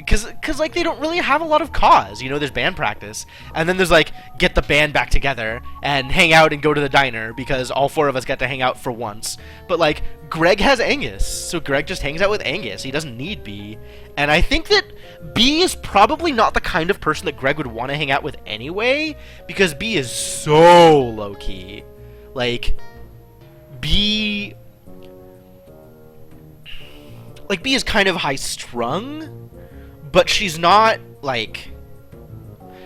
Cause like, they don't really have a lot of cause, you know, there's band practice. And then there's, like, get the band back together and hang out and go to the diner, because all four of us get to hang out for once. But, like, Greg has Angus, so Greg just hangs out with Angus. He doesn't need B. And I think that B is probably not the kind of person that Greg would want to hang out with anyway, because B is so low-key. Like, B is kind of high-strung, but she's not, like,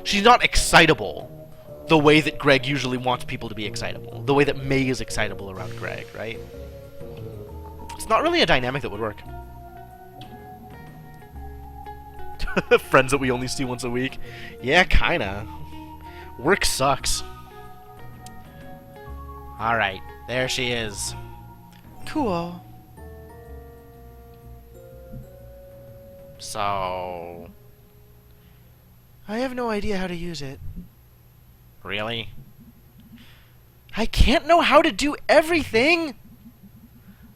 she's not excitable the way that Greg usually wants people to be excitable. The way that May is excitable around Greg, right? It's not really a dynamic that would work. Friends that we only see once a week. Yeah, kinda. Work sucks. Alright, there she is. Cool. So... I have no idea how to use it. Really? I can't know how to do everything!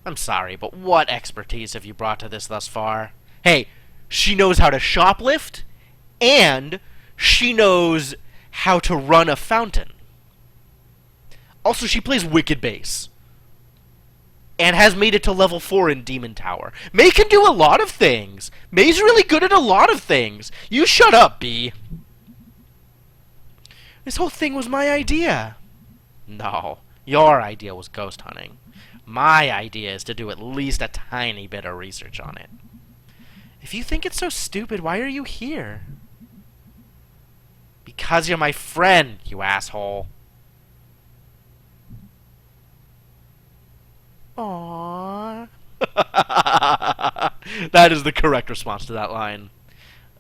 I'm sorry, but what expertise have you brought to this thus far? Hey, she knows how to shoplift, and she knows how to run a fountain. Also, she plays wicked bass. And has made it to level 4 in Demon Tower. May can do a lot of things. May's really good at a lot of things. You shut up, B. This whole thing was my idea. No, your idea was ghost hunting. My idea is to do at least a tiny bit of research on it. If you think it's so stupid, why are you here? Because you're my friend, you asshole. Aww. That is the correct response to that line.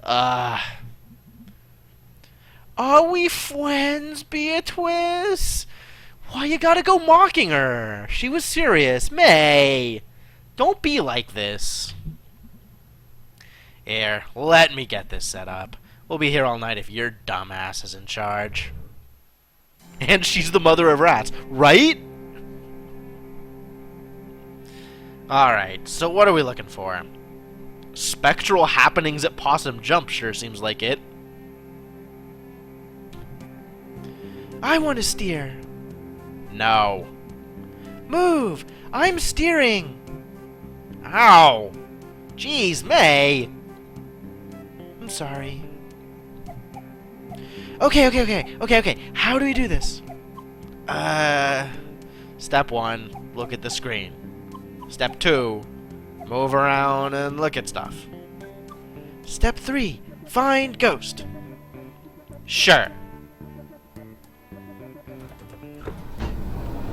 Are we friends, Beatrice? Why you gotta go mocking her? She was serious. May! Don't be like this. Here, let me get this set up. We'll be here all night if your dumbass is in charge. And she's the mother of rats, right? Alright, so what are we looking for? Spectral happenings at Possum Jump sure seems like it. I want to steer. No. Move! I'm steering! Ow! Jeez, May! I'm sorry. Okay. How do we do this? Step 1, look at the screen. Step 2, move around and look at stuff. Step 3, find ghost. Sure.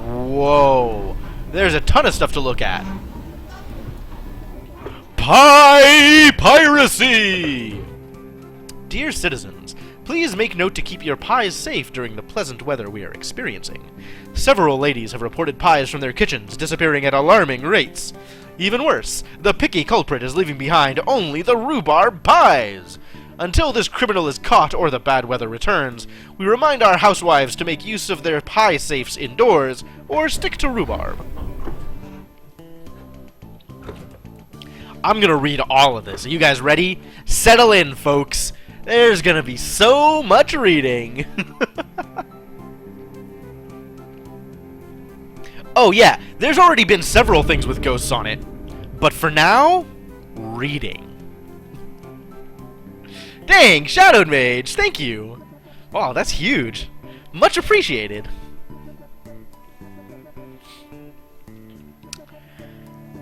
Whoa. There's a ton of stuff to look at. Piracy! Dear citizens, please make note to keep your pies safe during the pleasant weather we are experiencing. Several ladies have reported pies from their kitchens disappearing at alarming rates. Even worse, the picky culprit is leaving behind only the rhubarb pies. Until this criminal is caught or the bad weather returns, we remind our housewives to make use of their pie safes indoors or stick to rhubarb. I'm gonna read all of this. Are you guys ready? Settle in, folks. There's gonna be so much reading. Oh yeah, there's already been several things with ghosts on it. But for now, reading. Dang, Shadowed Mage, thank you. Wow, that's huge. Much appreciated.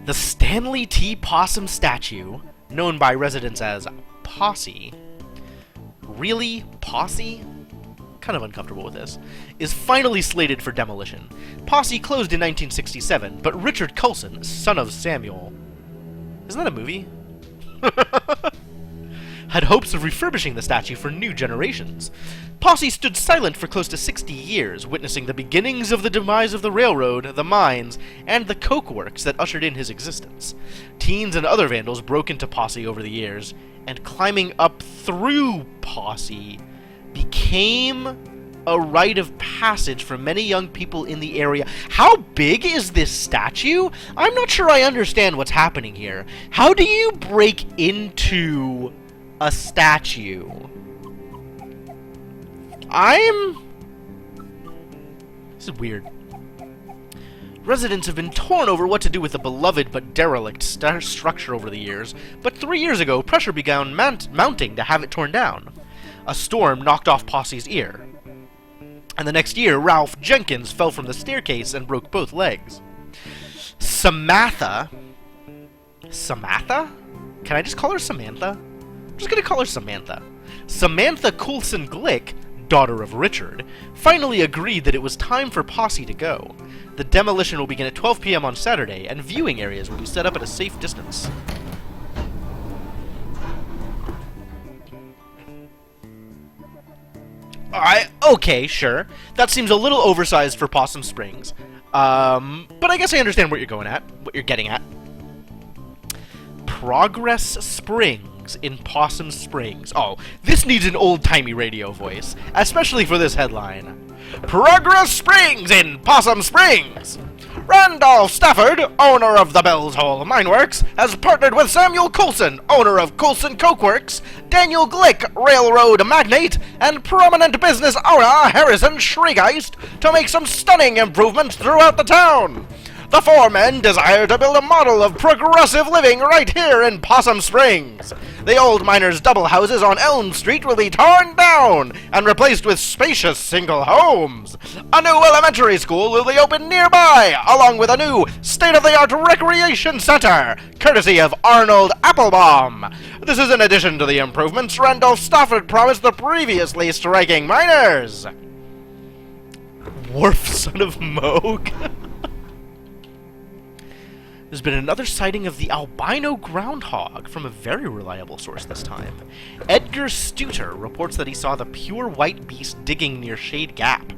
The Stanley T. Possum statue, known by residents as Posse, really? Posse? Kind of uncomfortable with this, is finally slated for demolition. Posse closed in 1967, but Richard Coulson, son of Samuel... Isn't that a movie? Had hopes of refurbishing the statue for new generations. Posse stood silent for close to 60 years, witnessing the beginnings of the demise of the railroad, the mines, and the coke works that ushered in his existence. Teens and other vandals broke into Posse over the years, and climbing up through Posse became a rite of passage for many young people in the area. How big is this statue? I'm not sure I understand what's happening here. How do you break into a statue? This is weird. Residents have been torn over what to do with the beloved but derelict structure over the years, but 3 years ago, pressure began mounting to have it torn down. A storm knocked off Posse's ear, and the next year, Ralph Jenkins fell from the staircase and broke both legs. Samantha? Can I just call her Samantha? I'm just gonna call her Samantha. Samantha Coulson Glick, daughter of Richard, finally agreed that it was time for Posse to go. The demolition will begin at 12 p.m. on Saturday, and viewing areas will be set up at a safe distance. Okay, sure. That seems a little oversized for Possum Springs. But I guess I understand what you're getting at. Progress Springs in Possum Springs. Oh, this needs an old-timey radio voice, especially for this headline. Progress Springs in Possum Springs! Randolph Stafford, owner of the Bells Hole Mine Works, has partnered with Samuel Coulson, owner of Coulson Coke Works, Daniel Glick, railroad magnate, and prominent business owner Harrison Schreegeist to make some stunning improvements throughout the town. The four men desire to build a model of progressive living right here in Possum Springs. The old miners' double houses on Elm Street will be torn down and replaced with spacious single homes. A new elementary school will be opened nearby, along with a new state-of-the-art recreation center, courtesy of Arnold Applebaum. This is in addition to the improvements Randolph Stafford promised the previously striking miners. Worf, son of Moog. There's been another sighting of the albino groundhog from a very reliable source this time. Edgar Stuter reports that he saw the pure white beast digging near Shade Gap.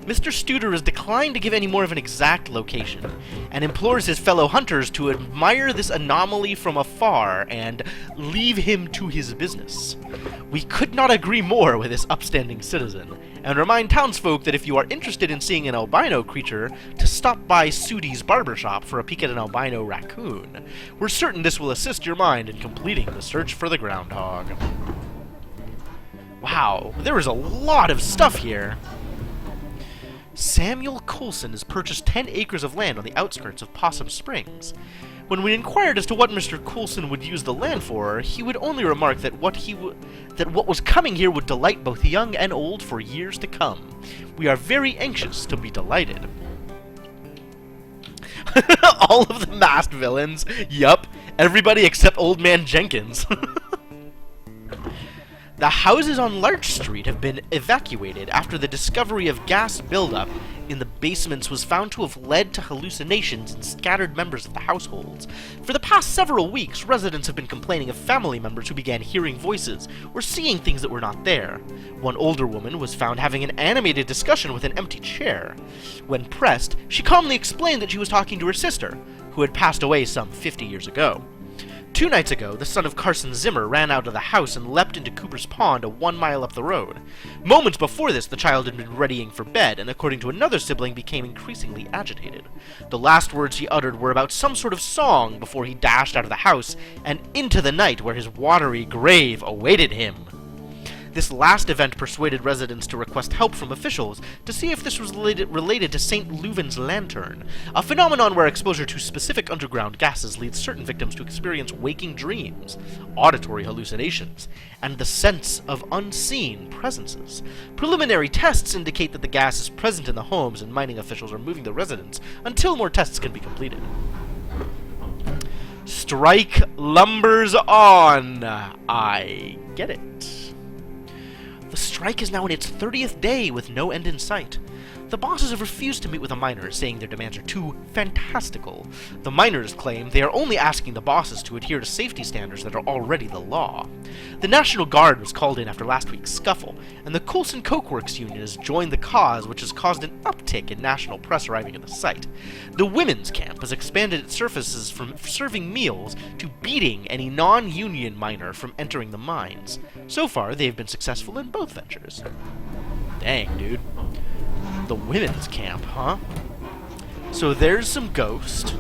Mr. Stuter has declined to give any more of an exact location, and implores his fellow hunters to admire this anomaly from afar and leave him to his business. We could not agree more with this upstanding citizen, and remind townsfolk that if you are interested in seeing an albino creature, to stop by Sudi's barbershop for a peek at an albino raccoon. We're certain this will assist your mind in completing the search for the groundhog. Wow, there is a lot of stuff here. Samuel Coulson has purchased 10 acres of land on the outskirts of Possum Springs. When we inquired as to what Mr. Coulson would use the land for, he would only remark that what was coming here would delight both young and old for years to come. We are very anxious to be delighted. All of the masked villains. Yup, everybody except Old Man Jenkins. The houses on Larch Street have been evacuated after the discovery of gas buildup in the basements was found to have led to hallucinations in scattered members of the households. For the past several weeks, residents have been complaining of family members who began hearing voices or seeing things that were not there. One older woman was found having an animated discussion with an empty chair. When pressed, she calmly explained that she was talking to her sister, who had passed away some 50 years ago. 2 nights ago, the son of Carson Zimmer ran out of the house and leapt into Cooper's Pond, 1 mile up the road. Moments before this, the child had been readying for bed, and according to another sibling, became increasingly agitated. The last words he uttered were about some sort of song before he dashed out of the house and into the night where his watery grave awaited him. This last event persuaded residents to request help from officials to see if this was related to St. Leuven's lantern, a phenomenon where exposure to specific underground gases leads certain victims to experience waking dreams, auditory hallucinations, and the sense of unseen presences. Preliminary tests indicate that the gas is present in the homes, and mining officials are moving the residents until more tests can be completed. Strike lumbers on. I get it. The strike is now in its 30th day with no end in sight. The bosses have refused to meet with the miners, saying their demands are too fantastical. The miners claim they are only asking the bosses to adhere to safety standards that are already the law. The National Guard was called in after last week's scuffle, and the Coulson Coke Works Union has joined the cause, which has caused an uptick in national press arriving at the site. The women's camp has expanded its services from serving meals to beating any non-union miner from entering the mines. So far, they have been successful in both ventures. Dang, dude. The women's camp, huh? So there's some ghost.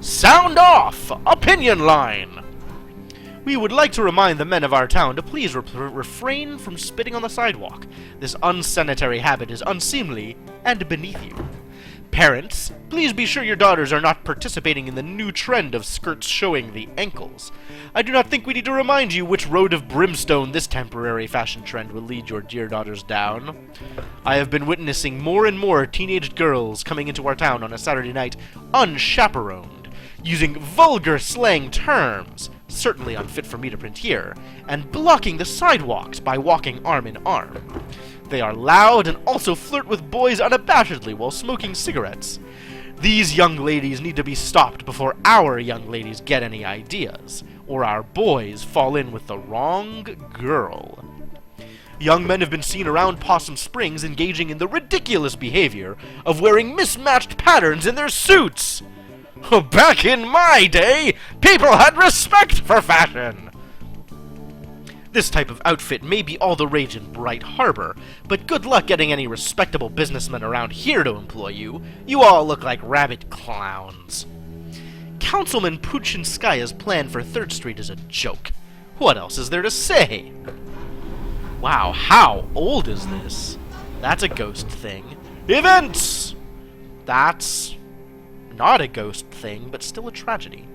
Sound off! Opinion line! We would like to remind the men of our town to please refrain from spitting on the sidewalk. This unsanitary habit is unseemly and beneath you. Parents, please be sure your daughters are not participating in the new trend of skirts showing the ankles. I do not think we need to remind you which road of brimstone this temporary fashion trend will lead your dear daughters down. I have been witnessing more and more teenage girls coming into our town on a Saturday night unchaperoned, using vulgar slang terms, certainly unfit for me to print here, and blocking the sidewalks by walking arm in arm. They are loud and also flirt with boys unabashedly while smoking cigarettes. These young ladies need to be stopped before our young ladies get any ideas, or our boys fall in with the wrong girl. Young men have been seen around Possum Springs engaging in the ridiculous behavior of wearing mismatched patterns in their suits. Back in my day, people had respect for fashion. This type of outfit may be all the rage in Bright Harbor, but good luck getting any respectable businessmen around here to employ you. You all look like rabid clowns. Councilman Puchinskaya's plan for 3rd Street is a joke. What else is there to say? Wow, how old is this? That's a ghost thing. Events! That's not a ghost thing, but still a tragedy.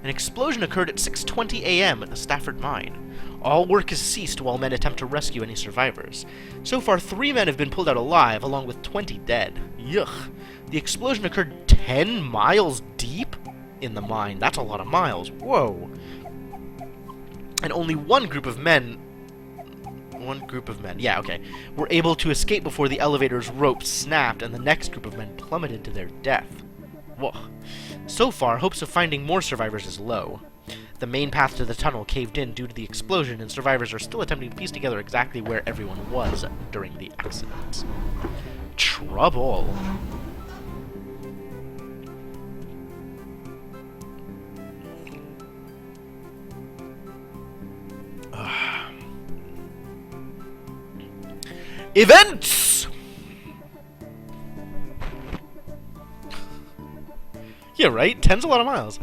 An explosion occurred at 6:20 a.m. at the Stafford mine. All work has ceased while men attempt to rescue any survivors. So far, 3 men have been pulled out alive, along with 20 dead. Yuck. The explosion occurred 10 miles deep in the mine. That's a lot of miles. Whoa. And only one group of men, yeah, okay, were able to escape before the elevator's rope snapped and the next group of men plummeted to their death. Whoa. So far, hopes of finding more survivors is low. The main path to the tunnel caved in due to the explosion, and survivors are still attempting to piece together exactly where everyone was during the accident. Trouble. Events! Yeah, right? 10's a lot of miles.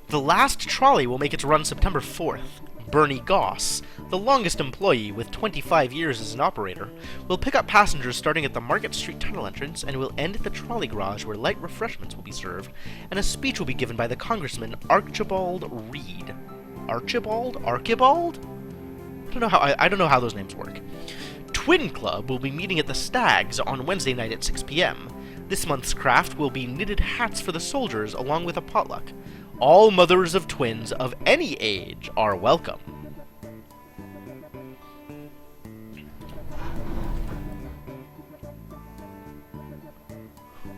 The last trolley will make its run September 4th. Bernie Goss, the longest employee with 25 years as an operator, will pick up passengers starting at the Market Street tunnel entrance and will end at the trolley garage where light refreshments will be served, and a speech will be given by the Congressman Archibald Reed. Archibald? Archibald? I don't know how those names work. Twin Club will be meeting at the Stags on Wednesday night at 6 p.m. This month's craft will be knitted hats for the soldiers along with a potluck. All mothers of twins of any age are welcome.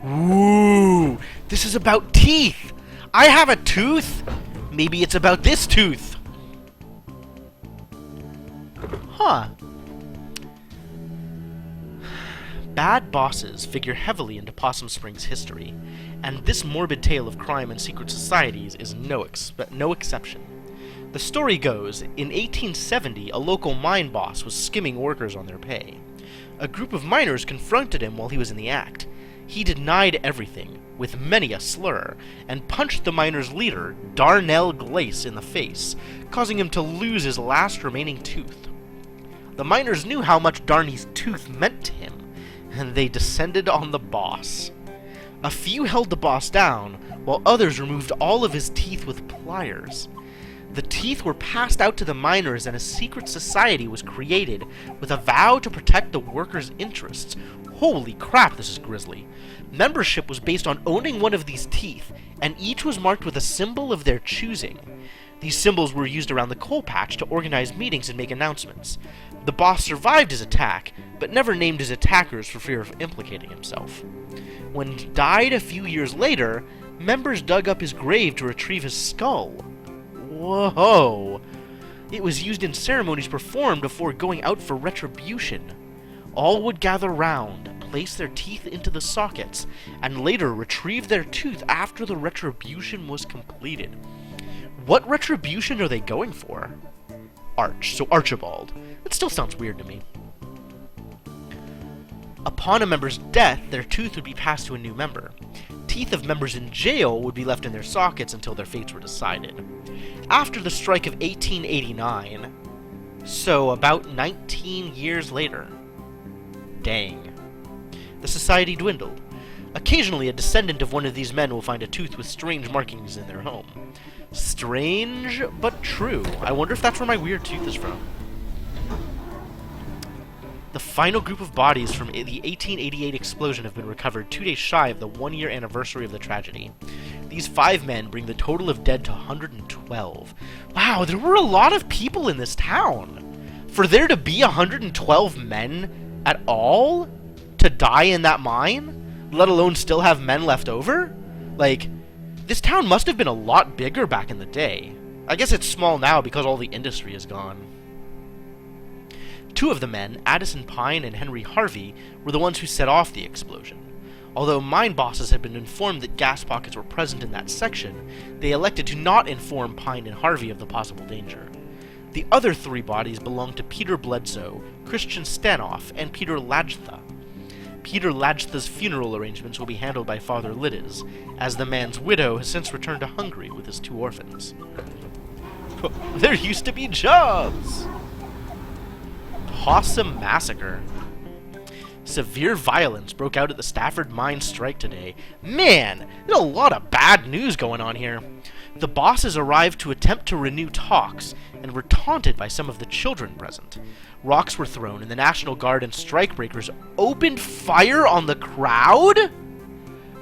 Ooh, this is about teeth. I have a tooth. Maybe it's about this tooth. Huh. Bad bosses figure heavily into Possum Springs history, and this morbid tale of crime and secret societies is no exception. The story goes, in 1870, a local mine boss was skimming workers on their pay. A group of miners confronted him while he was in the act. He denied everything, with many a slur, and punched the miners' leader, Darnell Glace, in the face, causing him to lose his last remaining tooth. The miners knew how much Darney's tooth meant to him, and they descended on the boss. A few held the boss down, while others removed all of his teeth with pliers. The teeth were passed out to the miners, and a secret society was created with a vow to protect the workers' interests. Holy crap, this is grisly. Membership was based on owning one of these teeth, and each was marked with a symbol of their choosing. These symbols were used around the coal patch to organize meetings and make announcements. The boss survived his attack, but never named his attackers for fear of implicating himself. When he died a few years later, members dug up his grave to retrieve his skull. Whoa! It was used in ceremonies performed before going out for retribution. All would gather round, place their teeth into the sockets, and later retrieve their tooth after the retribution was completed. What retribution are they going for? So Archibald. That still sounds weird to me. Upon a member's death, their tooth would be passed to a new member. Teeth of members in jail would be left in their sockets until their fates were decided. After the strike of 1889, so about 19 years later, dang, the society dwindled. Occasionally, a descendant of one of these men will find a tooth with strange markings in their home. Strange, but true. I wonder if that's where my weird tooth is from. The final group of bodies from the 1888 explosion have been recovered 2 days shy of the 1-year anniversary of the tragedy. These 5 men bring the total of dead to 112. Wow, there were a lot of people in this town. For there to be 112 men at all to die in that mine, let alone still have men left over? Like, this town must have been a lot bigger back in the day. I guess it's small now because all the industry is gone. 2 of the men, Addison Pine and Henry Harvey, were the ones who set off the explosion. Although mine bosses had been informed that gas pockets were present in that section, they elected to not inform Pine and Harvey of the possible danger. The other 3 bodies belonged to Peter Bledsoe, Christian Stanoff, and Peter Lajtha. Peter Lajtha's funeral arrangements will be handled by Father Liddiz, as the man's widow has since returned to Hungary with his 2 orphans. There used to be jobs! Possum Massacre. Severe violence broke out at the Stafford Mine strike today. Man, there's a lot of bad news going on here. The bosses arrived to attempt to renew talks and were taunted by some of the children present. Rocks were thrown and the National Guard and strikebreakers opened fire on the crowd?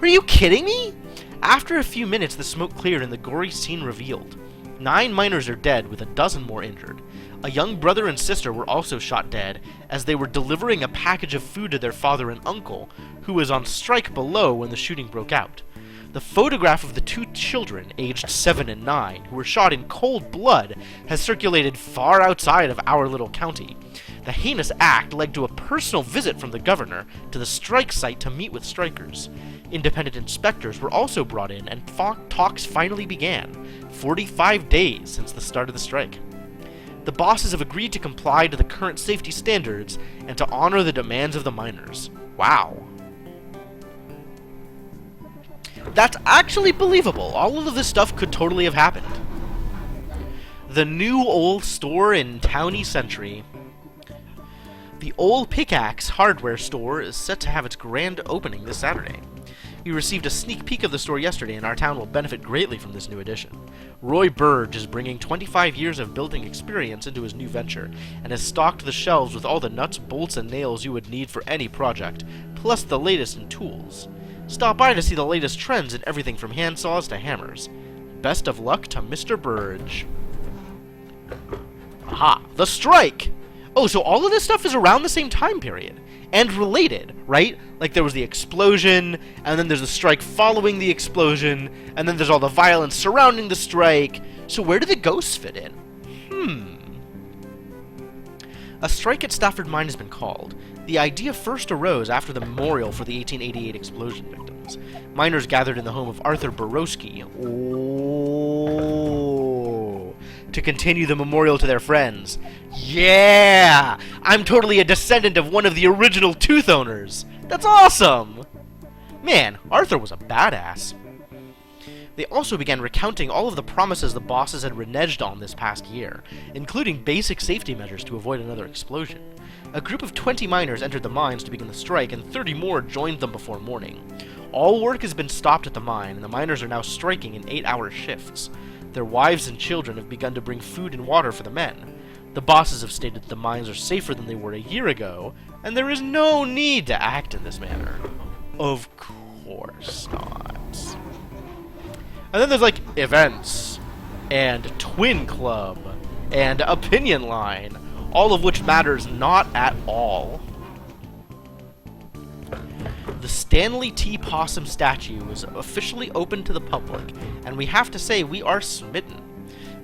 Are you kidding me? After a few minutes, the smoke cleared and the gory scene revealed. 9 miners are dead, with a dozen more injured. A young brother and sister were also shot dead as they were delivering a package of food to their father and uncle, who was on strike below when the shooting broke out. The photograph of the 2 children, aged 7 and 9, who were shot in cold blood, has circulated far outside of our little county. The heinous act led to a personal visit from the governor to the strike site to meet with strikers. Independent inspectors were also brought in, and talks finally began, 45 days since the start of the strike. The bosses have agreed to comply to the current safety standards and to honor the demands of the miners. Wow. That's actually believable. All of this stuff could totally have happened. The new old store in Towny Century. The Old Pickaxe hardware store is set to have its grand opening this Saturday. We received a sneak peek of the store yesterday, and our town will benefit greatly from this new addition. Roy Burge is bringing 25 years of building experience into his new venture, and has stocked the shelves with all the nuts, bolts, and nails you would need for any project, plus the latest in tools. Stop by to see the latest trends in everything from handsaws to hammers. Best of luck to Mr. Burge. Aha! The strike! Oh, so all of this stuff is around the same time period. And related, right? Like there was the explosion, and then there's the strike following the explosion, and then there's all the violence surrounding the strike. So where do the ghosts fit in? A strike at Stafford Mine has been called. The idea first arose after the memorial for the 1888 explosion victims. Miners gathered in the home of Arthur Borowski to continue the memorial to their friends. Yeah! I'm totally a descendant of one of the original tooth owners. That's awesome! Man, Arthur was a badass. They also began recounting all of the promises the bosses had reneged on this past year, including basic safety measures to avoid another explosion. A group of 20 miners entered the mines to begin the strike, and 30 more joined them before morning. All work has been stopped at the mine, and the miners are now striking in 8-hour shifts. Their wives and children have begun to bring food and water for the men. The bosses have stated that the mines are safer than they were a year ago, and there is no need to act in this manner. Of course not. And then there's like events and Twin Club and Opinion Line, all of which matters not at all. The Stanley T. Possum statue was officially open to the public, and we have to say we are smitten.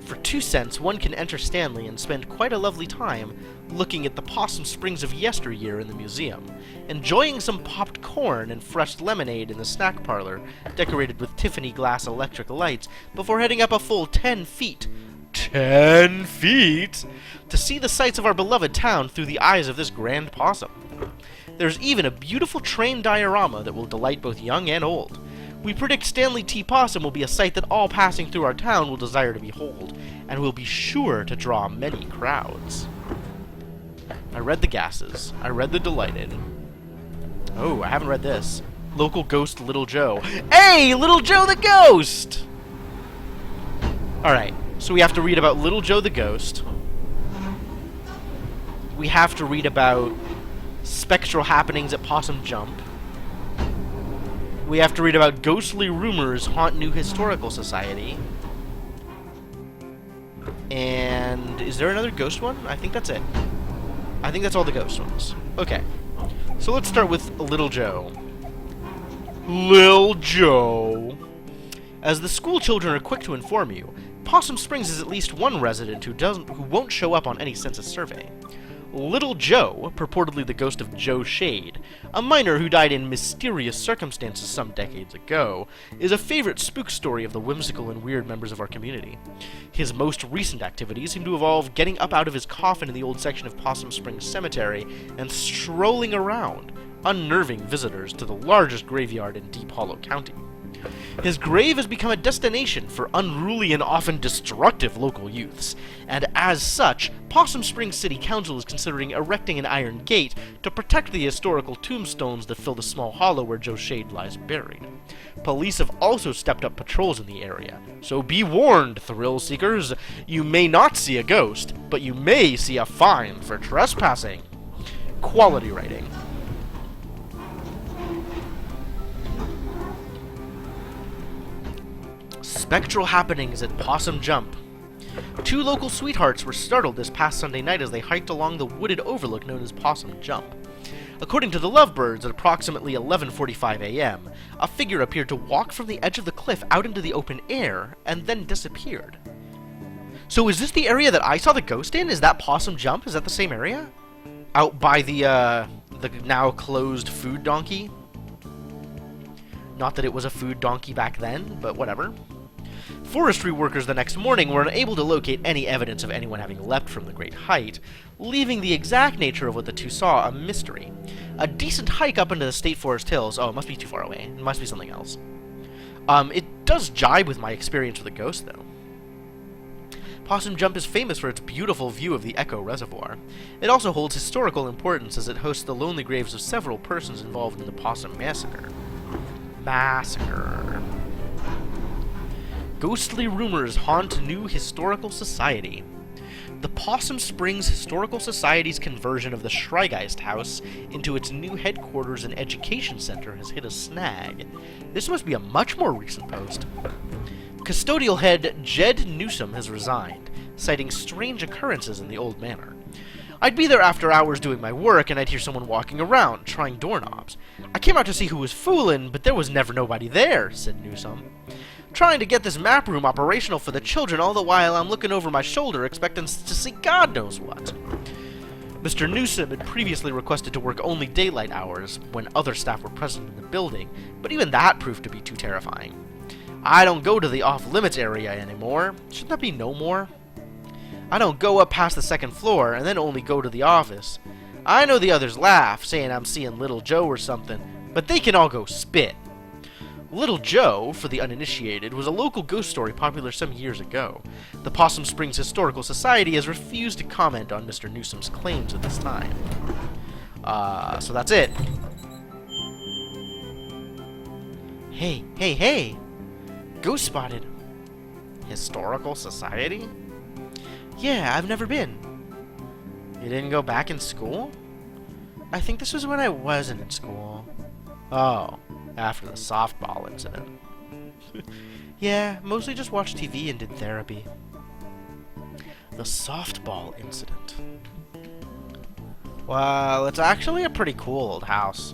For 2 cents, one can enter Stanley and spend quite a lovely time looking at the Possum Springs of yesteryear in the museum, enjoying some popped corn and fresh lemonade in the snack parlor, decorated with Tiffany glass electric lights, before heading up a full 10 feet 10 feet to see the sights of our beloved town through the eyes of this grand possum. There's even a beautiful train diorama that will delight both young and old. We predict Stanley T. Possum will be a sight that all passing through our town will desire to behold, and will be sure to draw many crowds. I read the gases. I read the delighted. Oh, I haven't read this. Local ghost Little Joe. Hey, Little Joe the Ghost! Alright, so we have to read about Little Joe the Ghost. We have to read about spectral happenings at Possum Jump. We have to read about ghostly rumors haunt New Historical Society. And is there another ghost one? I think that's it. I think that's all the ghost ones. Okay. So let's start with Little Joe. Lil Joe. As the school children are quick to inform you, Possum Springs is at least one resident who won't show up on any census survey. Little Joe, purportedly the ghost of Joe Shade, a miner who died in mysterious circumstances some decades ago, is a favorite spook story of the whimsical and weird members of our community. His most recent activities seem to involve getting up out of his coffin in the old section of Possum Springs Cemetery and strolling around, unnerving visitors to the largest graveyard in Deep Hollow County. His grave has become a destination for unruly and often destructive local youths, and as such, Possum Springs City Council is considering erecting an iron gate to protect the historical tombstones that fill the small hollow where Joe Shade lies buried. Police have also stepped up patrols in the area, so be warned, thrill seekers. You may not see a ghost, but you may see a fine for trespassing. Quality writing. Spectral happenings at Possum Jump. 2 local sweethearts were startled this past Sunday night as they hiked along the wooded overlook known as Possum Jump. According to the Lovebirds, at approximately 11:45 a.m., a figure appeared to walk from the edge of the cliff out into the open air and then disappeared. So is this the area that I saw the ghost in? Is that Possum Jump? Is that the same area? Out by the now closed food donkey? Not that it was a food donkey back then, but whatever. Forestry workers the next morning were unable to locate any evidence of anyone having leapt from the great height, leaving the exact nature of what the two saw a mystery. A decent hike up into the State Forest Hills. Oh, it must be too far away. It must be something else. It does jibe with my experience with a ghost, though. Possum Jump is famous for its beautiful view of the Echo Reservoir. It also holds historical importance as it hosts the lonely graves of several persons involved in the Possum Massacre. Ghostly rumors haunt New Historical Society. The Possum Springs Historical Society's conversion of the Schreigeist House into its new headquarters and education center has hit a snag. This must be a much more recent post. Custodial head Jed Newsom has resigned, citing strange occurrences in the old manor. I'd be there after hours doing my work, and I'd hear someone walking around, trying doorknobs. I came out to see who was foolin', but there was never nobody there, said Newsom. Trying to get this map room operational for the children, all the while I'm looking over my shoulder expecting to see God knows what. Mr. Newsom had previously requested to work only daylight hours when other staff were present in the building, but even that proved to be too terrifying. I don't go to the off-limits area anymore. Shouldn't that be no more? I don't go up past the second floor and then only go to the office. I know the others laugh, saying I'm seeing Little Joe or something, but they can all go spit. Little Joe, for the uninitiated, was a local ghost story popular some years ago. The Possum Springs Historical Society has refused to comment on Mr. Newsom's claims at this time. So that's it. Hey! Ghost spotted. Historical Society? Yeah, I've never been. You didn't go back in school? I think this was when I wasn't in school. Oh, after the softball incident. Yeah, mostly just watched TV and did therapy. The softball incident. Well, it's actually a pretty cool old house.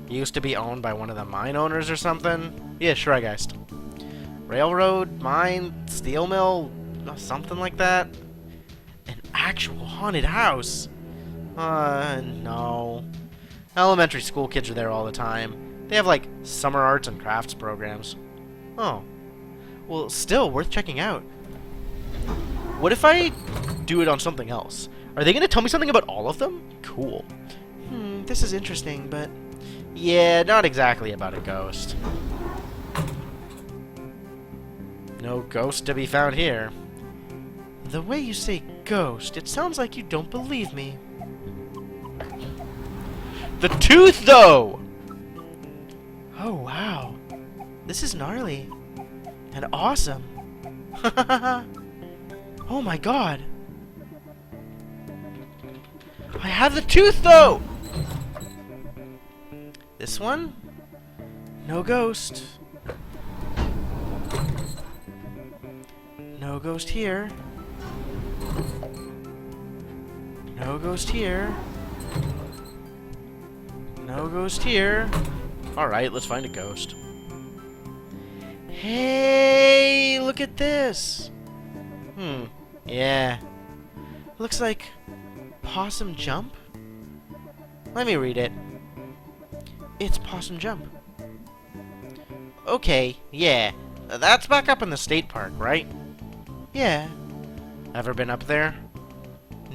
It used to be owned by one of the mine owners or something. Yeah, Schreigeist. Railroad, mine, steel mill, something like that. An actual haunted house? No. Elementary school kids are there all the time. They have, like, summer arts and crafts programs. Oh. Well, still worth checking out. What if I do it on something else? Are they going to tell me something about all of them? Cool. This is interesting, but... yeah, not exactly about a ghost. No ghost to be found here. The way you say ghost, it sounds like you don't believe me. The tooth, though! Oh, wow. This is gnarly. And awesome. Oh my god. I have the tooth, though! This one? No ghost. No ghost here. No ghost here. No ghost here. Alright, let's find a ghost. Hey, look at this. Yeah. Looks like Possum Jump? Let me read it. It's Possum Jump. Okay, yeah. That's back up in the state park, right? Yeah. Ever been up there?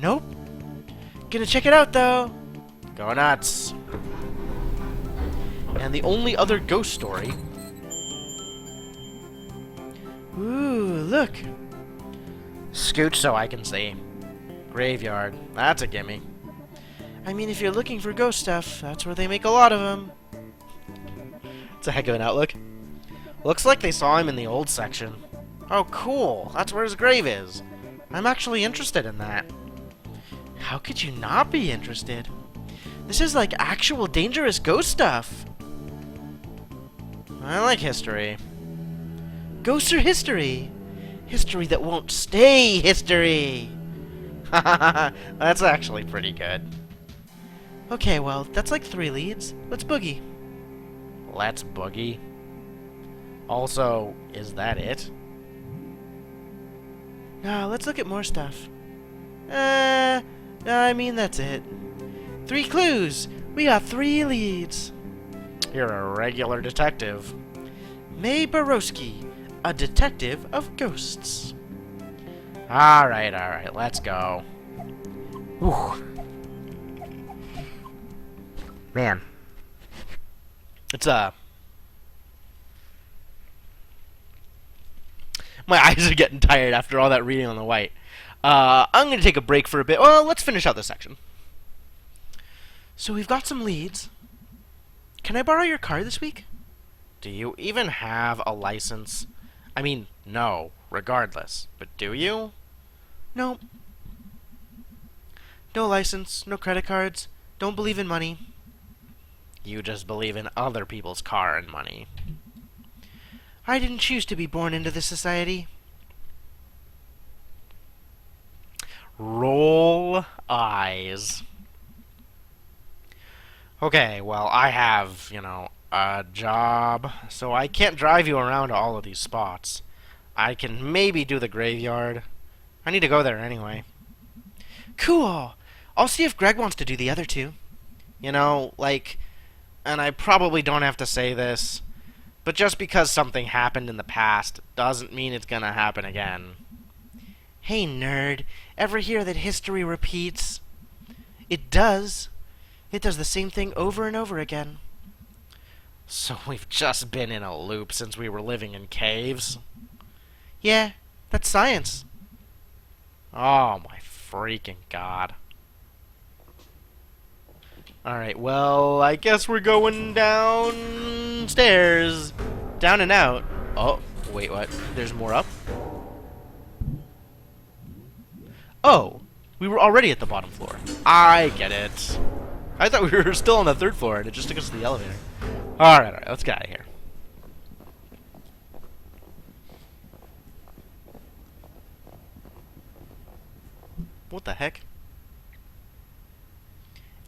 Nope. Gonna check it out, though. Go nuts. And the only other ghost story... ooh, look. Scooch so I can see. Graveyard. That's a gimme. I mean, if you're looking for ghost stuff, that's where they make a lot of them. It's a heck of an outlook. Looks like they saw him in the old section. Oh, cool. That's where his grave is. I'm actually interested in that. How could you not be interested? This is like actual dangerous ghost stuff. I like history. Ghosts are history. History that won't stay history. That's actually pretty good. Okay, well, that's like 3 leads. Let's boogie. Let's boogie? Also, is that it? No, let's look at more stuff. I mean, that's it. 3 clues! We got 3 leads. You're a regular detective. May Borowski, a detective of ghosts. Alright, let's go. Whew. Man. It's, my eyes are getting tired after all that reading on the white. I'm going to take a break for a bit. Well, let's finish out this section. So we've got some leads. Can I borrow your car this week? Do you even have a license? I mean, no, regardless. But do you? No. No license, no credit cards, don't believe in money. You just believe in other people's car and money. I didn't choose to be born into this society. Roll eyes. Okay, well, I have, a job, so I can't drive you around to all of these spots. I can maybe do the graveyard. I need to go there anyway. Cool! I'll see if Greg wants to do the other 2. And I probably don't have to say this, but just because something happened in the past doesn't mean it's gonna happen again. Hey, nerd, ever hear that history repeats? It does. It does the same thing over and over again. So we've just been in a loop since we were living in caves? Yeah, that's science. Oh my freaking god. Alright, well, I guess we're going downstairs. Down and out. Oh, wait, what? There's more up? Oh, we were already at the bottom floor. I get it. I thought we were still on the 3rd floor and it just took us to the elevator. Alright, let's get out of here. What the heck?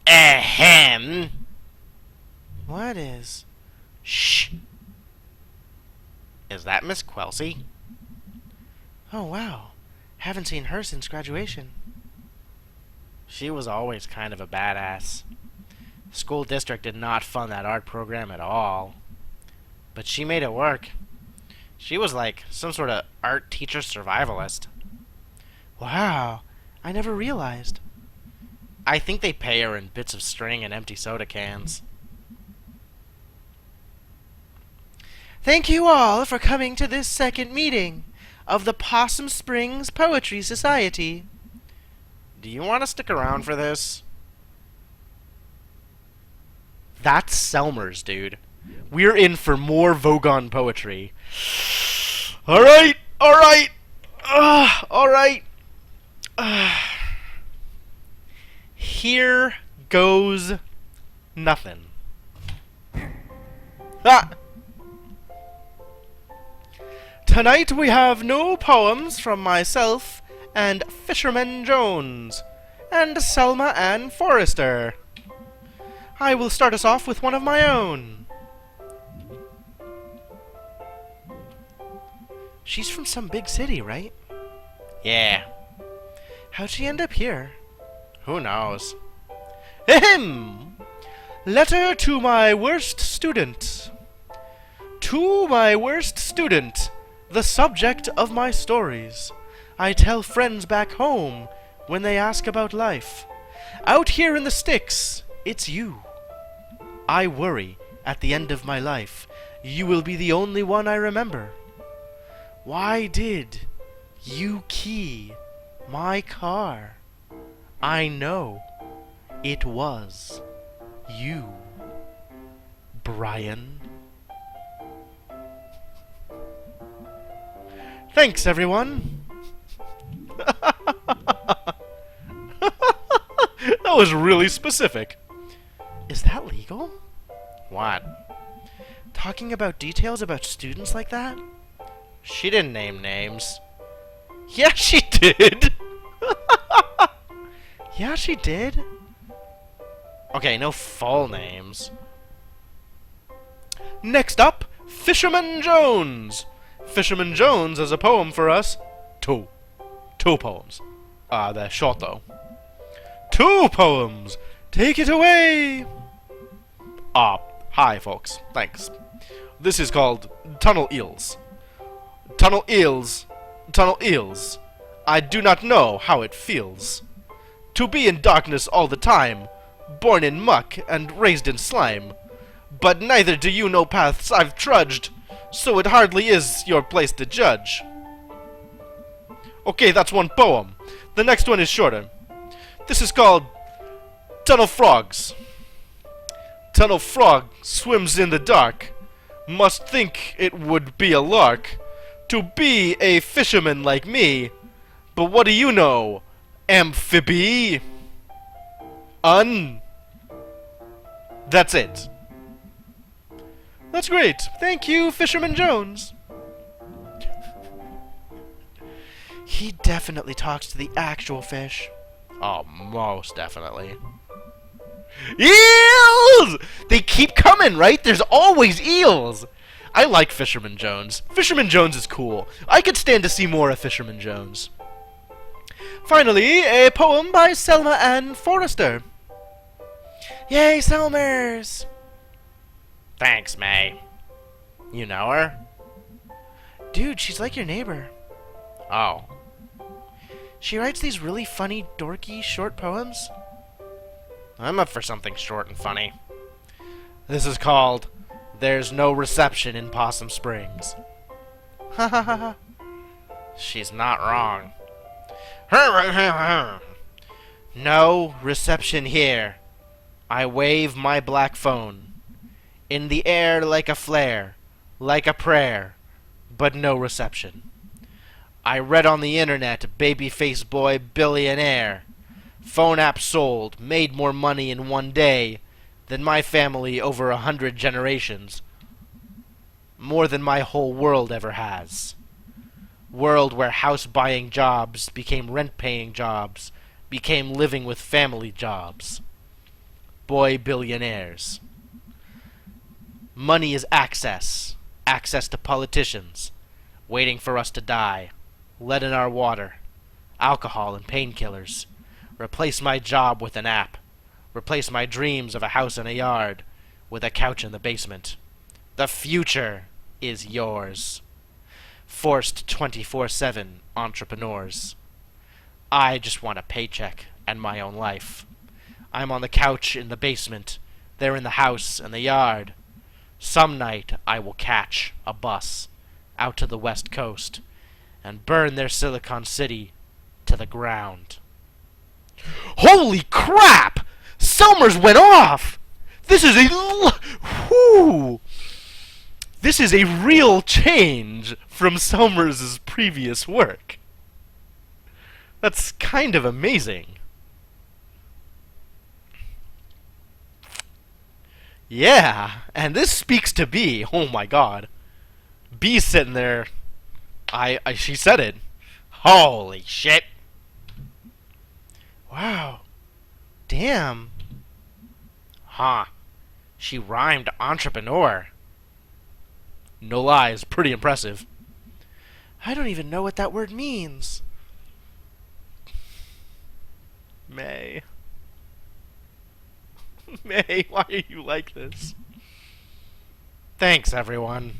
Ahem. What is? Shh. Is that Miss Quelcy? Oh, wow. Haven't seen her since graduation. She was always kind of a badass. The school district did not fund that art program at all. But she made it work. She was like some sort of art teacher survivalist. Wow. I never realized. I think they pay her in bits of string and empty soda cans. Thank you all for coming to this second meeting of the Possum Springs Poetry Society. Do you want to stick around for this? That's Selmer's, dude. We're in for more Vogon poetry. Alright! Alright! Alright! Here goes nothing. Ah! Tonight we have no poems from myself and Fisherman Jones and Selma Ann Forrester. I will start us off with one of my own. She's from some big city, right? Yeah. How'd she end up here? Who knows? Ahem! Letter to my worst student. To my worst student, the subject of my stories. I tell friends back home when they ask about life. Out here in the sticks, it's you. I worry at the end of my life, you will be the only one I remember. Why did you key my car? I know it was you, Brian. Thanks, everyone. That was really specific. Is that legal? What? Talking about details about students like that? She didn't name names. Yeah, she did. Yeah, she did. Okay, no full names. Next up, Fisherman Jones. Fisherman Jones has a poem for us. Two poems. They're short though. 2 poems. Take it away. Hi folks. Thanks. This is called Tunnel Eels. Tunnel eels. Tunnel eels. I do not know how it feels to be in darkness all the time, born in muck and raised in slime. But neither do you know paths I've trudged, so it hardly is your place to judge. Okay, that's one poem. The next one is shorter. This is called Tunnel Frogs. Tunnel frog swims in the dark, must think it would be a lark to be a fisherman like me. But what do you know, amphibie? That's it. That's great. Thank you, Fisherman Jones. He definitely talks to the actual fish. Oh, most definitely. Eels! They keep coming, right? There's always eels. I like Fisherman Jones. Fisherman Jones is cool. I could stand to see more of Fisherman Jones. Finally, a poem by Selma Ann Forrester. Yay, Selmers! Thanks, May. You know her? Dude, she's like your neighbor. Oh. She writes these really funny, dorky, short poems. I'm up for something short and funny. This is called There's No Reception in Possum Springs. Ha ha ha ha. She's not wrong. No reception here. I wave my black phone in the air like a flare, like a prayer, but no reception. I read on the internet, babyface boy billionaire. Phone app sold, made more money in one day than my family over 100 generations. More than my whole world ever has. World where house-buying jobs became rent-paying jobs, became living with family jobs. Boy billionaires. Money is access. Access to politicians. Waiting for us to die. Lead in our water. Alcohol and painkillers. Replace my job with an app. Replace my dreams of a house and a yard with a couch in the basement. The future is yours. Forced 24/7 entrepreneurs. I just want a paycheck and my own life. I'm on the couch in the basement. They're in the house and the yard. Some night I will catch a bus out to the West Coast and burn their Silicon City to the ground. Holy crap! Summers went off! This is This is a real change from Summers' previous work. That's kind of amazing. Yeah, and this speaks to B. Oh my god. B's sitting there. She said it. Holy shit. Wow. Damn. Huh. She rhymed entrepreneur. No lies, pretty impressive. I don't even know what that word means. May. May, why are you like this? Thanks, everyone.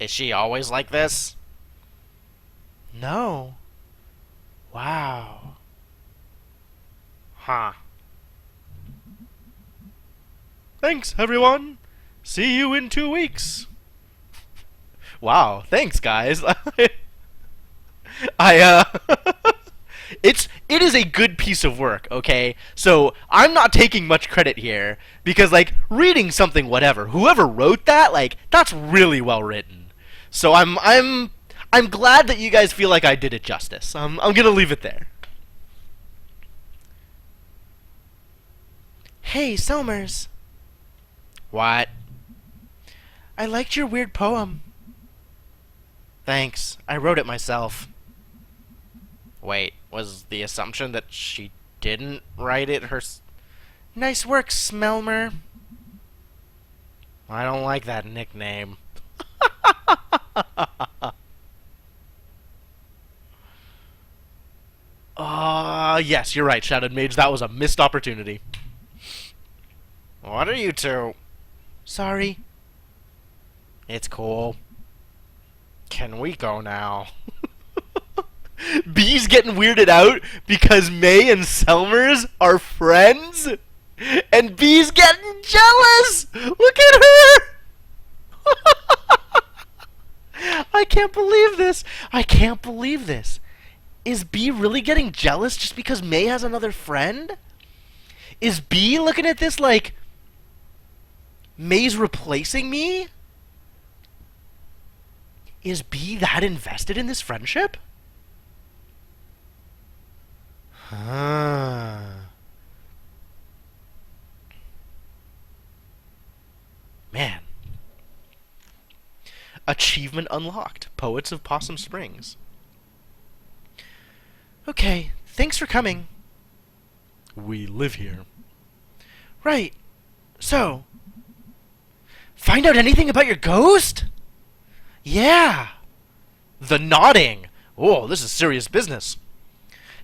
Is she always like this? No. Wow. Huh. Thanks, everyone. See you in 2 weeks. Wow, thanks, guys. It is a good piece of work, okay? So I'm not taking much credit here because, like, reading something, whatever, whoever wrote that, like, that's really well written. So I'm glad that you guys feel like I did it justice. I'm gonna leave it there. Hey, Somers. What? I liked your weird poem. Thanks. I wrote it myself. Wait, was the assumption that she didn't write it Nice work, Smelmer. I don't like that nickname. Yes, you're right, Shadowed Mage. That was a missed opportunity. What are you two? Sorry. It's cool. Can we go now? B's getting weirded out because May and Selmers are friends? And B's getting jealous! Look at her! I can't believe this! I can't believe this! Is B really getting jealous just because May has another friend? Is B looking at this like May's replacing me? Is B that invested in this friendship? Man. Achievement unlocked. Poets of Possum Springs. Okay, thanks for coming. We live here. Right. So, find out anything about your ghost? Yeah. The nodding. Oh, this is serious business.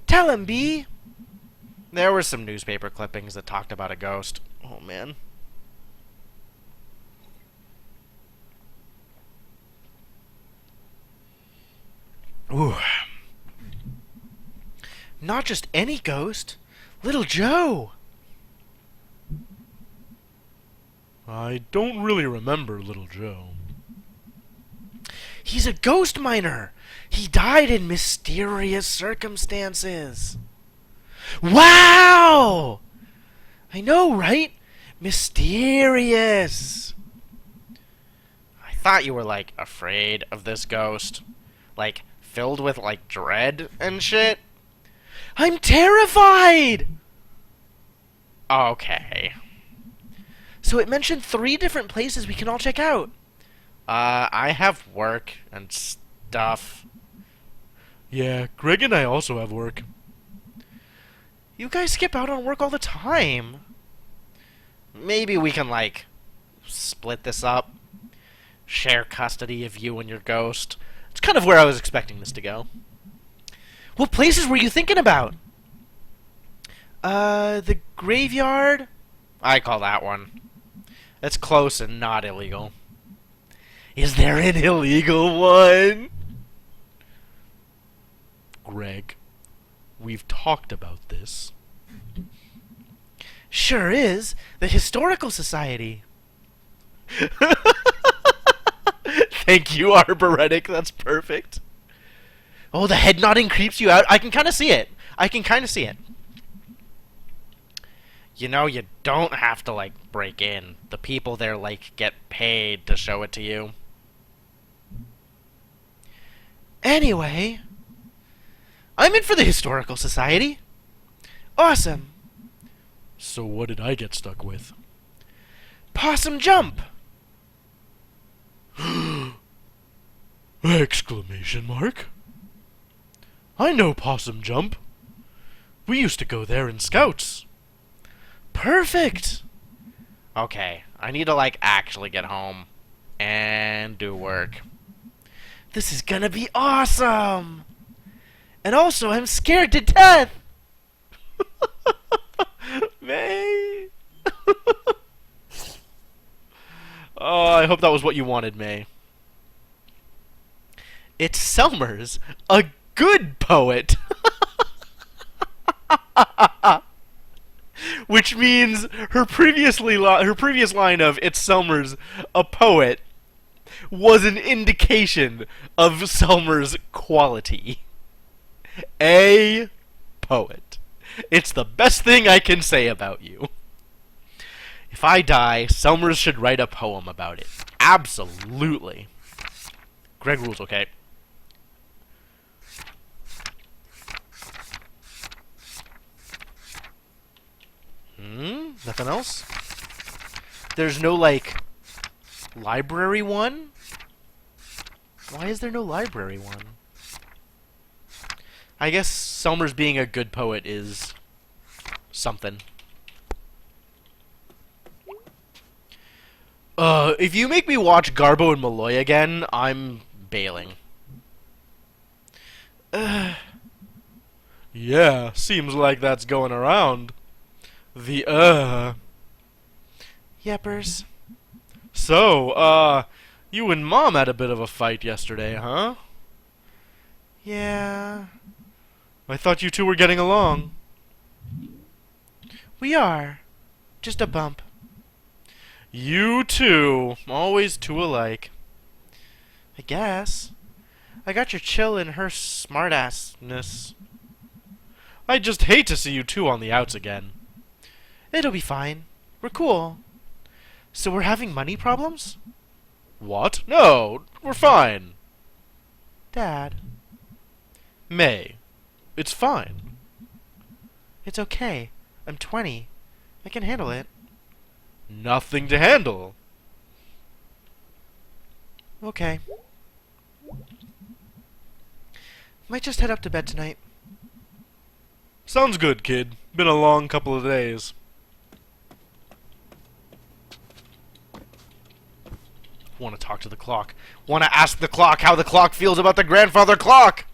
Tell him, B. There were some newspaper clippings that talked about a ghost. Oh, man. Ooh. Not just any ghost. Little Joe. I don't really remember Little Joe. He's a ghost miner. He died in mysterious circumstances. Wow! I know, right? Mysterious. I thought you were, like, afraid of this ghost. Like, filled with, like, dread and shit. I'm terrified! Okay. So it mentioned 3 different places we can all check out. I have work and stuff. Yeah, Greg and I also have work. You guys skip out on work all the time. Maybe we can, like, split this up. Share custody of you and your ghost. It's kind of where I was expecting this to go. What places were you thinking about? The graveyard? I call that one. It's close and not illegal. Is there an illegal one? Greg, we've talked about this. Sure is. The Historical Society. Thank you, Arboretic. That's perfect. Oh, the head nodding creeps you out. I can kind of see it. You know, you don't have to, like, break in. The people there, like, get paid to show it to you. Anyway, I'm in for the Historical Society. Awesome. So what did I get stuck with? Possum Jump! Exclamation mark. I know Possum Jump. We used to go there in Scouts. Perfect! Okay, I need to, like, actually get home and do work. This is gonna be awesome! And also, I'm scared to death! May! Oh, I hope that was what you wanted, May. It's Selmers, a good poet! Which means her previous line of "It's Selmers, a poet" was an indication of Selmers' quality. A poet. It's the best thing I can say about you. If I die, Selmers should write a poem about it. Absolutely. Greg rules, okay. Nothing else? There's no, like, library one? Why is there no library one? I guess Selmers being a good poet is something. If you make me watch Garbo and Malloy again, I'm bailing. Yeah, seems like that's going around. Yeppers. So, you and Mom had a bit of a fight yesterday, huh? Yeah. I thought you two were getting along. We are. Just a bump. You two. Always two alike. I guess. I got your chill and her smartassness. I just hate to see you two on the outs again. It'll be fine. We're cool. So we're having money problems? What? No, we're fine. Dad. May. It's fine. It's okay. I'm 20. I can handle it. Nothing to handle. Okay. Might just head up to bed tonight. Sounds good, kid. Been a long couple of days. Want to talk to the clock. Want to ask the clock how the clock feels about the grandfather clock!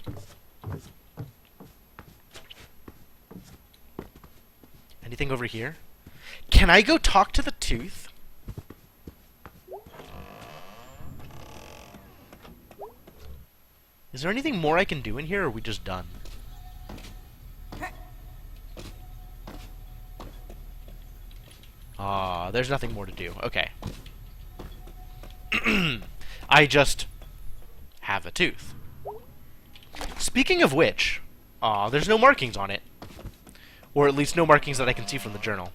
Anything over here? Can I go talk to the tooth? Is there anything more I can do in here, or are we just done? There's nothing more to do. Okay. I just have a tooth. Speaking of which, there's no markings on it. Or at least no markings that I can see from the journal.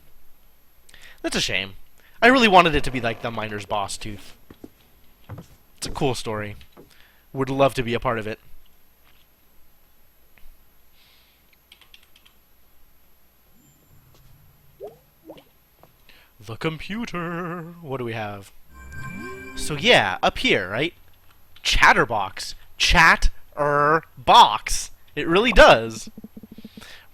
That's a shame. I really wanted it to be like the miner's boss tooth. It's a cool story. Would love to be a part of it. The computer. What do we have? So yeah, up here, right? Chatterbox. Chat-er-box. It really does.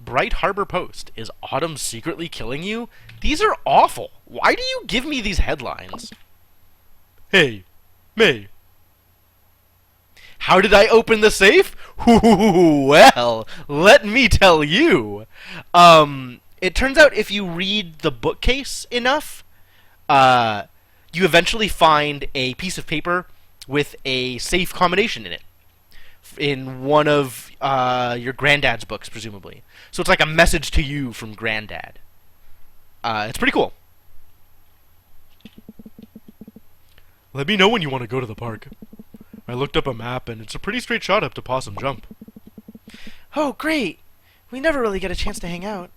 Bright Harbor Post. Is autumn secretly killing you? These are awful. Why do you give me these headlines? Hey, May. How did I open the safe? Well, let me tell you. It turns out if you read the bookcase enough, you eventually find a piece of paper with a safe combination in it. In one of your granddad's books, presumably. So it's like a message to you from granddad. It's pretty cool. Let me know when you want to go to the park. I looked up a map, and it's a pretty straight shot up to Possum Jump. Oh, great! We never really get a chance to hang out.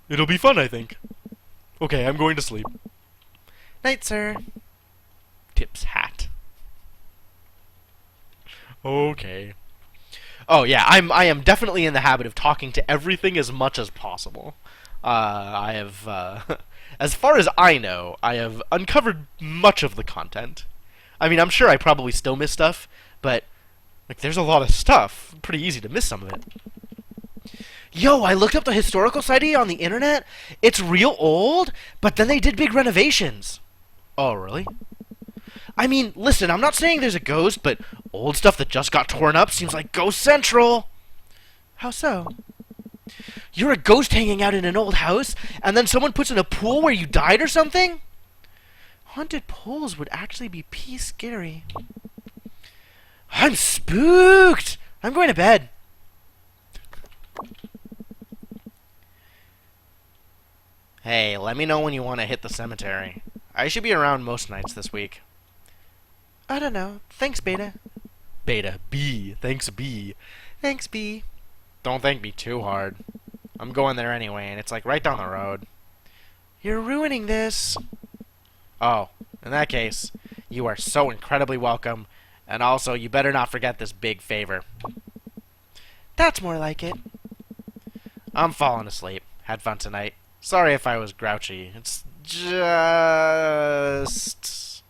It'll be fun, I think. Okay, I'm going to sleep. Night, sir. Tip's hat. Okay. Oh yeah, I am definitely in the habit of talking to everything as much as possible. I have, as far as I know, I have uncovered much of the content. I mean, I'm sure I probably still miss stuff, but like, there's a lot of stuff. Pretty easy to miss some of it. Yo, I looked up the historical society on the internet. It's real old, but then they did big renovations. Oh, really? I mean, listen, I'm not saying there's a ghost, but old stuff that just got torn up seems like Ghost Central. How so? You're a ghost hanging out in an old house, and then someone puts in a pool where you died or something? Haunted pools would actually be pee scary. I'm spooked! I'm going to bed. Hey, let me know when you want to hit the cemetery. I should be around most nights this week. I don't know. Thanks, Beta. Beta. B. Thanks, B. Thanks, B. Don't thank me too hard. I'm going there anyway, and it's like right down the road. You're ruining this. Oh, in that case, you are so incredibly welcome, and also you better not forget this big favor. That's more like it. I'm falling asleep. Had fun tonight. Sorry if I was grouchy. It's just...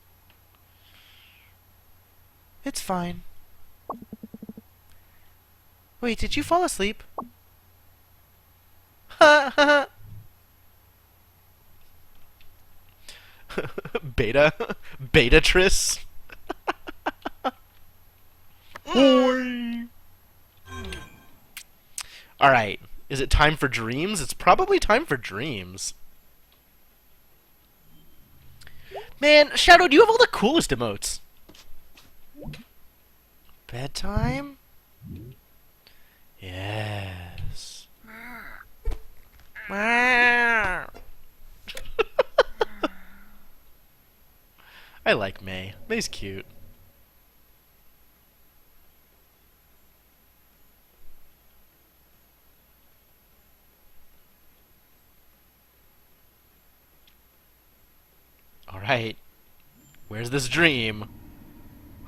It's fine. Wait, did you fall asleep? Ha ha ha. Beta? Beatrice? Alright, is it time for dreams? It's probably time for dreams. Man, Shadow, do you have all the coolest emotes? Bedtime? Yes. I like May. May's cute. Alright. Where's this dream?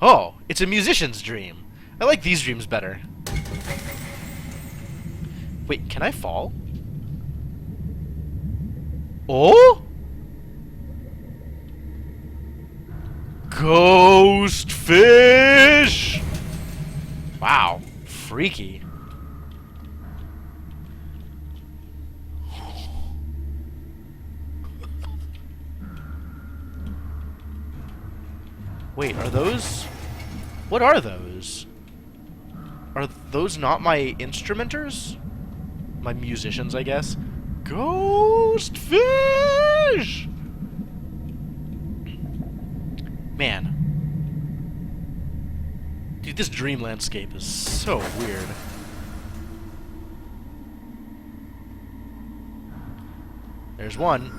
Oh, it's a musician's dream. I like these dreams better. Wait, can I fall? Oh? Ghost fish! Wow, freaky. Wait, are those... What are those? Are those not my instrumenters? My musicians, I guess? Ghost fish! Man. Dude, this dream landscape is so weird. There's one.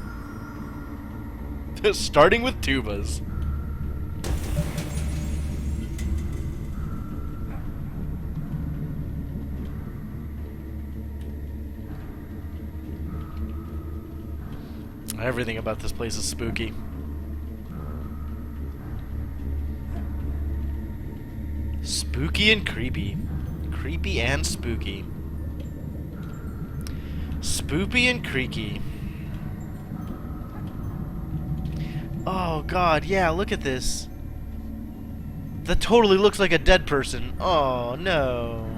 Starting with tubas. Everything about this place is spooky. Spooky and creepy. Creepy and spooky. Spoopy and creaky. Oh god, yeah, look at this. That totally looks like a dead person. Oh no.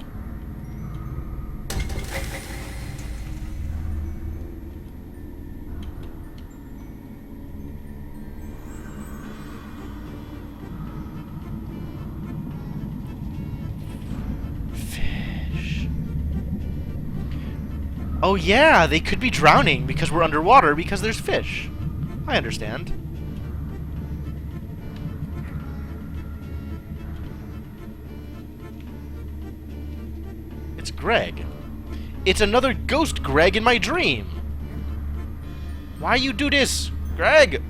Oh yeah, they could be drowning because we're underwater because there's fish. I understand. It's Greg. It's another ghost Greg in my dream. Why you do this, Greg?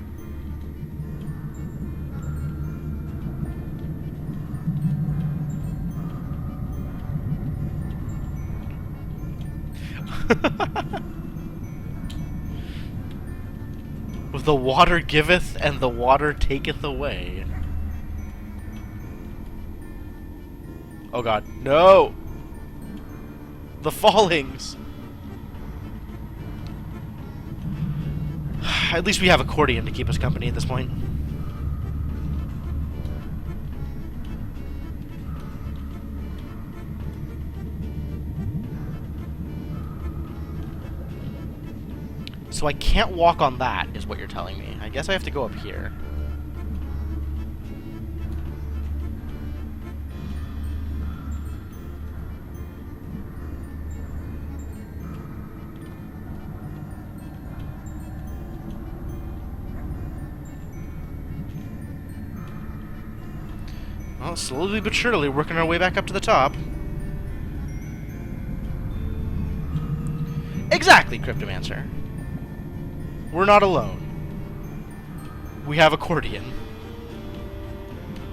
The water giveth and the water taketh away. Oh god, no! The fallings! At least we have accordion to keep us company at this point. So I can't walk on that, is what you're telling me. I guess I have to go up here. Well, slowly but surely, working our way back up to the top. Exactly, Cryptomancer. We're not alone. We have accordion.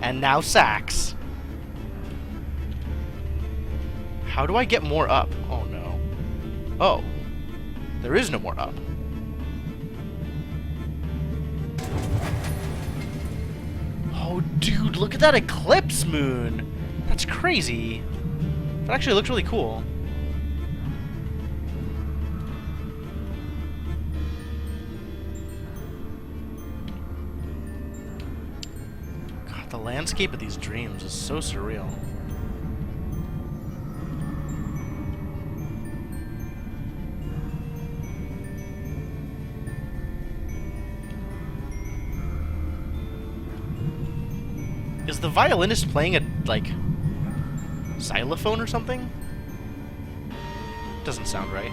And now sax. How do I get more up? Oh no. Oh. There is no more up. Oh dude, look at that eclipse moon! That's crazy. That actually looks really cool. The landscape of these dreams is so surreal. Is the violinist playing a, like, xylophone or something? Doesn't sound right.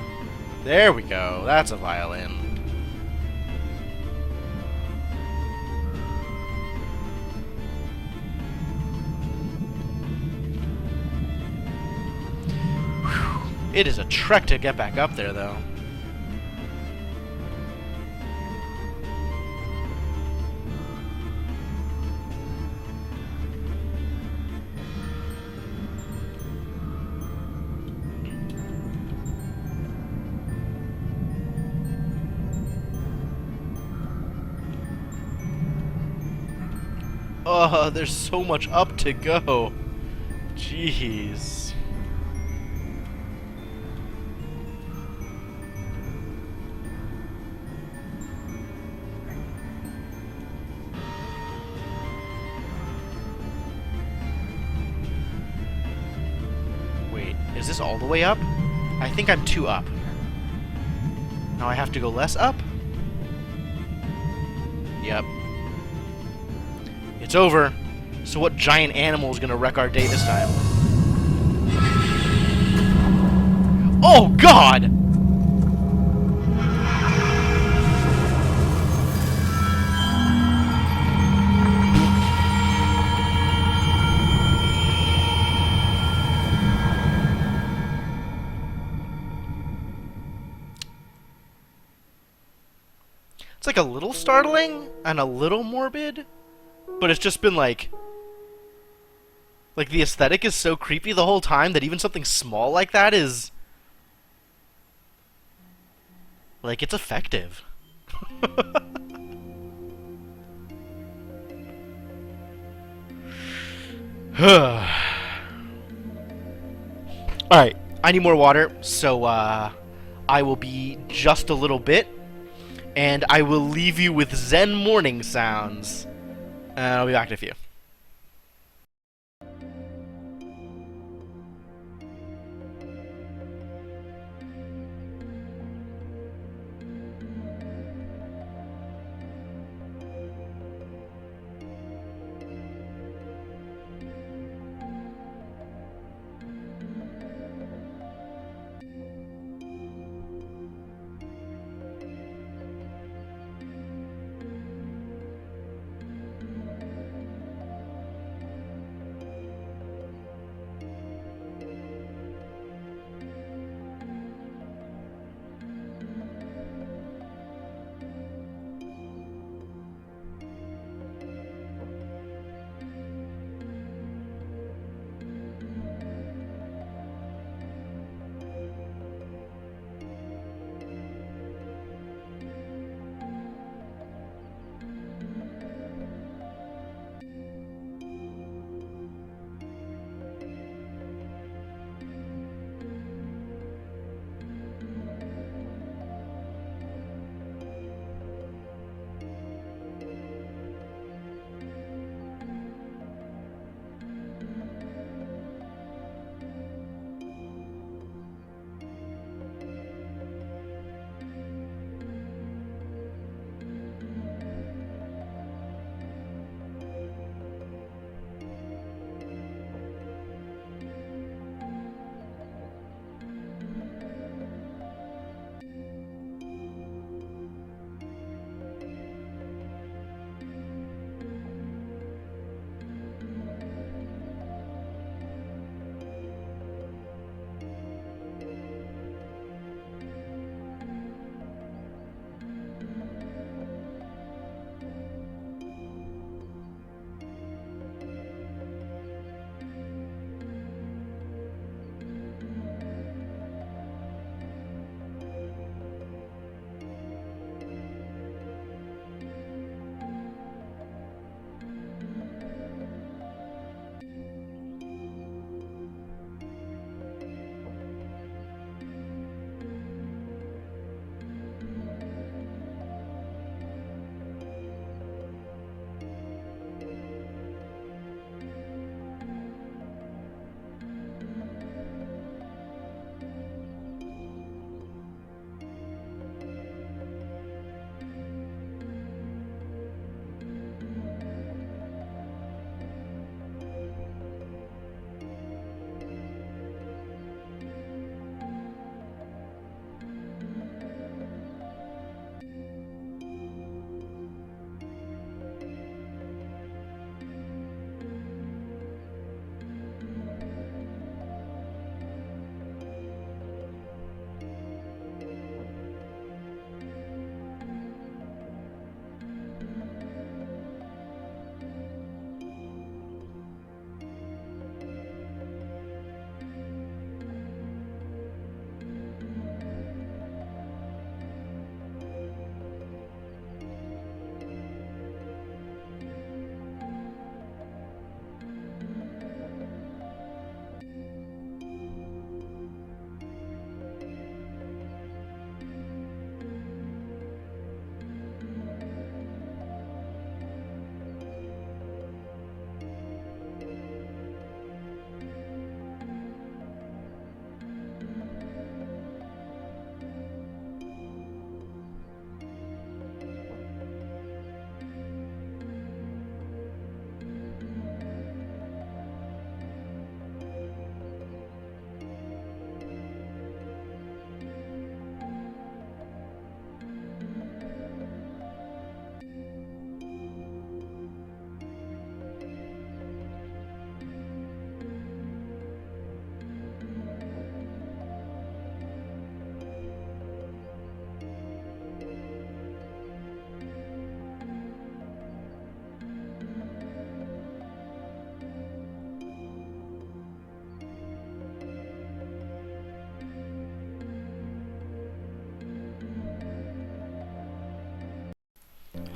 There we go. That's a violin. It is a trek to get back up there, though. Oh, there's so much up to go. Jeez. Is this all the way up? I think I'm too up. Now I have to go less up? Yep. It's over. So what giant animal is gonna wreck our day this time? Oh god! It's like a little startling and a little morbid, but it's just been like the aesthetic is so creepy the whole time that even something small like that is like, it's effective. Alright, I need more water, so I will be just a little bit. And I will leave you with Zen morning sounds. And I'll be back in a few.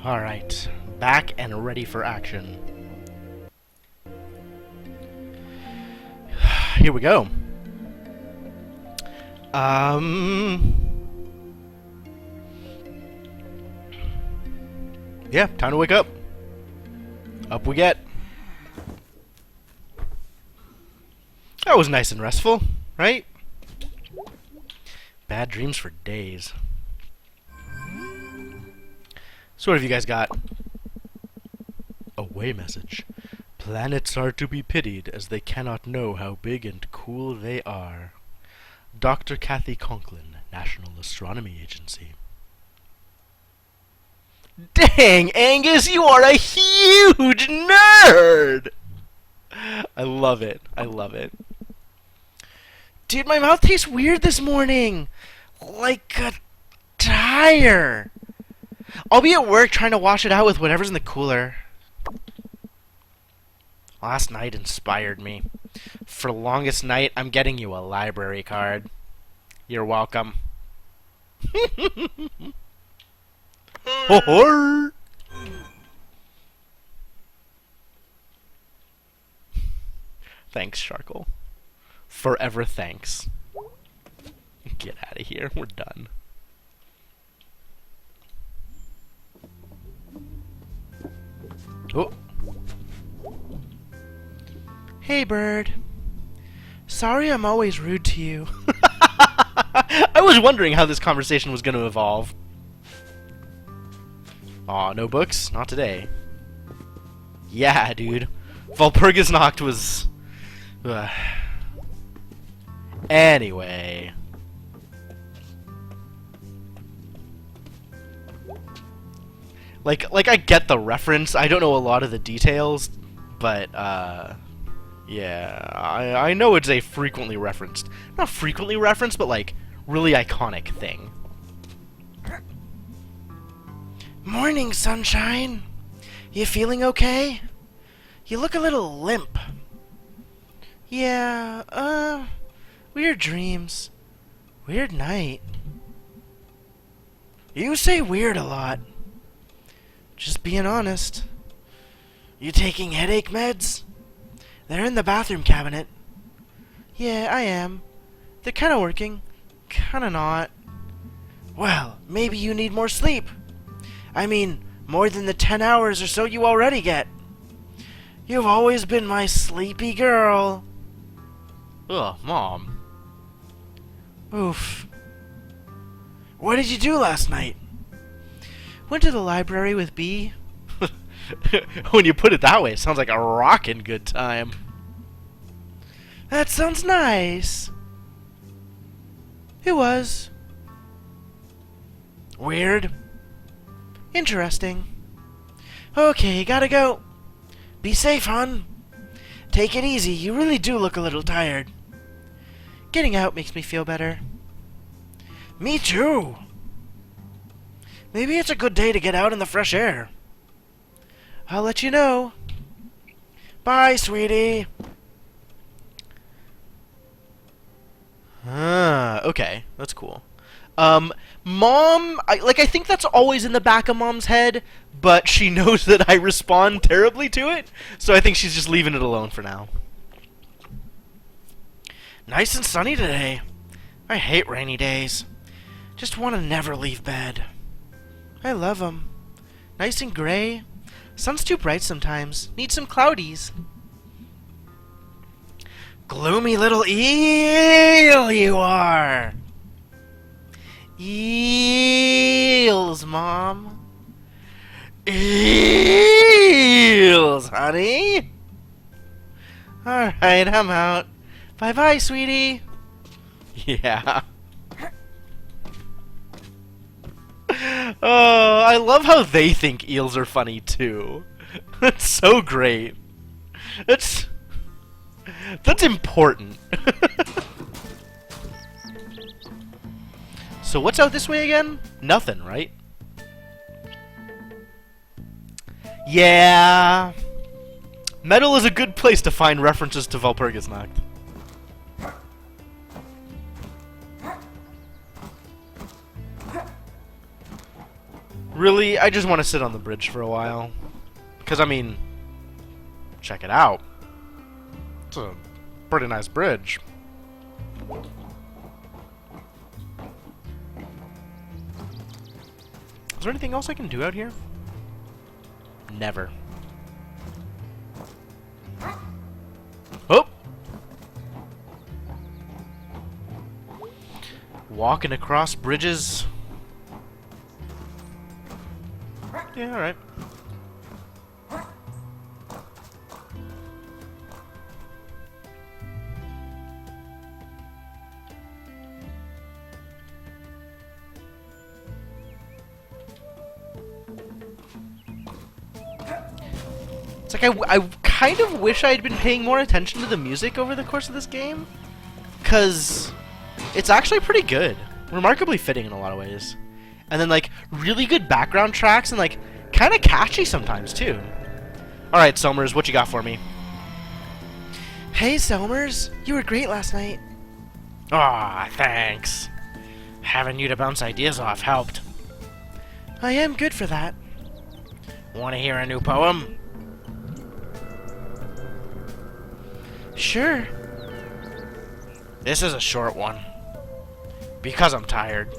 Alright, back and ready for action. Here we go. Yeah, time to wake up. Up we get. That was nice and restful, right? Bad dreams for days. So what have you guys got? Away message. Planets are to be pitied as they cannot know how big and cool they are. Dr. Kathy Conklin, National Astronomy Agency. Dang, Angus, you are a huge nerd! I love it. I love it. Dude, my mouth tastes weird this morning. Like a tire. I'll be at work trying to wash it out with whatever's in the cooler. Last night inspired me. For the longest night, I'm getting you a library card. You're welcome. Ho-hor! Thanks, Sharkle. Forever thanks. Get out of here. We're done. Oh. Hey, bird. Sorry I'm always rude to you. I was wondering how this conversation was going to evolve. Aw, no books? Not today. Yeah, dude. Walpurgis Nacht was... Anyway. Like I get the reference. I don't know a lot of the details, but, yeah, I know it's a frequently referenced... Not frequently referenced, but, like, really iconic thing. Morning, sunshine. You feeling okay? You look a little limp. Yeah, weird dreams. Weird night. You say weird a lot. Just being honest. You taking headache meds? They're in the bathroom cabinet. Yeah, I am. They're kinda working. Kinda not. Well, maybe you need more sleep. I mean, more than the 10 hours or so you already get. You've always been my sleepy girl. Ugh, Mom. Oof. What did you do last night? Went to the library with Bee. When you put it that way, it sounds like a rockin' good time. That sounds nice. It was. Weird. Interesting. Okay, gotta go. Be safe, hon. Take it easy. You really do look a little tired. Getting out makes me feel better. Me too. Maybe it's a good day to get out in the fresh air. I'll let you know. Bye, sweetie. Okay. That's cool. Mom, I think that's always in the back of Mom's head, but she knows that I respond terribly to it, so I think she's just leaving it alone for now. Nice and sunny today. I hate rainy days. Just want to never leave bed. I love 'em. Nice and gray. Sun's too bright sometimes. Need some cloudies. Gloomy little eel you are. Eels, Mom. Eels, honey. Alright, I'm out. Bye-bye, sweetie. Yeah. Oh, I love how they think eels are funny, too. That's so great. That's important. So what's out this way again? Nothing, right? Yeah. Metal is a good place to find references to Walpurgis Nacht. Really, I just want to sit on the bridge for a while. Because, I mean, check it out. It's a pretty nice bridge. Is there anything else I can do out here? Never. Oh! Walking across bridges. Yeah, alright. It's like I kind of wish I'd been paying more attention to the music over the course of this game, because it's actually pretty good. Remarkably fitting in a lot of ways. And then, like, really good background tracks and, like, kind of catchy sometimes, too. Alright, Selmers, what you got for me? Hey, Selmers. You were great last night. Aw, thanks. Having you to bounce ideas off helped. I am good for that. Want to hear a new poem? Sure. This is a short one. Because I'm tired.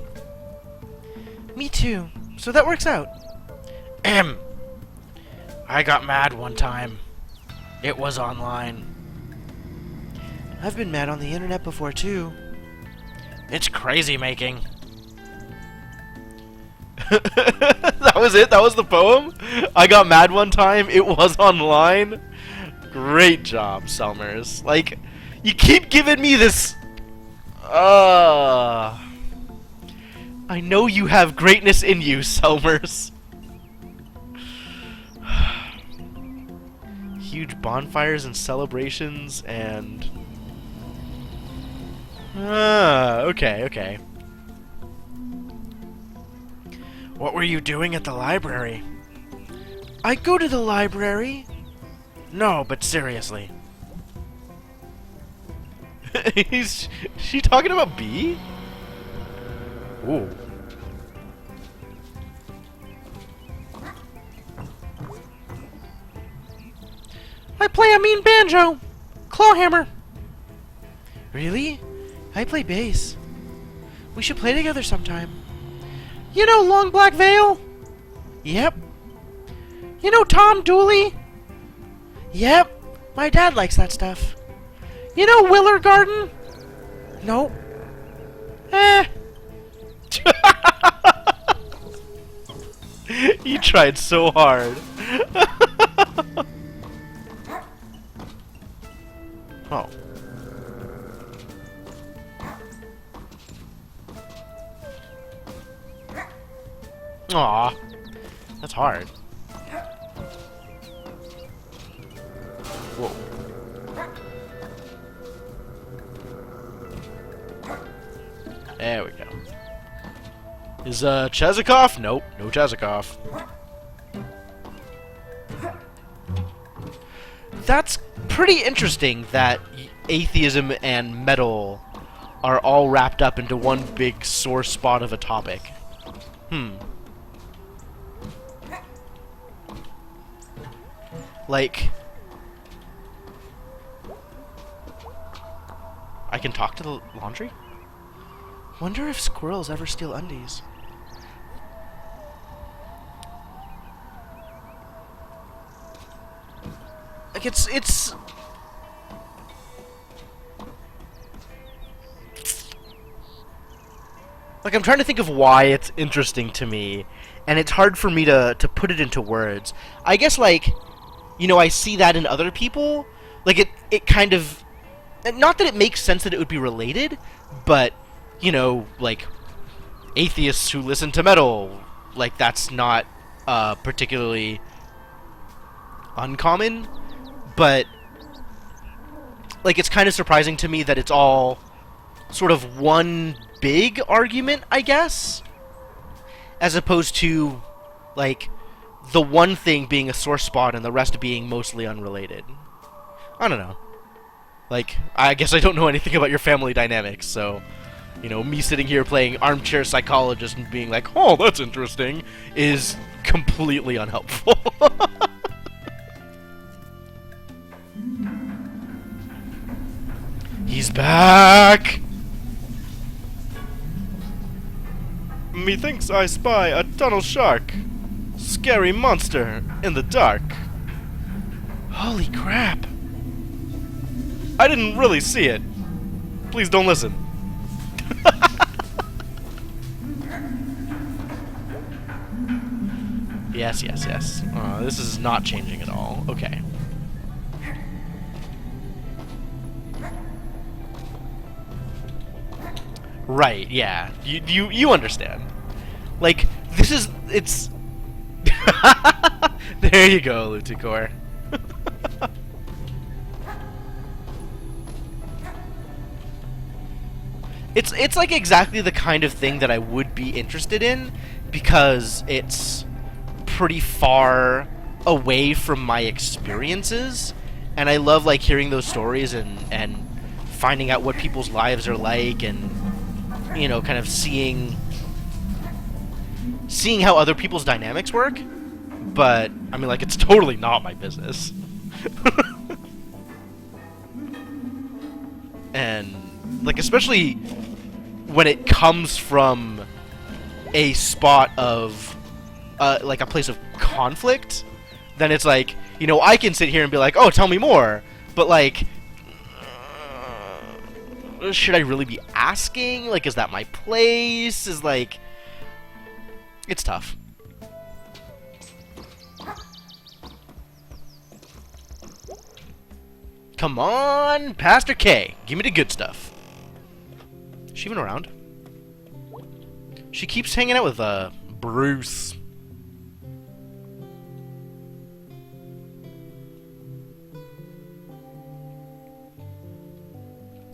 Me too. So that works out. I got mad one time. It was online. I've been mad on the internet before too. It's crazy making. That was it? That was the poem? I got mad one time. It was online. Great job, Selmers. Like, you keep giving me this... I know you have greatness in you, Selmers. Huge bonfires and celebrations and... okay, okay. What were you doing at the library? I go to the library. No, but seriously. Is she talking about B? Ooh. I play a mean banjo. Clawhammer. Really? I play bass. We should play together sometime. You know Long Black Veil? Yep. You know Tom Dooley? Yep. My dad likes that stuff. You know Willer Garden? Nope. You tried so hard. Oh. Aw. That's hard. Whoa. There we go. Is Chezikov? Nope, no Chezikov. That's pretty interesting that atheism and metal are all wrapped up into one big sore spot of a topic. Like, I can talk to the laundry? Wonder if squirrels ever steal undies. Like, it's... Like, I'm trying to think of why it's interesting to me, and it's hard for me to put it into words. I guess, like, you know, I see that in other people. Like, it kind of... Not that it makes sense that it would be related, but, you know, like, atheists who listen to metal, like, that's not particularly uncommon, but, like, it's kind of surprising to me that it's all sort of one big argument, I guess, as opposed to, like, the one thing being a sore spot and the rest being mostly unrelated. I don't know. Like, I guess I don't know anything about your family dynamics, so You know, me sitting here playing armchair psychologist and being like, oh, that's interesting, is completely unhelpful. He's back! Methinks I spy a tunnel shark. Scary monster in the dark. Holy crap. I didn't really see it. Please don't listen. Yes, yes, yes. This is not changing at all. Okay. Right, yeah. You understand. Like, this is... It's... There you go, Luticor. It's like exactly the kind of thing that I would be interested in, because it's pretty far away from my experiences, and I love like hearing those stories and finding out what people's lives are like, and you know, kind of seeing how other people's dynamics work. But I mean, like, it's totally not my business. And like, especially when it comes from a spot of like a place of conflict, then it's like, you know, I can sit here and be like, oh, tell me more, but like, should I really be asking? Like, is that my place? Is like, it's tough. Come on, Pastor K, give me the good stuff. Is she even around? She keeps hanging out with Bruce.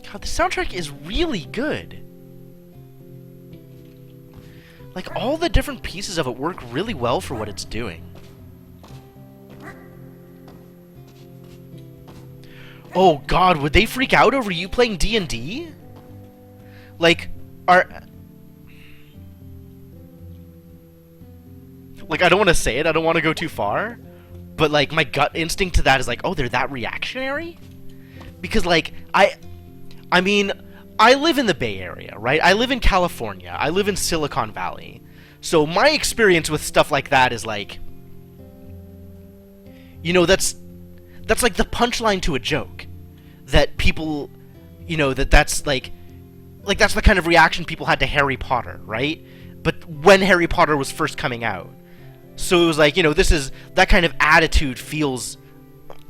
God, the soundtrack is really good. Like, all the different pieces of it work really well for what it's doing. Oh God, would they freak out over you playing D&D? Like, like, I don't want to say it, I don't want to go too far, but like, my gut instinct to that is like, oh, they're that reactionary? Because like, I mean, I live in the Bay Area, right? I live in California. I live in Silicon Valley. So my experience with stuff like that is like, you know, that's like the punchline to a joke. That people, you know, that's like that's the kind of reaction people had to Harry Potter, right? But when Harry Potter was first coming out. So it was like, you know, that kind of attitude feels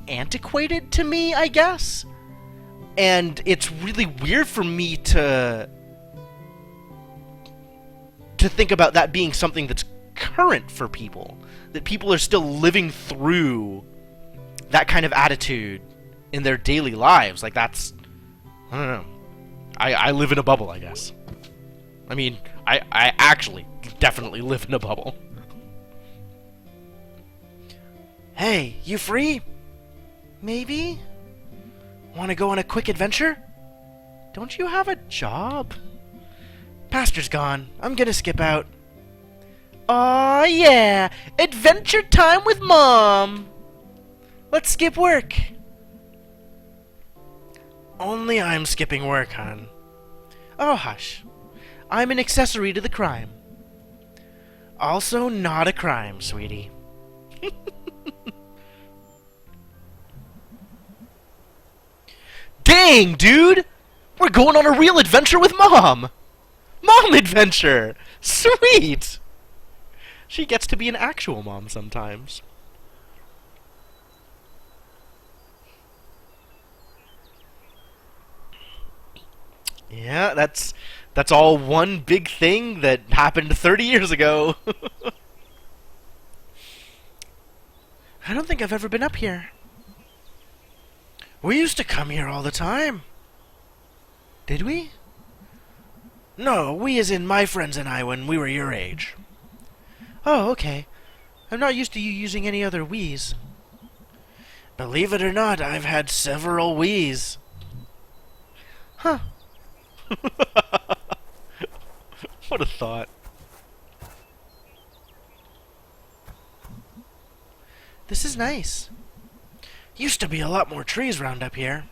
antiquated to me, I guess. And it's really weird for me to think about that being something that's current for people. That people are still living through that kind of attitude in their daily lives. Like, that's, I don't know. I live in a bubble, I guess. I mean, I actually definitely live in a bubble. Hey, you free? Maybe? Want to go on a quick adventure? Don't you have a job? Pastor's gone. I'm gonna skip out. Aw, yeah! Adventure time with Mom! Let's skip work. Only I'm skipping work, hon. Oh, hush. I'm an accessory to the crime. Also not a crime, sweetie. Dang, dude! We're going on a real adventure with Mom! Mom adventure! Sweet! She gets to be an actual mom sometimes. Yeah, that's all one big thing that happened 30 years ago. I don't think I've ever been up here. We used to come here all the time. Did we? No, we as in my friends and I when we were your age. Oh, okay. I'm not used to you using any other we's. Believe it or not, I've had several we's. Huh. What a thought. This is nice. Used to be a lot more trees round up here.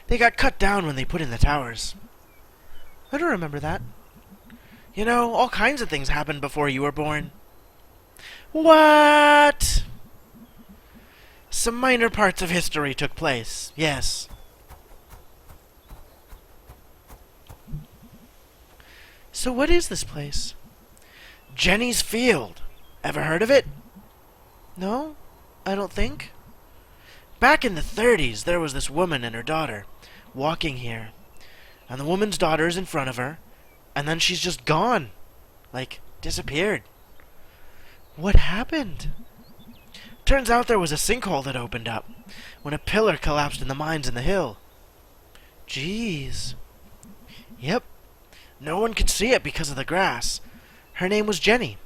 They got cut down when they put in the towers. I don't remember that. You know, all kinds of things happened before you were born. What? Some minor parts of history took place, yes. So what is this place? Jenny's Field. Ever heard of it? No, I don't think. Back in the 30s, there was this woman and her daughter walking here. And the woman's daughter's in front of her, and then she's just gone. Like, disappeared. What happened? Turns out there was a sinkhole that opened up when a pillar collapsed in the mines in the hill. Jeez. Yep. No one could see it because of the grass. Her name was Jenny.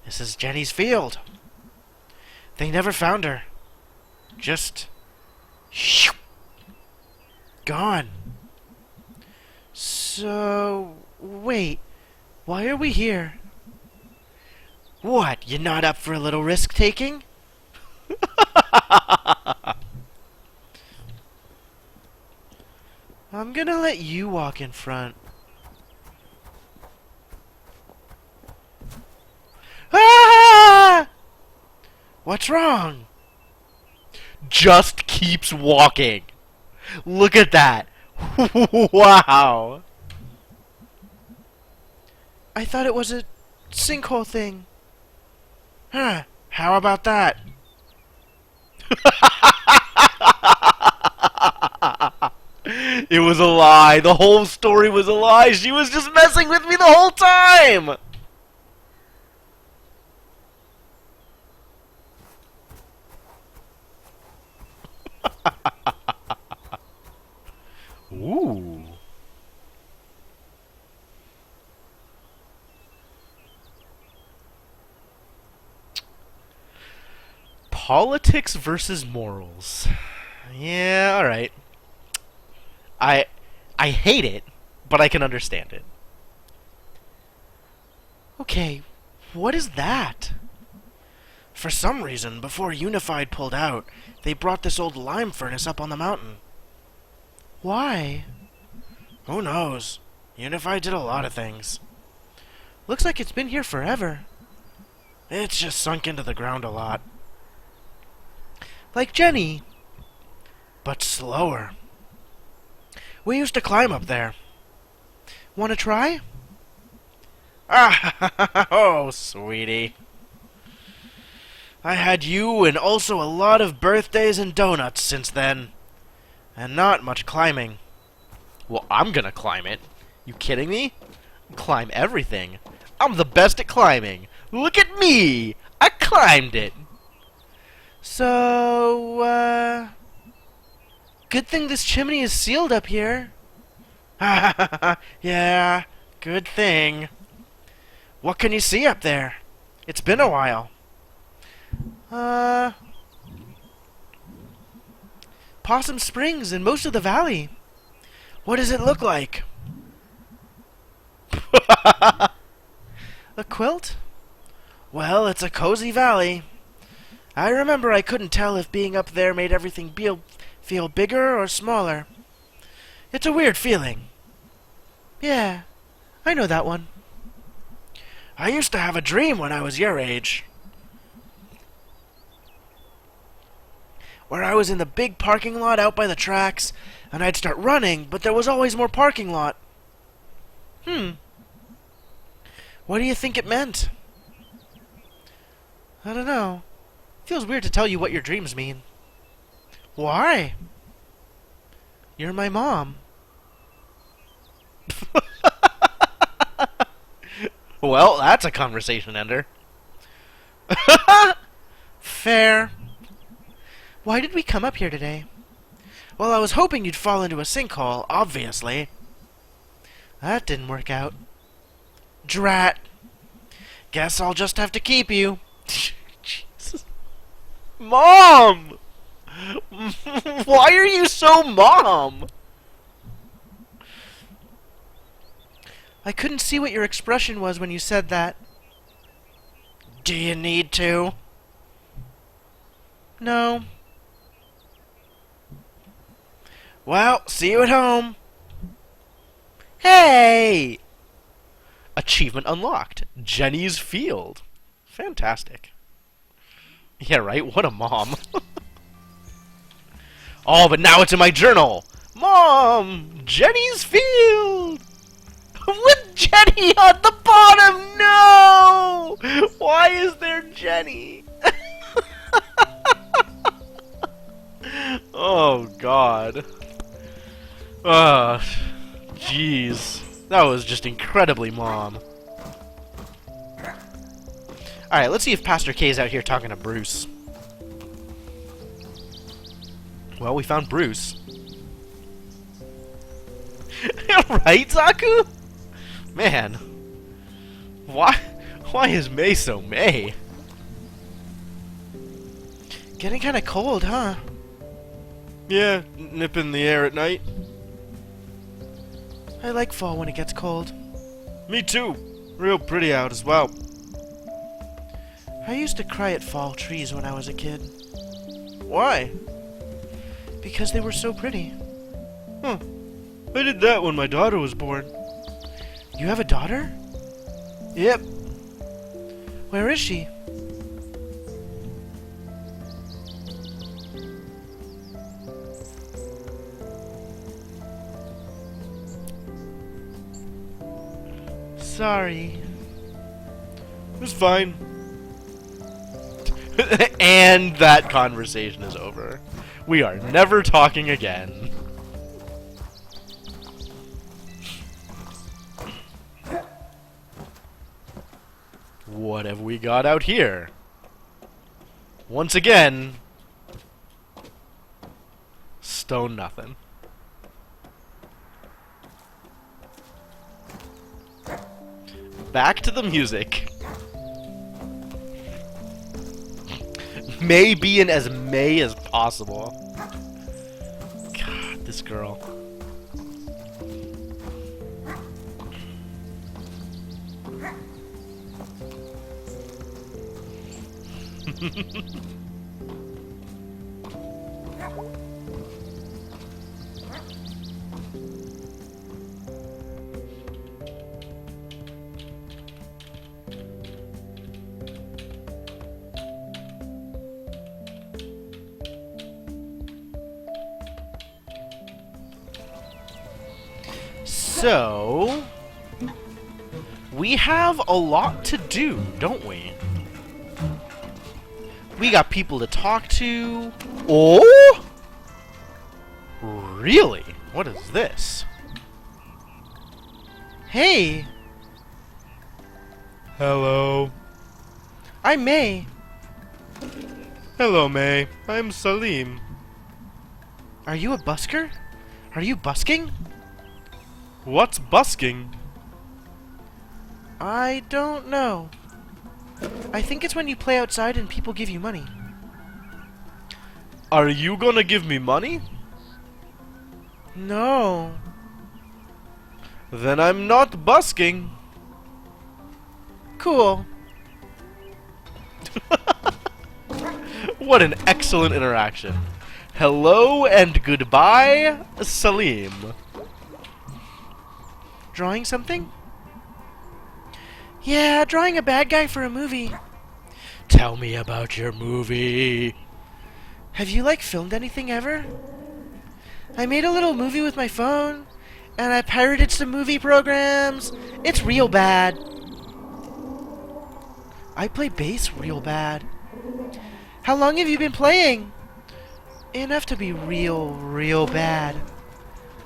This is Jenny's Field. They never found her. Just... gone. So... wait. Why are we here? What, you not up for a little risk-taking? I'm gonna let you walk in front. Ah! What's wrong? Just keeps walking. Look at that. Wow. I thought it was a sinkhole thing. Huh, how about that? It was a lie. The whole story was a lie. She was just messing with me the whole time. Ooh. Politics versus morals. Yeah, alright. I hate it, but I can understand it. Okay, what is that? For some reason, before Unified pulled out, they brought this old lime furnace up on the mountain. Why? Who knows? Unified did a lot of things. Looks like it's been here forever. It's just sunk into the ground a lot. Like Jenny, but slower. We used to climb up there. Want to try? Ah, oh, sweetie. I had you and also a lot of birthdays and donuts since then. And not much climbing. Well, I'm gonna climb it. You kidding me? Climb everything. I'm the best at climbing. Look at me! I climbed it. So, good thing this chimney is sealed up here. Yeah, good thing. What can you see up there? It's been a while. Possum Springs and most of the valley. What does it look like? A quilt? Well, it's a cozy valley. I remember I couldn't tell if being up there made everything feel bigger or smaller. It's a weird feeling. Yeah, I know that one. I used to have a dream when I was your age. Where I was in the big parking lot out by the tracks, and I'd start running, but there was always more parking lot. What do you think it meant? I don't know. Feels weird to tell you what your dreams mean. Why? You're my mom. Well, that's a conversation ender. Fair. Why did we come up here today? Well, I was hoping you'd fall into a sinkhole, obviously. That didn't work out. Drat. Guess I'll just have to keep you. Jesus. Mom! Why are you so mom? I couldn't see what your expression was when you said that. Do you need to? No. Well, see you at home. Hey! Achievement unlocked. Jenny's Field. Fantastic. Yeah, right? What a mom. Oh, but now it's in my journal. Mom! Jenny's Field! With Jenny on the bottom! No! Why is there Jenny? Oh, God. Jeez. That was just incredibly mom. Alright, let's see if Pastor K's out here talking to Bruce. Well, we found Bruce. Right, Zaku? Man. Why is May so May? Getting kinda cold, huh? Yeah, nip in the air at night. I like fall when it gets cold. Me too. Real pretty out as well. I used to cry at fall trees when I was a kid. Why? Because they were so pretty. Huh. I did that when my daughter was born. You have a daughter? Yep. Where is she? Sorry. It's fine. And that conversation is over. We are never talking again. What have we got out here? Once again, stone nothing. Back to the music. May being as May as possible. God, this girl. So, we have a lot to do, don't we? We got people to talk to. Oh? Really? What is this? Hey! Hello. I'm May. Hello, May. I'm Salim. Are you a busker? Are you busking? What's busking? I don't know. I think it's when you play outside and people give you money. Are you gonna give me money? No. Then I'm not busking. Cool. What an excellent interaction. Hello and goodbye, Salim. Drawing something? Yeah, drawing a bad guy for a movie. Tell me about your movie. Have you, filmed anything ever? I made a little movie with my phone, and I pirated some movie programs. It's real bad. I play bass real bad. How long have you been playing? Enough to be real bad.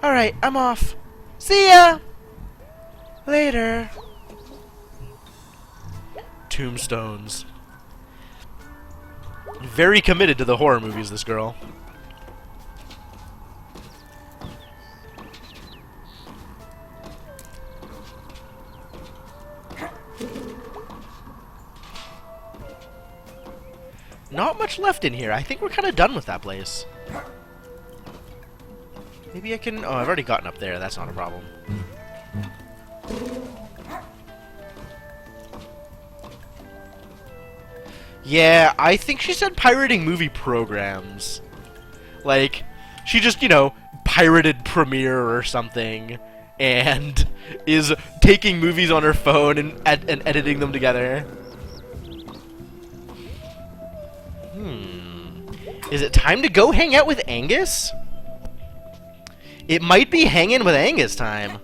Alright, I'm off. See ya! Later. Tombstones. Very committed to the horror movies, this girl. Not much left in here. I think we're kind of done with that place. Maybe I can... Oh, I've already gotten up there. That's not a problem. Yeah, I think she said pirating movie programs. Like, she just, you know, pirated Premiere or something, and is taking movies on her phone and editing them together. Is it time to go hang out with Angus? It might be hanging with Angus time.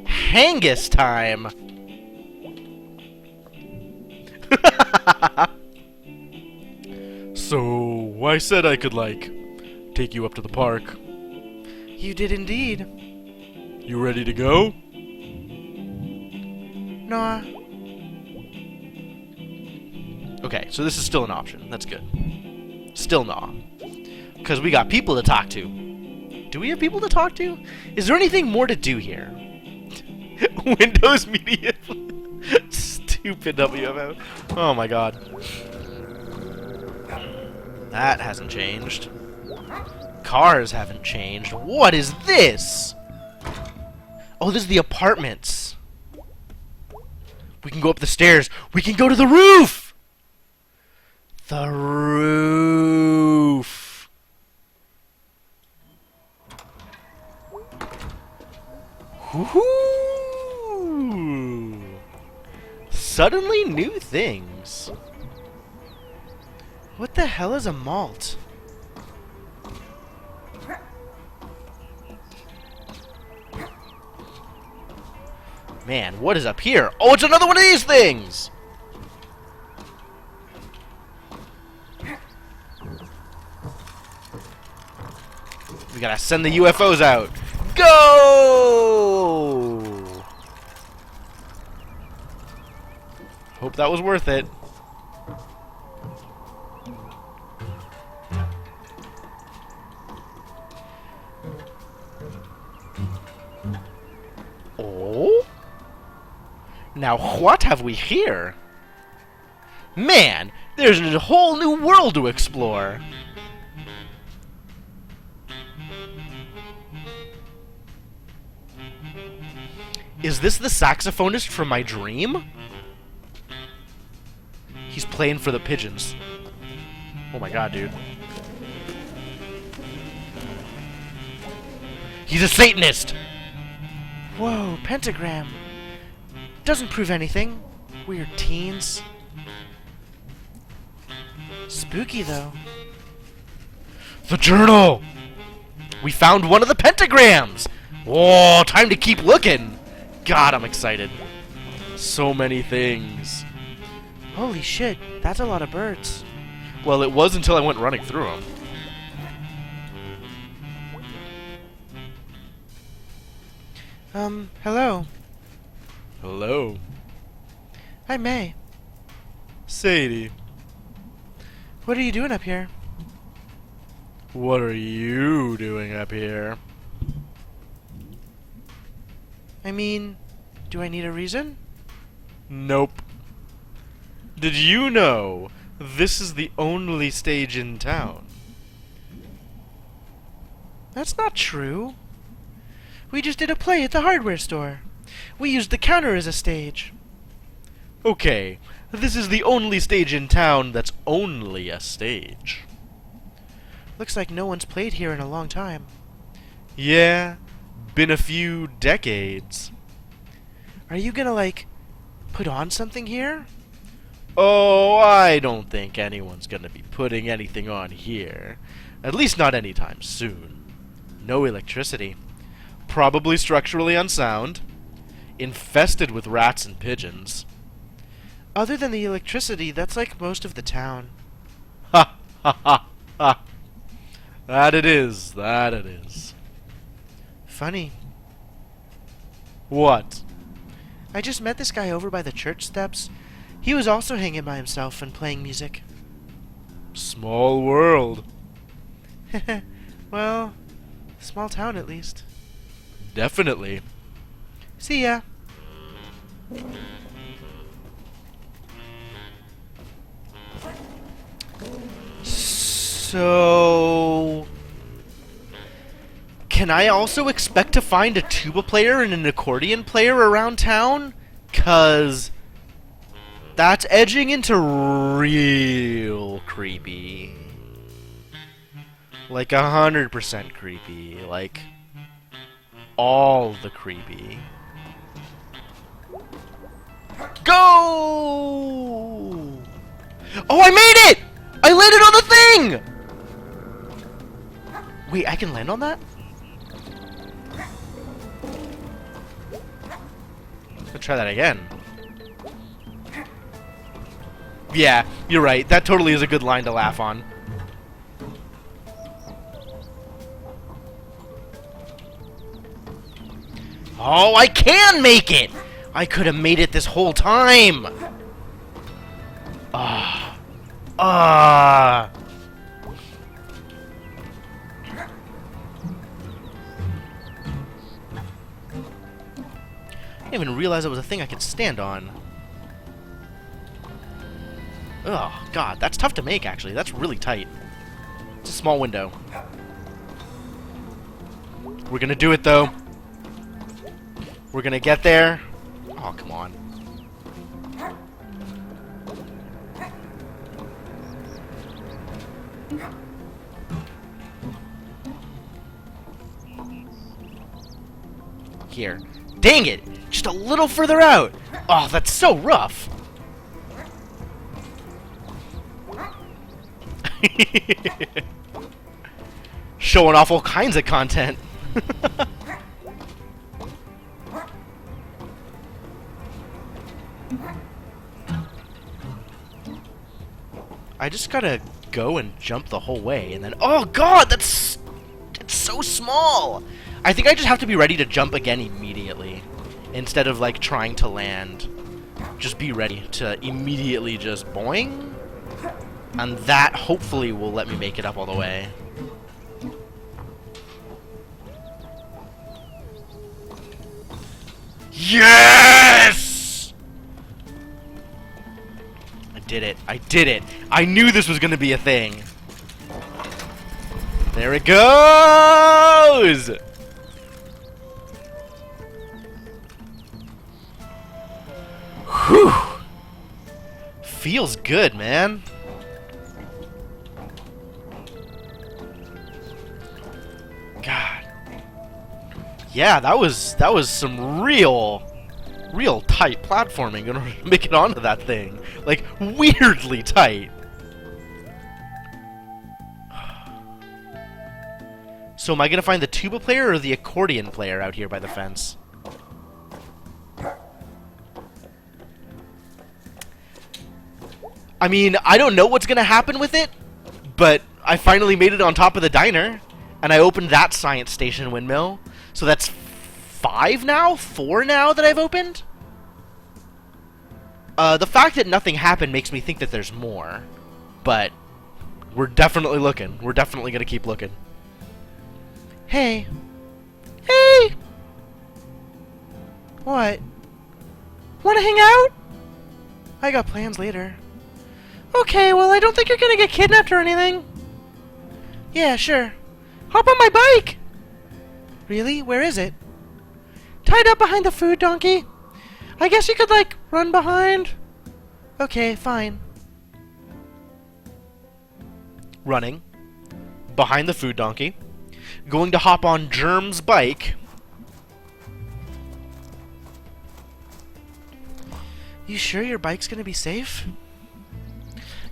Hangus time! So, I said I could, like, take you up to the park. You did indeed. You ready to go? Nah. Okay, so this is still an option. That's good. Still nah. Because we got people to talk to. Do we have people to talk to? Is there anything more to do here? Windows Media. Stupid WMO. Oh my god. That hasn't changed. Cars haven't changed. What is this? Oh, this is the apartments. We can go up the stairs. We can go to the roof! The roof. Woohoo! Suddenly new things. What the hell is a malt? Man, what is up here? Oh, it's another one of these things! We gotta send the UFOs out. Go! Hope that was worth it. Oh? Now what have we here? Man, there's a whole new world to explore. Is this the saxophonist from my dream? He's playing for the pigeons. Oh my god, dude. He's a Satanist! Whoa, pentagram. Doesn't prove anything. Weird teens. Spooky, though. The journal! We found one of the pentagrams! Whoa, time to keep looking! God, I'm excited. So many things. Holy shit, that's a lot of birds. Well, it was until I went running through them. Hello. Hello. Hi, May. Sadie. What are you doing up here? What are you doing up here? I mean, do I need a reason? Nope. Did you know this is the only stage in town? That's not true. We just did a play at the hardware store. We used the counter as a stage. Okay, this is the only stage in town that's only a stage. Looks like no one's played here in a long time. Yeah, been a few decades. Are you gonna, like, put on something here? Oh, I don't think anyone's gonna be putting anything on here. At least not anytime soon. No electricity. Probably structurally unsound. Infested with rats and pigeons. Other than the electricity, that's like most of the town. Ha ha ha ha. That it is, that it is. Funny. What? I just met this guy over by the church steps. He was also hanging by himself and playing music. Small world. Well, small town at least. Definitely. See ya. So... Can I also expect to find a tuba player and an accordion player around town? 'Cause That's edging into real creepy. Like 100% creepy. Like all the creepy. Go! Oh, I made it! I landed on the thing! Wait, I can land on that? Let's try that again. Yeah, you're right. That totally is a good line to laugh on. Oh, I can make it! I could have made it this whole time! Ah. Ah. I didn't even realize it was a thing I could stand on. Oh, God, that's tough to make, actually. That's really tight. It's a small window. We're gonna do it, though. We're gonna get there. Oh, come on. Here. Dang it! Just a little further out! Oh, that's so rough! Showing off all kinds of content. I just gotta go and jump the whole way, and then... Oh, God! It's so small! I think I just have to be ready to jump again immediately. Instead of, like, trying to land. Just be ready to immediately just boing. And that, hopefully, will let me make it up all the way. Yes! I did it. I did it. I knew this was going to be a thing. There it goes! Whew. Feels good, man. God. Yeah, that was some real tight platforming in order to make it onto that thing. Like, weirdly tight. So am I gonna find the tuba player or the accordion player out here by the fence? I mean, I don't know what's gonna happen with it, but I finally made it on top of the diner, and I opened that science station windmill. So that's 4 now that I've opened? The fact that nothing happened makes me think that there's more, but we're definitely looking. We're definitely gonna keep looking. Hey. Hey! What? Wanna hang out? I got plans later. Okay, well, I don't think you're gonna get kidnapped or anything. Yeah, sure. Hop on my bike! Really? Where is it? Tied up behind the food donkey. I guess you could, like, run behind. Okay, fine. Running. Behind the food donkey. Going to hop on Germ's bike. You sure your bike's gonna be safe?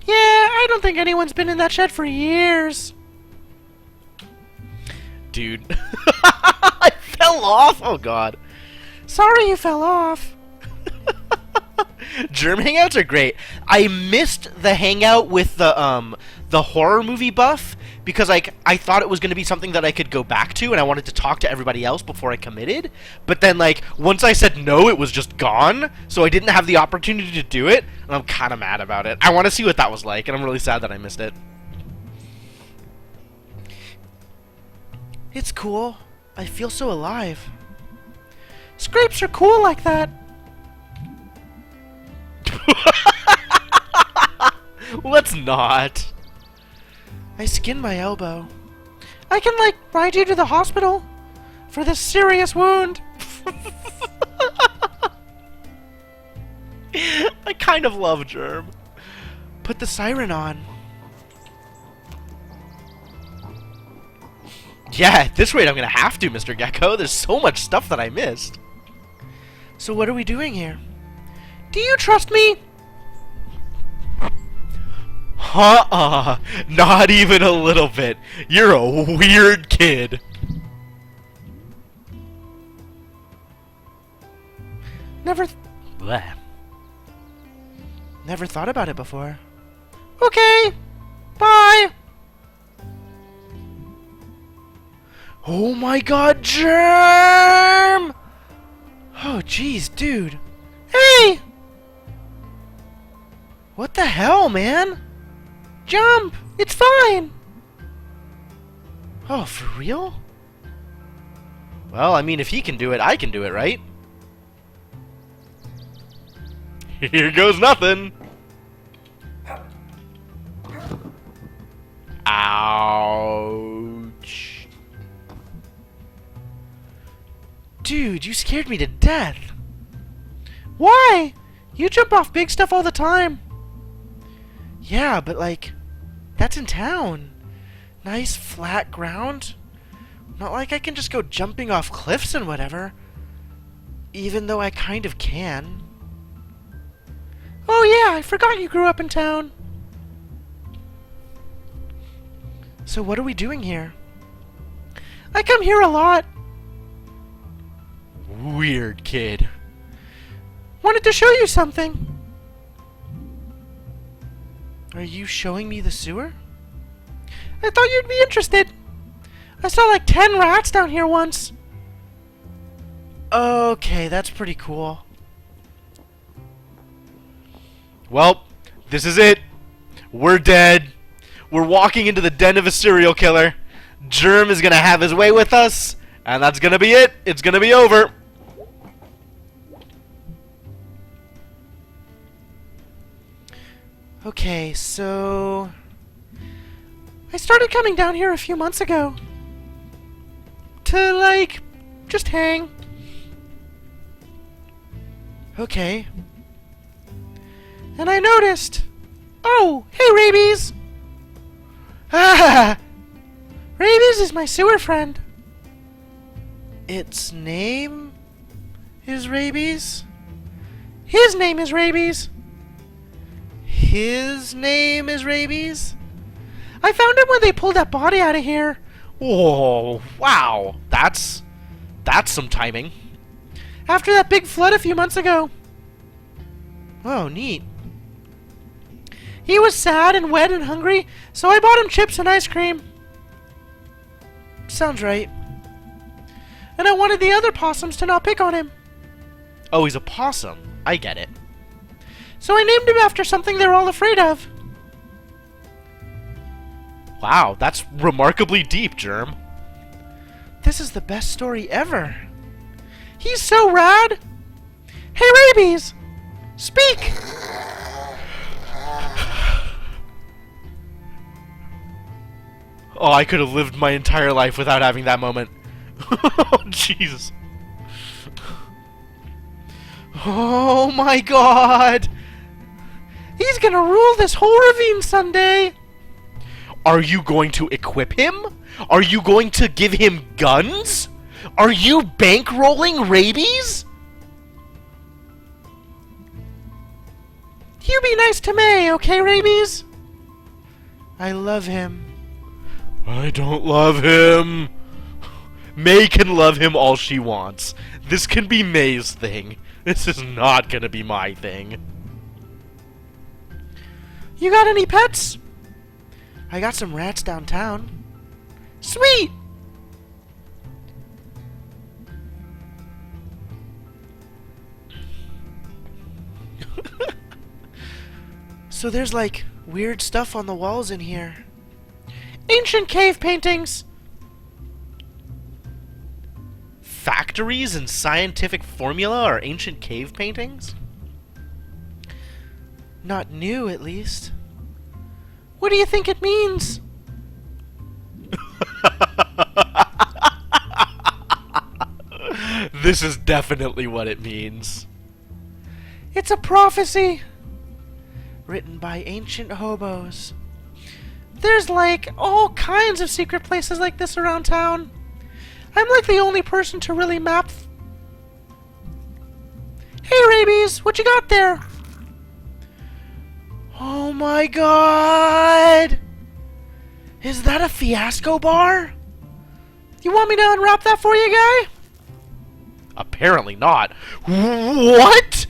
Yeah, I don't think anyone's been in that shed for years. Dude. I fell off! Oh, God. Sorry you fell off. Germ hangouts are great. I missed the hangout with the horror movie buff because I thought it was going to be something that I could go back to, and I wanted to talk to everybody else before I committed. But then, like, once I said no, it was just gone, so I didn't have the opportunity to do it, and I'm kind of mad about it. I want to see what that was like, and I'm really sad that I missed it. It's cool. I feel so alive. Scrapes are cool like that. Let's not. I skinned my elbow. I can, like, ride you to the hospital for this serious wound. I kind of love Germ. Put the siren on. Yeah, at this rate I'm gonna have to, Mr. Gecko. There's so much stuff that I missed. So what are we doing here? Do you trust me? Not even a little bit. You're a weird kid. Bleh. Never thought about it before. Okay. Bye. Oh my god, Germ! Oh jeez, dude. Hey! What the hell, man? Jump! It's fine! Oh, for real? Well, I mean, if he can do it, I can do it, right? Here goes nothing. Ouch. Dude, you scared me to death. Why? You jump off big stuff all the time. Yeah, but like, that's in town. Nice flat ground. Not like I can just go jumping off cliffs and whatever. Even though I kind of can. Oh yeah, I forgot you grew up in town. So what are we doing here? I come here a lot. Weird kid. Wanted to show you something. Are you showing me the sewer? I thought you'd be interested. I saw like 10 rats down here once. Okay, that's pretty cool. Well, this is it. We're dead. We're walking into the den of a serial killer. Germ is gonna have his way with us, and that's gonna be it. It's gonna be over. Okay, so I started coming down here a few months ago. To, like, just hang. Okay. And I noticed. Oh, hey, Rabies! Ah! Rabies is my sewer friend. Its name is Rabies? His name is Rabies. His name is Rabies? I found him when they pulled that body out of here. Whoa, wow. That's some timing. After that big flood a few months ago. Oh, neat. He was sad and wet and hungry, so I bought him chips and ice cream. Sounds right. And I wanted the other possums to not pick on him. Oh, he's a possum. I get it. So I named him after something they're all afraid of. Wow, that's remarkably deep, Germ. This is the best story ever. He's so rad. Hey, Rabies! Speak! Oh, I could have lived my entire life without having that moment. Oh, jeez. Oh my god! He's gonna rule this whole ravine someday! Are you going to equip him? Are you going to give him guns? Are you bankrolling Rabies? You be nice to May, okay, Rabies? I love him. I don't love him. May can love him all she wants. This can be May's thing. This is not gonna be my thing. You got any pets? I got some rats downtown. Sweet! So there's like weird stuff on the walls in here. Ancient cave paintings! Factories and scientific formula are ancient cave paintings? Not new, at least. What do you think it means? This is definitely what it means. It's a prophecy written by ancient hobos. There's like all kinds of secret places like this around town. I'm like the only person to really map. Hey, Rabies, what you got there? Oh my god! Is that a fiasco bar? You want me to unwrap that for you, guy? Apparently not. What?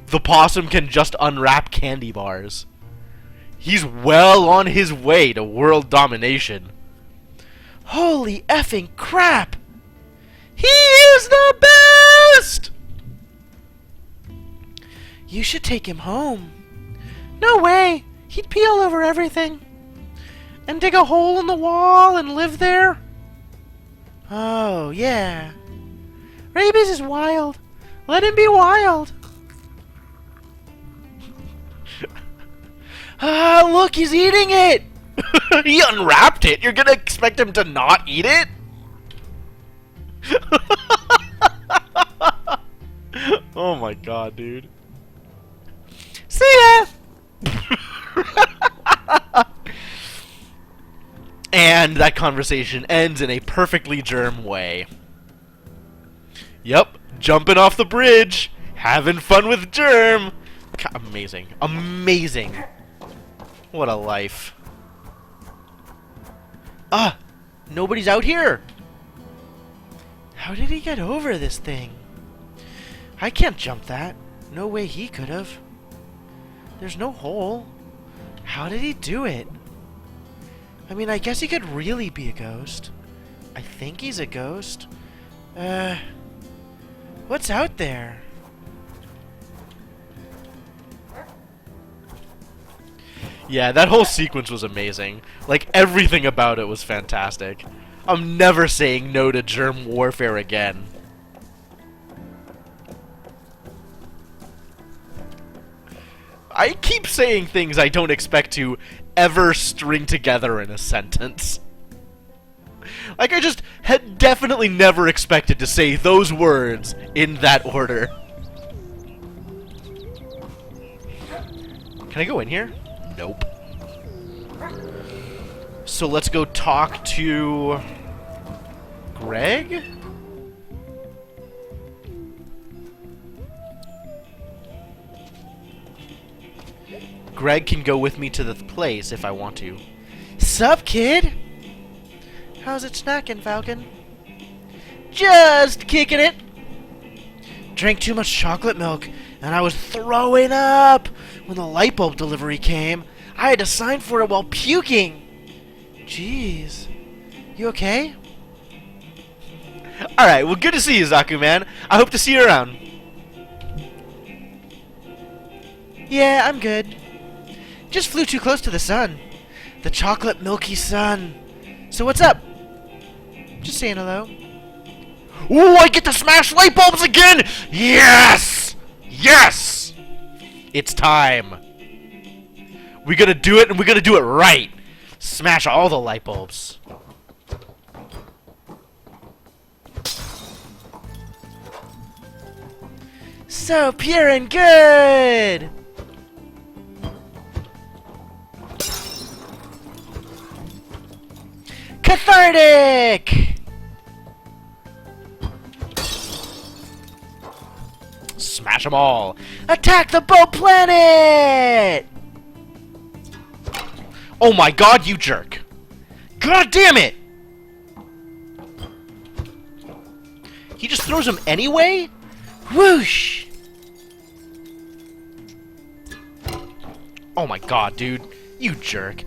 The possum can just unwrap candy bars. He's well on his way to world domination. Holy effing crap! He is the best! You should take him home. No way! He'd pee all over everything. And dig a hole in the wall and live there. Oh, yeah. Rabies is wild. Let him be wild. Ah, look, he's eating it! He unwrapped it. You're gonna expect him to not eat it? Oh my god, dude. See ya! And that conversation ends in a perfectly germ way. Yep, jumping off the bridge, having fun with Germ. Amazing. Amazing. What a life. Ah, nobody's out here. How did he get over this thing? I can't jump that. No way he could have. There's no hole. How did he do it? I mean, I guess he could really be a ghost. I think he's a ghost. What's out there? Yeah, that whole sequence was amazing. Like, everything about it was fantastic. I'm never saying no to germ warfare again. I keep saying things I don't expect to ever string together in a sentence. Like, I just had definitely never expected to say those words in that order. Can I go in here? Nope. So let's go talk to Greg? Greg can go with me to the place if I want to. Sup, kid? How's it snacking, Falcon? Just kicking it. Drank too much chocolate milk, and I was throwing up. When the light bulb delivery came, I had to sign for it while puking. Jeez. You okay? Alright, well, good to see you, Zaku, man. I hope to see you around. Yeah, I'm good. Just flew too close to the sun. The chocolate milky sun. So what's up? Just saying hello. Ooh, I get to smash light bulbs again! Yes! Yes! It's time. We're gonna do it, and we're gonna do it right. Smash all the light bulbs. So pure and good! Cathartic! Smash them all. Attack the boat planet! Oh my god, you jerk. God damn it! He just throws them anyway? Whoosh! Oh my god, dude. You jerk.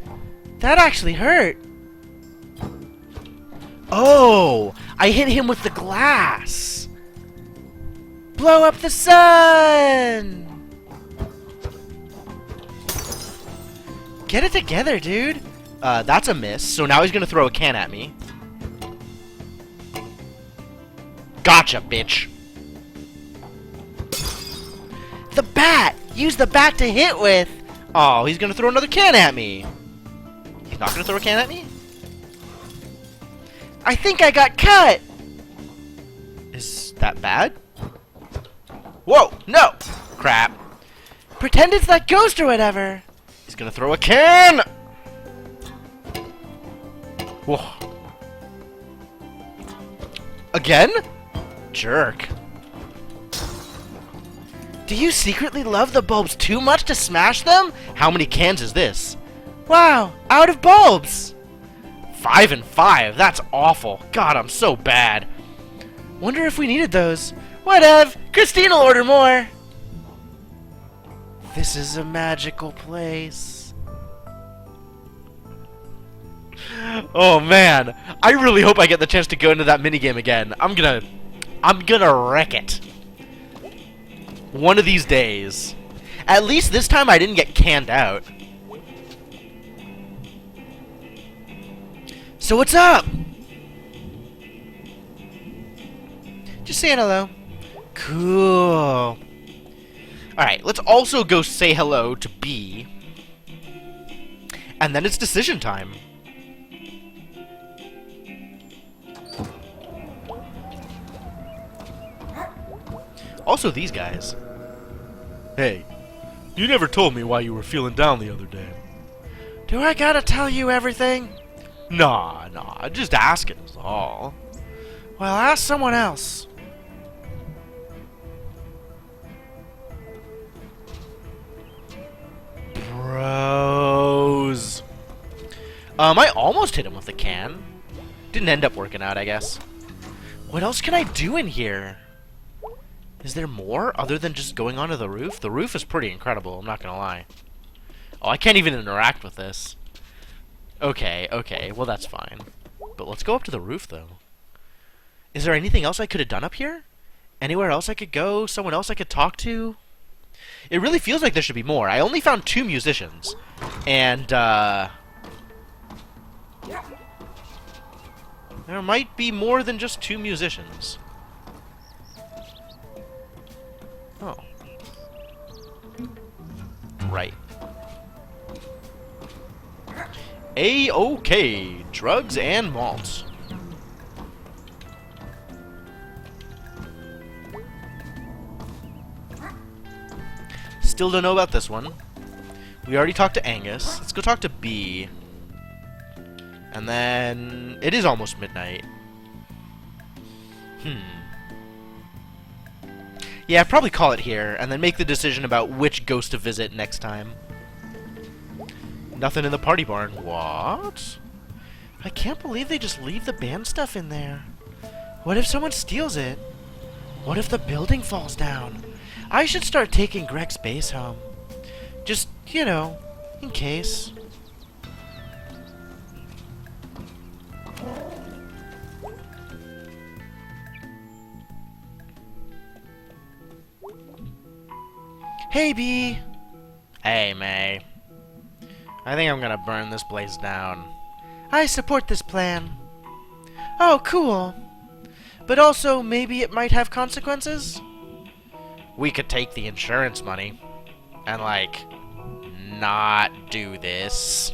That actually hurt. Oh! I hit him with the glass. Blow up the sun! Get it together, dude. That's a miss. So now he's gonna throw a can at me. Gotcha, bitch. The bat! Use the bat to hit with! Oh, he's gonna throw another can at me. He's not gonna throw a can at me? I think I got cut! Is that bad? Whoa! No! Crap. Pretend it's that ghost or whatever. He's gonna throw a can! Whoa. Again? Jerk. Do you secretly love the bulbs too much to smash them? How many cans is this? Wow, out of bulbs. 5 and 5. That's awful. God, I'm so bad. Wonder if we needed those. Whatever. Christine'll order more. This is a magical place. Oh man, I really hope I get the chance to go into that minigame again. I'm gonna wreck it. One of these days. At least this time I didn't get canned out. So what's up? Just saying hello. Cool. Alright, let's also go say hello to B. And then it's decision time. Also these guys. Hey, you never told me why you were feeling down the other day. Do I gotta tell you everything? Nah, just asking is all. Well, ask someone else. Bros. I almost hit him with a can. Didn't end up working out, I guess. What else can I do in here? Is there more other than just going onto the roof? The roof is pretty incredible, I'm not gonna lie. Oh, I can't even interact with this. Okay, well that's fine. But let's go up to the roof, though. Is there anything else I could have done up here? Anywhere else I could go? Someone else I could talk to? It really feels like there should be more. I only found 2 musicians. And, there might be more than just 2 musicians. Oh. Right. A-OK. Drugs and malts. Still don't know about this one. We already talked to Angus. Let's go talk to B. And then... It is almost midnight. Yeah, probably call it here, and then make the decision about which ghost to visit next time. Nothing in the party barn. What? I can't believe they just leave the band stuff in there. What if someone steals it? What if the building falls down? I should start taking Greg's bass home. Just, you know, in case. Hey, B. Hey, May. I think I'm gonna burn this place down. I support this plan. Oh, cool. But also, maybe it might have consequences? We could take the insurance money and, like, not do this.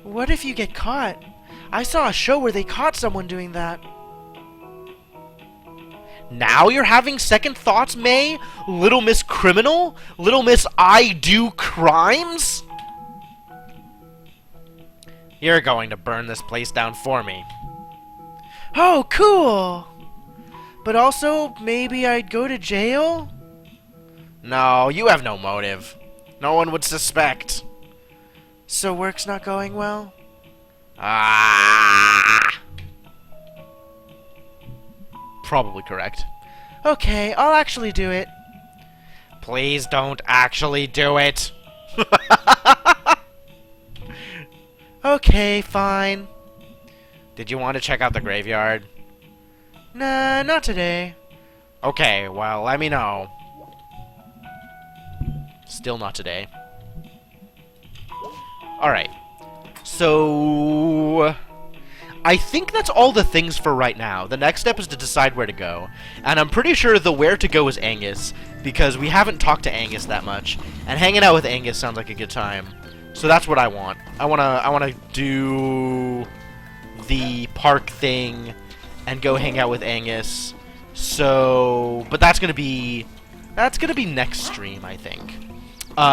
What if you get caught? I saw a show where they caught someone doing that. Now you're having second thoughts, May? Little Miss Criminal? Little Miss I Do Crimes? You're going to burn this place down for me. Oh, cool! But also, maybe I'd go to jail? No, you have no motive. No one would suspect. So work's not going well? Ah! Probably correct. Okay, I'll actually do it. Please don't actually do it. Okay, fine. Did you want to check out the graveyard? Nah, not today. Okay, well, let me know. Still not today. Alright. So... I think that's all the things for right now. The next step is to decide where to go. And I'm pretty sure the where to go is Angus, because we haven't talked to Angus that much. And hanging out with Angus sounds like a good time. So that's what I want. I wanna do the park thing and go hang out with Angus. So, but that's gonna be next stream, I think.